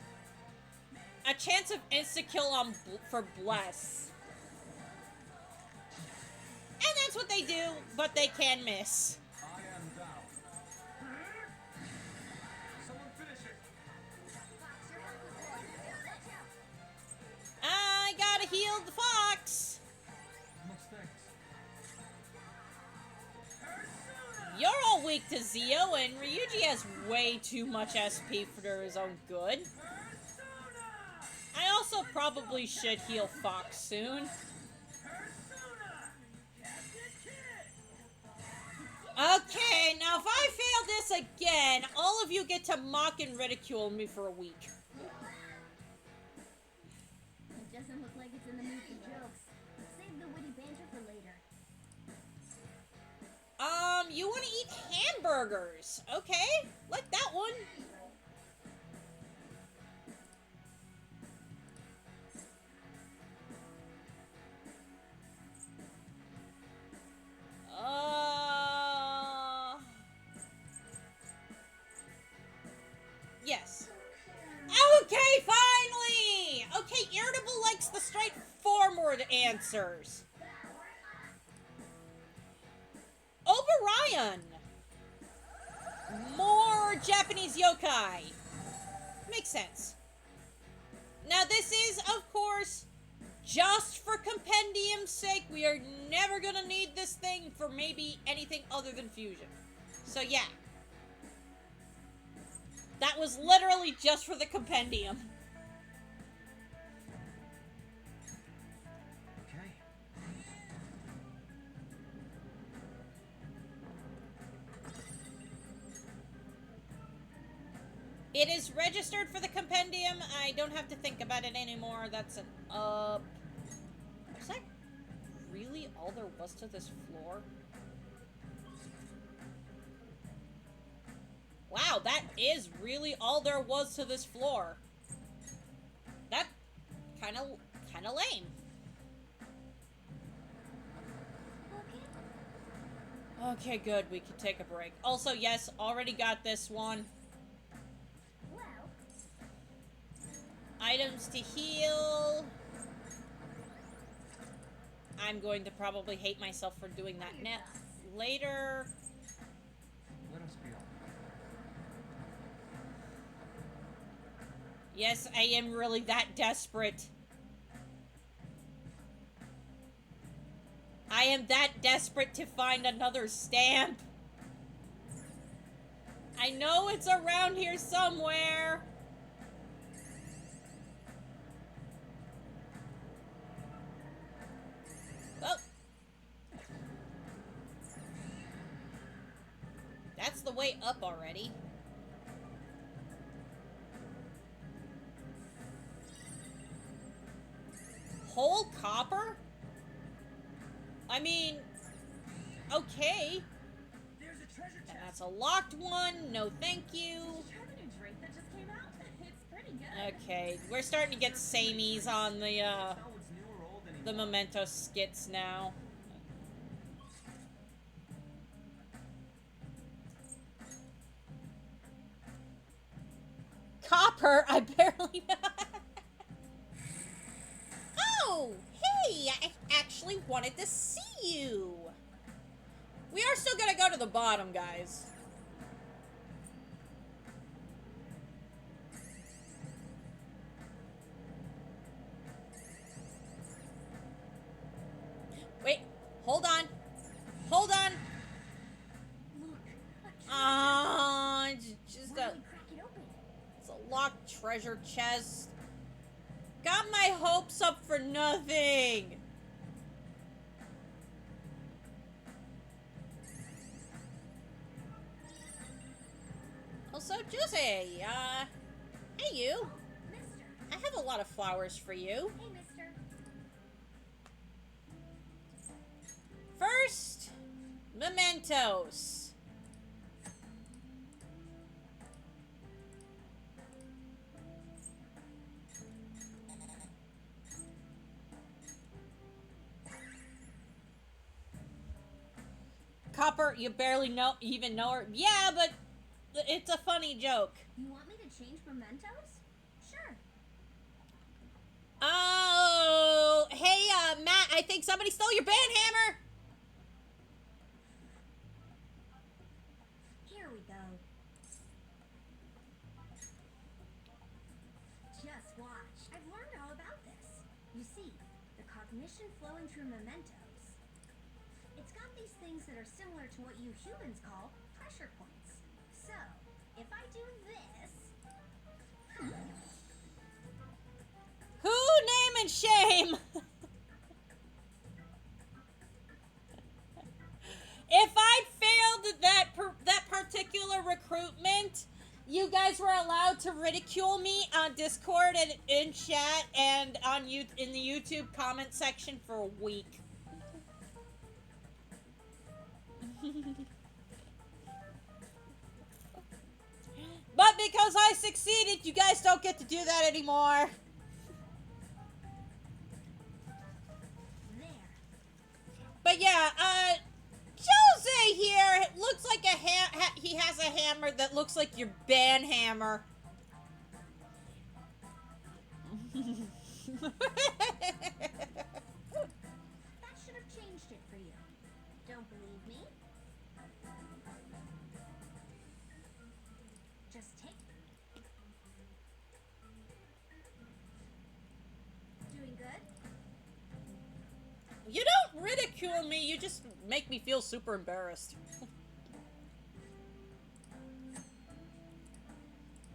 A chance of insta-kill on for bless. And that's what they do, but they can miss. I am down. Someone finish it. I gotta heal the fox. Much thanks. You're all weak to Zio, and Ryuji has way too much SP for his own good. I also probably should heal Fox soon. Okay, now if I fail this again, all of you get to mock and ridicule me for a week. It doesn't look like it's in the mood for jokes. Save the witty banter for later. You want to eat hamburgers. Okay, like that one. Yes. Okay, finally! Okay, Irritable likes the straightforward answers. Oberion! More Japanese yokai. Makes sense. Now this is, of course, just for compendium's sake. We are never gonna need this thing for maybe anything other than fusion. So yeah. That was literally just for the compendium. Okay. It is registered for the compendium. I don't have to think about it anymore. That's an up. Is that really all there was to this floor? Wow, that is really all there was to this floor. That kind of lame. Okay, good. We can take a break. Also, yes, already got this one. Well, Items to heal. I'm going to probably hate myself for doing that later. Let us be honest. Yes, I am really that desperate. I am that desperate to find another stamp. I know it's around here somewhere. Oh. That's the way up already. Whole copper? I mean, okay. There's a treasure And chest. that's a locked one. No, thank you. Try the new drink that just came out. It's pretty good. Okay, we're starting to get samies on the Not what's new or old anymore. Mementos skits now. Copper? I barely know. Oh, hey, I actually wanted to see you. We are still gonna go to the bottom, guys. Wait, hold on. Hold on. look, It's just why a, don't we crack it open? it's a locked treasure chest. Got my hopes up for nothing. Also, Jose, hey you. Mister. I have a lot of flowers for you. Hey, mister. First, Mementos. Copper, you barely even know her. Yeah, but it's a funny joke. You want me to change mementos? Sure. Oh, hey, Matt, I think somebody stole your band hammer. Here we go. Just watch. I've learned all about this. You see, the cognition flowing through mementos. It's got these things that are similar to what you humans call pressure points. So, if I do this... Who name and shame? If I failed that particular recruitment, you guys were allowed to ridicule me on Discord and in chat and on in the YouTube comment section for a week. But because I succeeded, you guys don't get to do that anymore. There. But yeah, Jose here looks like he has a hammer that looks like your band hammer. That should have changed it for you. Don't believe me? Just take... Doing good? You don't ridicule me, you just make me feel super embarrassed.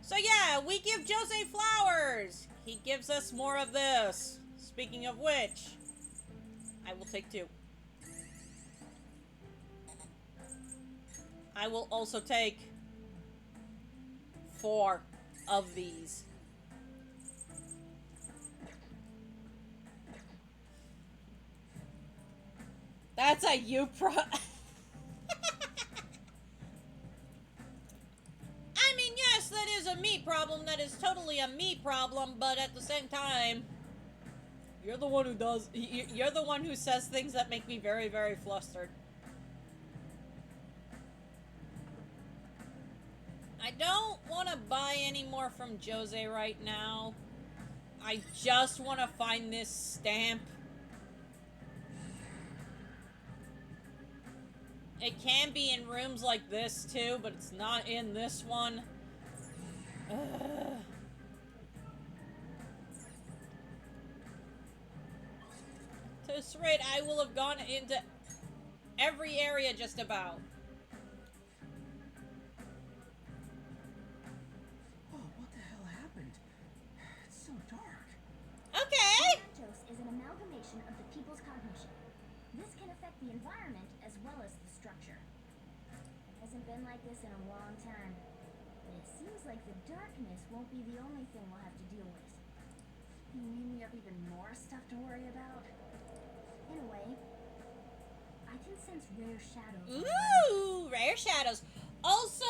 So yeah, we give Jose flowers. He gives us more of this. Speaking of which, I will take 2. I will also take 4 of these. That's a you pro. I mean, yes, that is a me problem. That is totally a me problem. But at the same time, you're the one who does. You're the one who says things that make me very, very flustered. I don't want to buy any more from Jose right now. I just want to find this stamp. It can be in rooms like this too, but it's not in this one. Ugh. To this rate, I will have gone into every area just about. Oh, what the hell happened? It's so dark. Okay! Mementos is an amalgamation of the people's cognition. This can affect the environment as well as the structure. Hasn't been like this in a long time. But it seems like the darkness won't be the only thing we'll have to deal with. You mean we have even more stuff to worry about? In a way, I can sense rare shadows. Ooh, rare shadows. Also,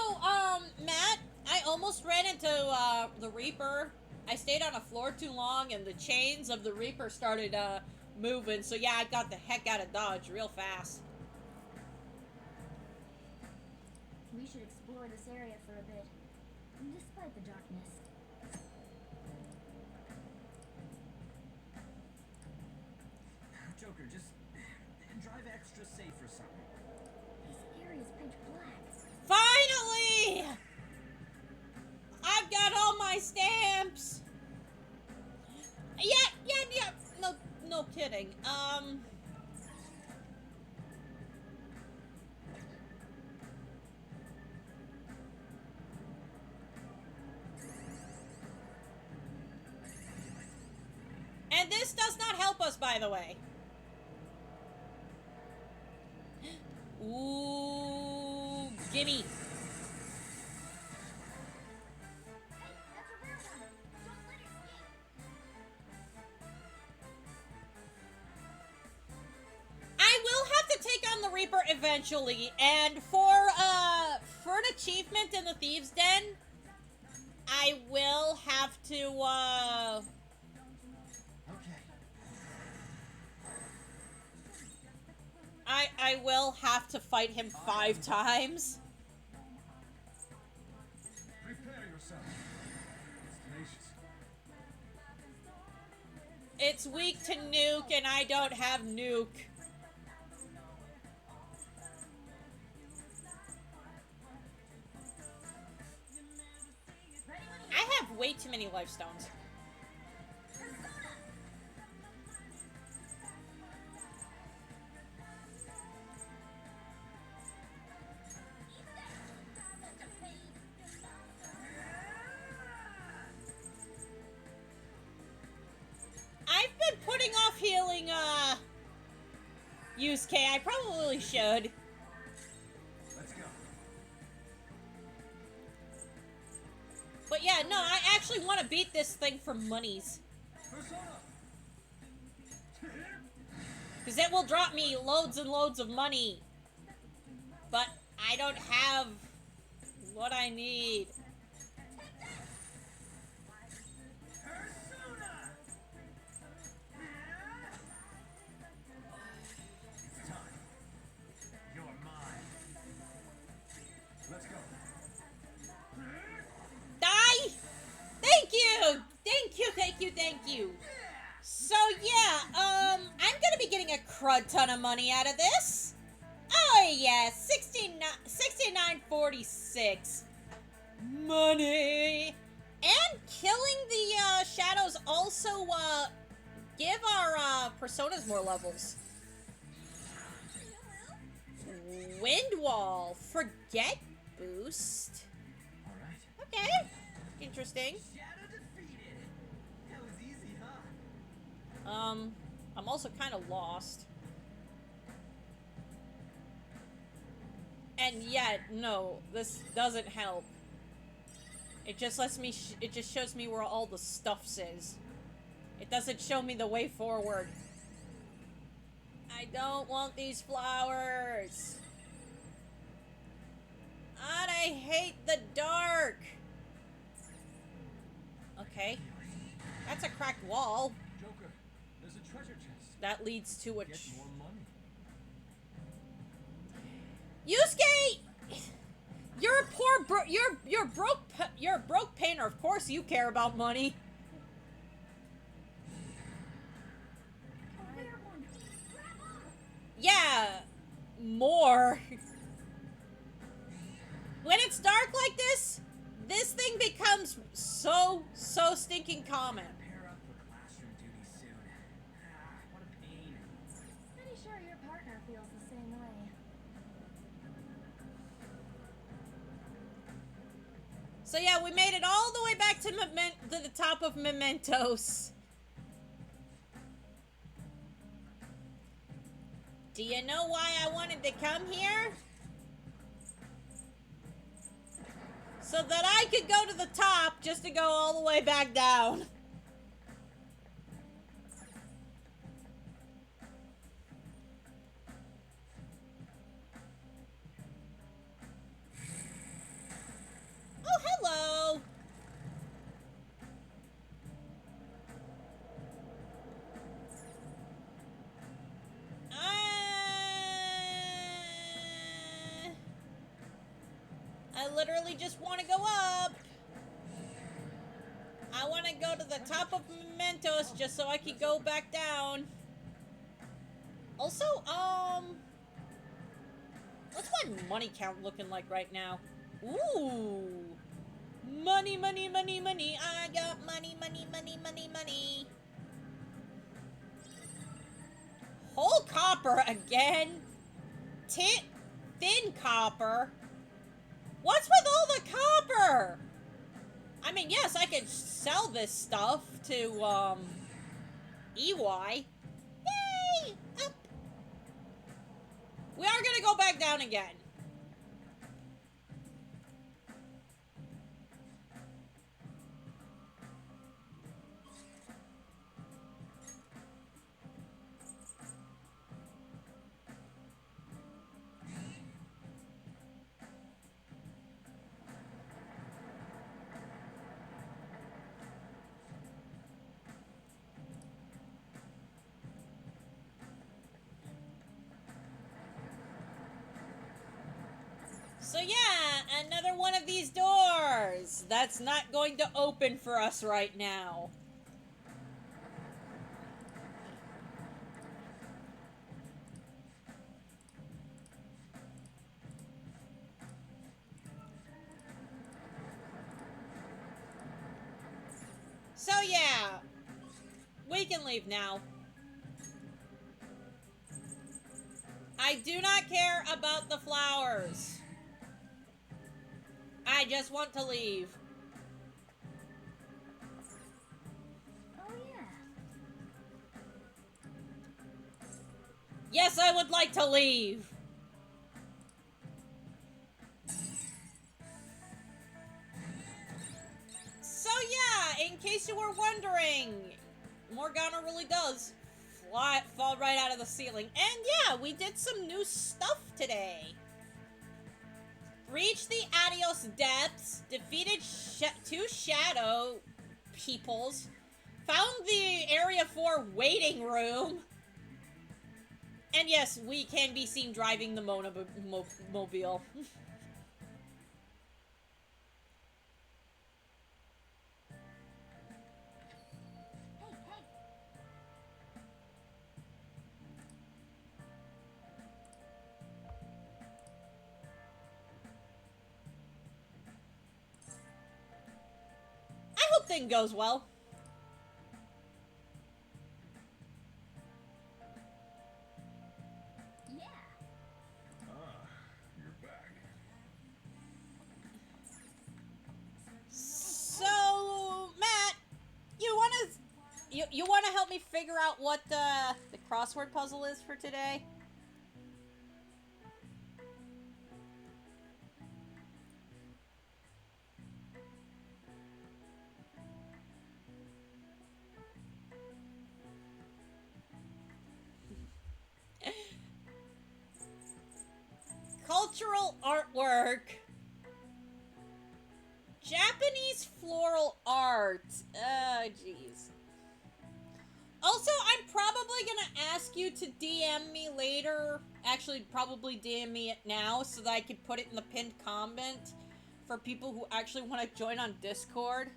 Matt, I almost ran into, the Reaper. I stayed on a floor too long, and the chains of the Reaper started, moving. So yeah, I got the heck out of Dodge real fast. We should explore this area for a bit, despite the darkness. Joker, just drive extra safe or something. This area's pitch black. Finally! I've got all my stamps! Yeah. No kidding. And this does not help us, by the way. Ooh, gimme. Hey, that's a rare one. Don't let it escape. I will have to take on the Reaper eventually, and for an achievement in the Thieves' Den, I will have to, Okay. I will have to fight him 5 times. Prepare yourself. It's tenacious. It's weak to nuke, and I don't have nuke. I have way too many life stones. I've been putting off healing, Yusuke. I probably should. Let's go. But yeah, no, I actually want to beat this thing for monies. Persona. Because it will drop me loads and loads of money. But I don't have what I need. It's time. You're mine. Let's go. Die! Thank you! Thank you. So yeah, I'm gonna be getting a crud ton of money out of this. Oh yeah, 69.46. Money! And killing the, shadows also, give our, personas more levels. Wind wall. Forget boost. Alright. Okay. Interesting. Shadow defeated. That was easy, huh? I'm also kind of lost. And yet, no, this doesn't help. It just lets me, it just shows me where all the stuffs is. It doesn't show me the way forward. I don't want these flowers. And I hate the dark. Okay. That's a cracked wall. Joker, there's a treasure chest. That leads to a... Get more money. Yusuke! You're a poor you're a broke painter. Of course you care about money. Yeah, more. When it's dark like this thing becomes so stinking common. Pair up for classroom duty soon. Ah, what a pain. Pretty sure your partner feels the same way. So yeah, we made it all the way back to the top of Mementos. Do you know why I wanted to come here? So that I could go to the top just to go all the way back down. Oh, hello. I literally just want to go up. I want to go to the top of Mementos just so I can go back down. Also, what's my money count looking like right now? Ooh. Money, money, money, money. I got money, money, money, money, money. Whole copper again? Thin copper? What's with all the copper? I mean, yes, I could sell this stuff to, EY. Yay! Up! We are gonna go back down again. So yeah, another one of these doors that's not going to open for us right now. So yeah, we can leave now. I do not care about the flowers. I just want to leave. Oh yeah. Yes, I would like to leave. So yeah, in case you were wondering, Morgana really does fall right out of the ceiling. And yeah, we did some new stuff today. Reached the Adios depths, defeated two shadow peoples, found the Area 4 waiting room, and yes, we can be seen driving the mobile. I hope thing goes well. Yeah. You're back. So, Matt, you wanna help me figure out what the crossword puzzle is for today? Cultural artwork. Japanese floral art. Oh, jeez. Also, I'm probably gonna ask you to DM me later. Actually, probably DM me it now so that I can put it in the pinned comment for people who actually want to join on Discord.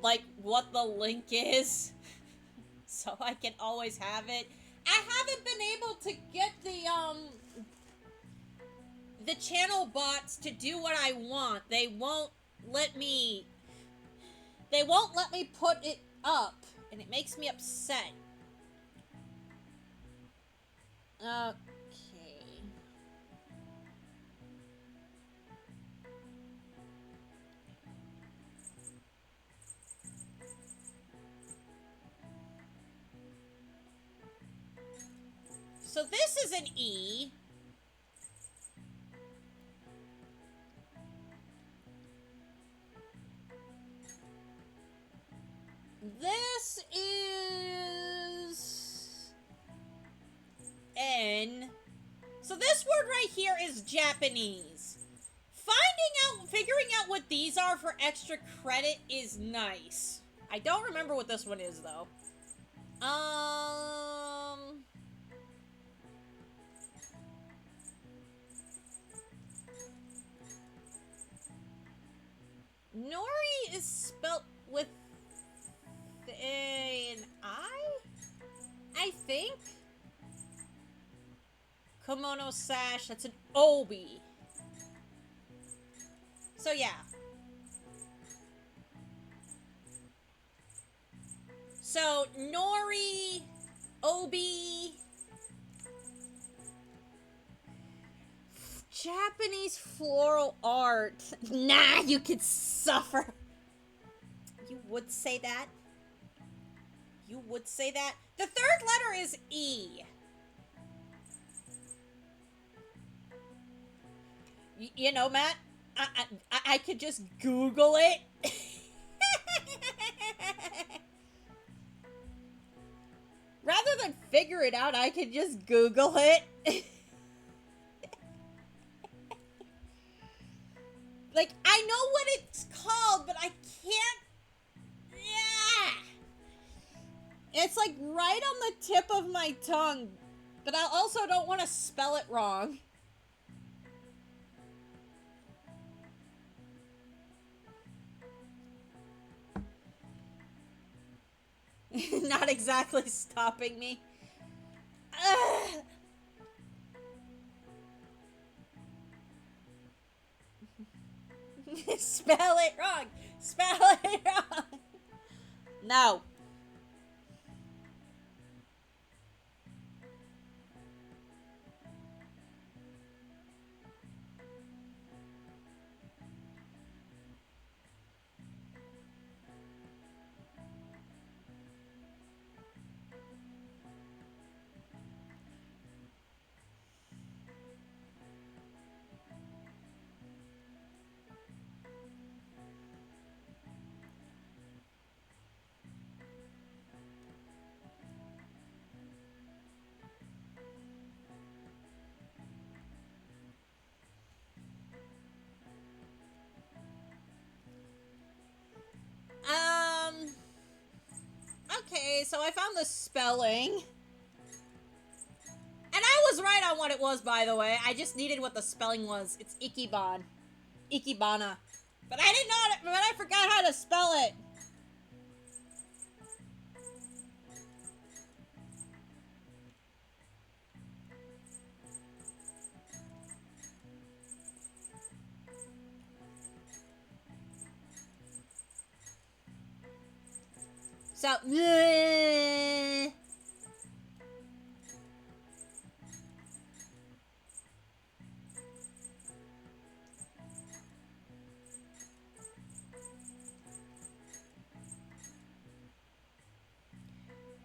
Like, what the link is. So I can always have it. I haven't been able to get the channel bots to do what I want. They won't let me put it up, and it makes me upset. Okay. So this is an E. This is N. So this word right here is Japanese. Figuring out what these are for extra credit is nice. I don't remember what this one is though. Nori is spelt with an I think. Kimono sash, that's an obi. So yeah. So Nori, obi, Japanese floral art. Nah, you could suffer. You would say that? You would say that? The third letter is E. You know, Matt, I could just Google it. Rather than figure it out, I could just Google it. Like, I know what it's called, but I can't. Yeah. It's like right on the tip of my tongue, but I also don't want to spell it wrong. Not exactly stopping me. Ugh. Spell it wrong. Spell it wrong. No. Okay, so I found the spelling. And I was right on what it was, by the way. I just needed what the spelling was. It's Ikiban. Ikebana. But I didn't know it, but I forgot how to spell it. So,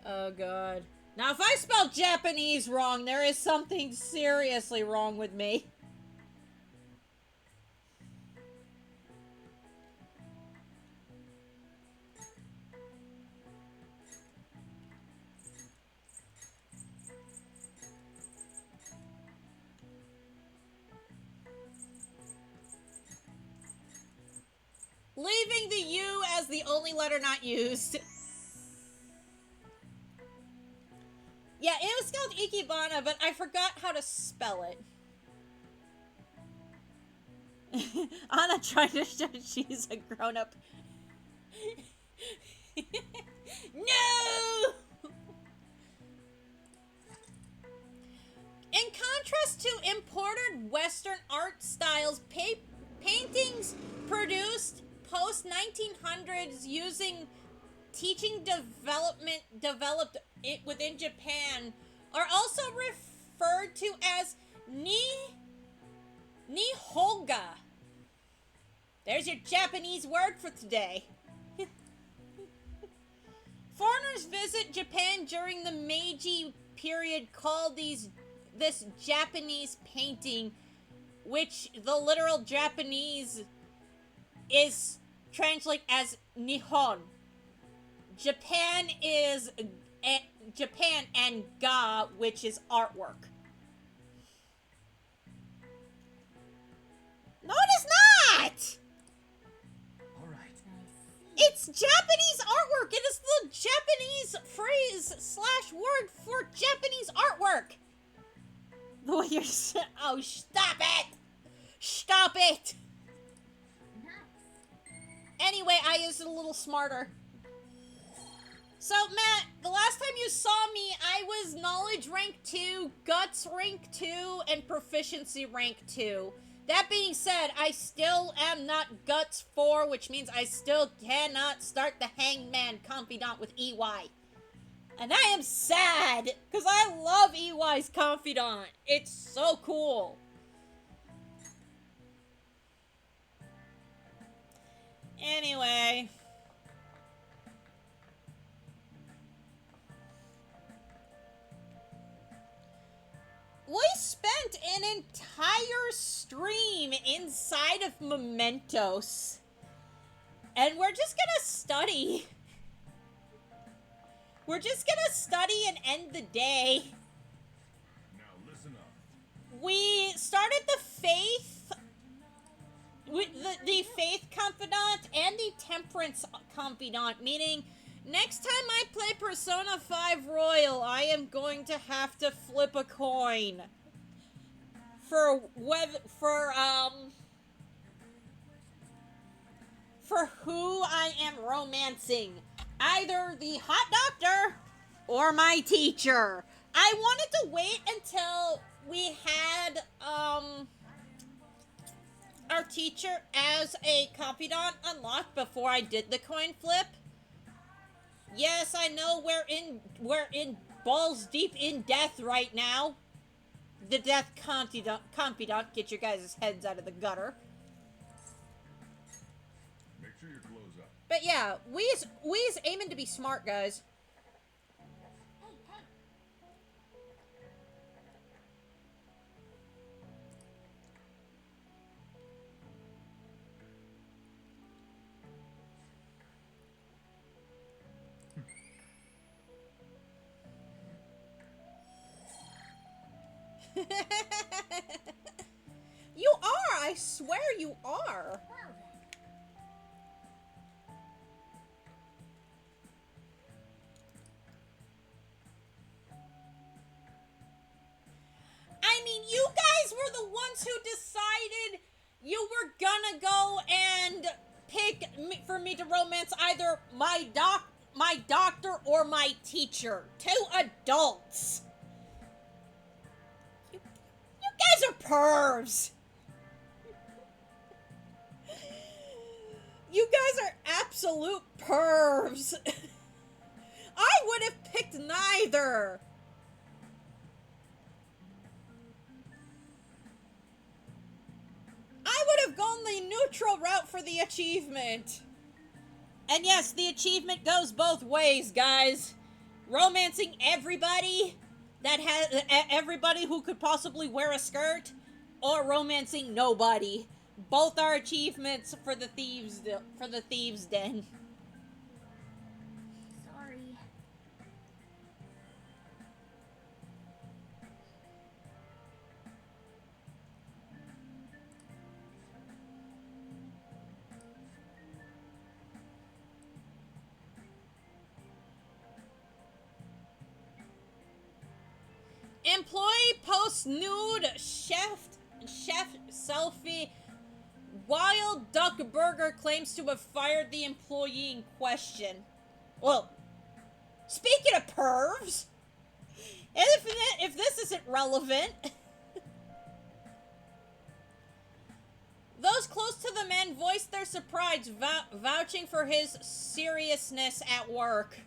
oh god. Now if I spell Japanese wrong, there is something seriously wrong with me. Leaving the U as the only letter not used. Yeah, it was called Ikebana, but I forgot how to spell it. Anna trying to show she's a grown-up. No! In contrast to imported Western art styles, paintings produced post-1900s using teaching developed it within Japan are also referred to as Nihonga. There's your Japanese word for today. Foreigners visit Japan during the Meiji period call this Japanese painting, which the literal Japanese is translated as Nihon. Japan and ga, which is artwork. No, it is not! Alright. It's Japanese artwork! It is the Japanese phrase / word for Japanese artwork! The way you're oh, stop it! Stop it! Anyway, I used it a little smarter. So, Matt, the last time you saw me, I was Knowledge Rank 2, Guts Rank 2, and Proficiency Rank 2. That being said, I still am not Guts 4, which means I still cannot start the Hangman Confidant with EY. And I am sad, because I love EY's Confidant. It's so cool. Anyway. We spent an entire stream inside of Mementos. And we're just gonna study. We're just gonna study and end the day. Now listen up. We started the Faith, the Faith Confidant and the Temperance Confidant, meaning next time I play Persona 5 Royal, I am going to have to flip a coin for who I am romancing. Either the hot doctor or my teacher. I wanted to wait until we had our teacher as a confidant unlocked before I did the coin flip. Yes, I know we're in balls deep in death right now. The death confidant, get your guys' heads out of the gutter. Make sure your clothes up. But yeah, we's aiming to be smart, guys. You are! I swear you are! I mean, you guys were the ones who decided you were gonna go and pick for me to romance either my doctor or my teacher. 2 adults. You guys are pervs. You guys are absolute pervs. I would have picked neither. I would have gone the neutral route for the achievement. And yes, the achievement goes both ways, guys. Romancing everybody that has everybody who could possibly wear a skirt, or romancing nobody. Both are achievements for the thieves' den. Sorry. Employee posts nude chef selfie while Duck Burger claims to have fired the employee in question. Well, speaking of pervs, if this isn't relevant, those close to the man voiced their surprise, vouching for his seriousness at work.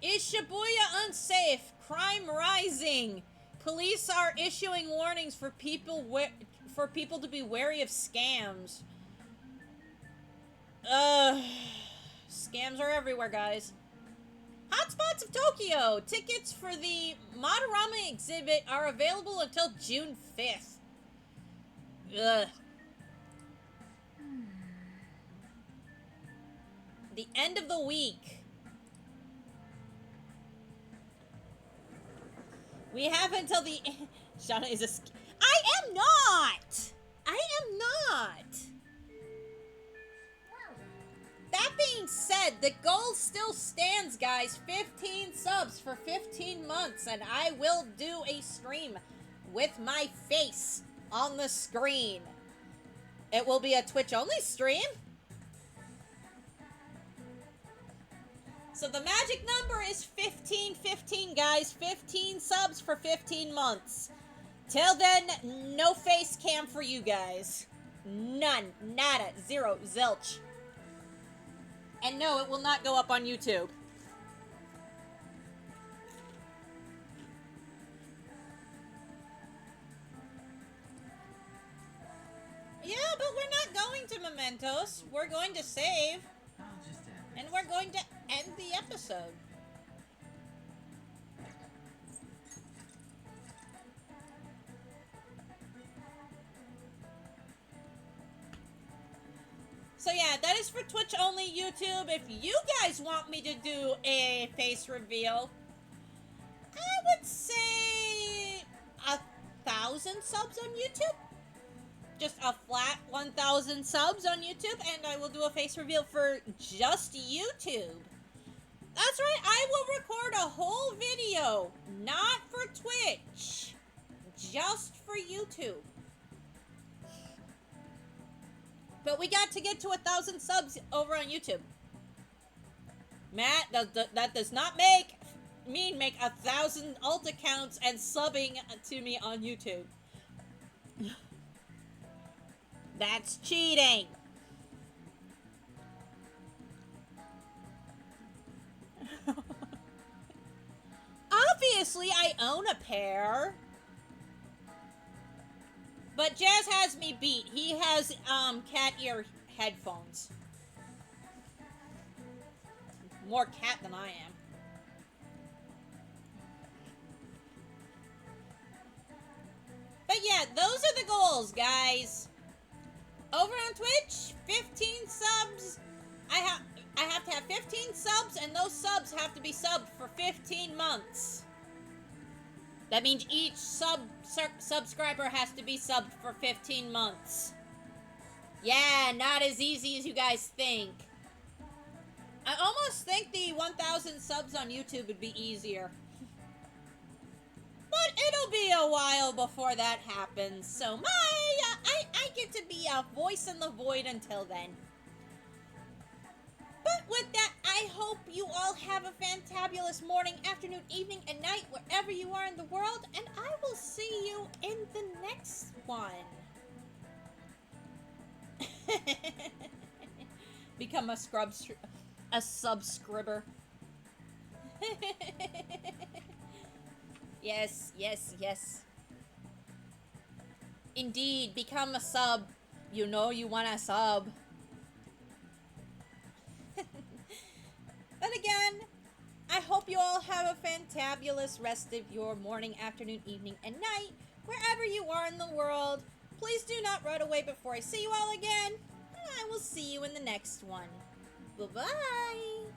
Is Shibuya unsafe? Crime rising. Police are issuing warnings for people to be wary of scams. Scams are everywhere, guys. Hotspots of Tokyo. Tickets for the Madarama exhibit are available until June 5th. Ugh. The end of the week. We have until the... Shauna is a... I am not! I am not! That being said, the goal still stands, guys. 15 subs for 15 months, and I will do a stream with my face on the screen. It will be a Twitch-only stream. So the magic number is 15, guys. 15 subs for 15 months. Till then, no face cam for you guys. None. Nada. Zero. Zilch. And no, it will not go up on YouTube. Yeah, but we're not going to Mementos. We're going to save. I'll just end it. And we're going to end the episode. So yeah, that is for Twitch only, YouTube. If you guys want me to do a face reveal, I would say 1,000 subs on YouTube. Just a flat 1,000 subs on YouTube, and I will do a face reveal for just YouTube. That's right, I will record a whole video, not for Twitch, just for YouTube. But we got to get to 1,000 subs over on YouTube. Matt, that does not mean make 1,000 alt accounts and subbing to me on YouTube. That's cheating. Obviously, I own a pair. But Jazz has me beat. He has, cat ear headphones. More cat than I am. But yeah, those are the goals, guys. Over on Twitch, 15 subs. I have to have 15 subs, and those subs have to be subbed for 15 months. That means each subscriber has to be subbed for 15 months. Yeah, not as easy as you guys think. I almost think the 1,000 subs on YouTube would be easier. But it'll be a while before that happens, so I get to be a voice in the void until then. But with that, I hope you all have a fantabulous morning, afternoon, evening, and night, wherever you are in the world, and I will see you in the next one. Become a subscriber. Yes, yes, yes. Indeed, become a sub. You know you want a sub. But again, I hope you all have a fantabulous rest of your morning, afternoon, evening, and night, wherever you are in the world. Please do not run away before I see you all again. I will see you in the next one. Bye-bye.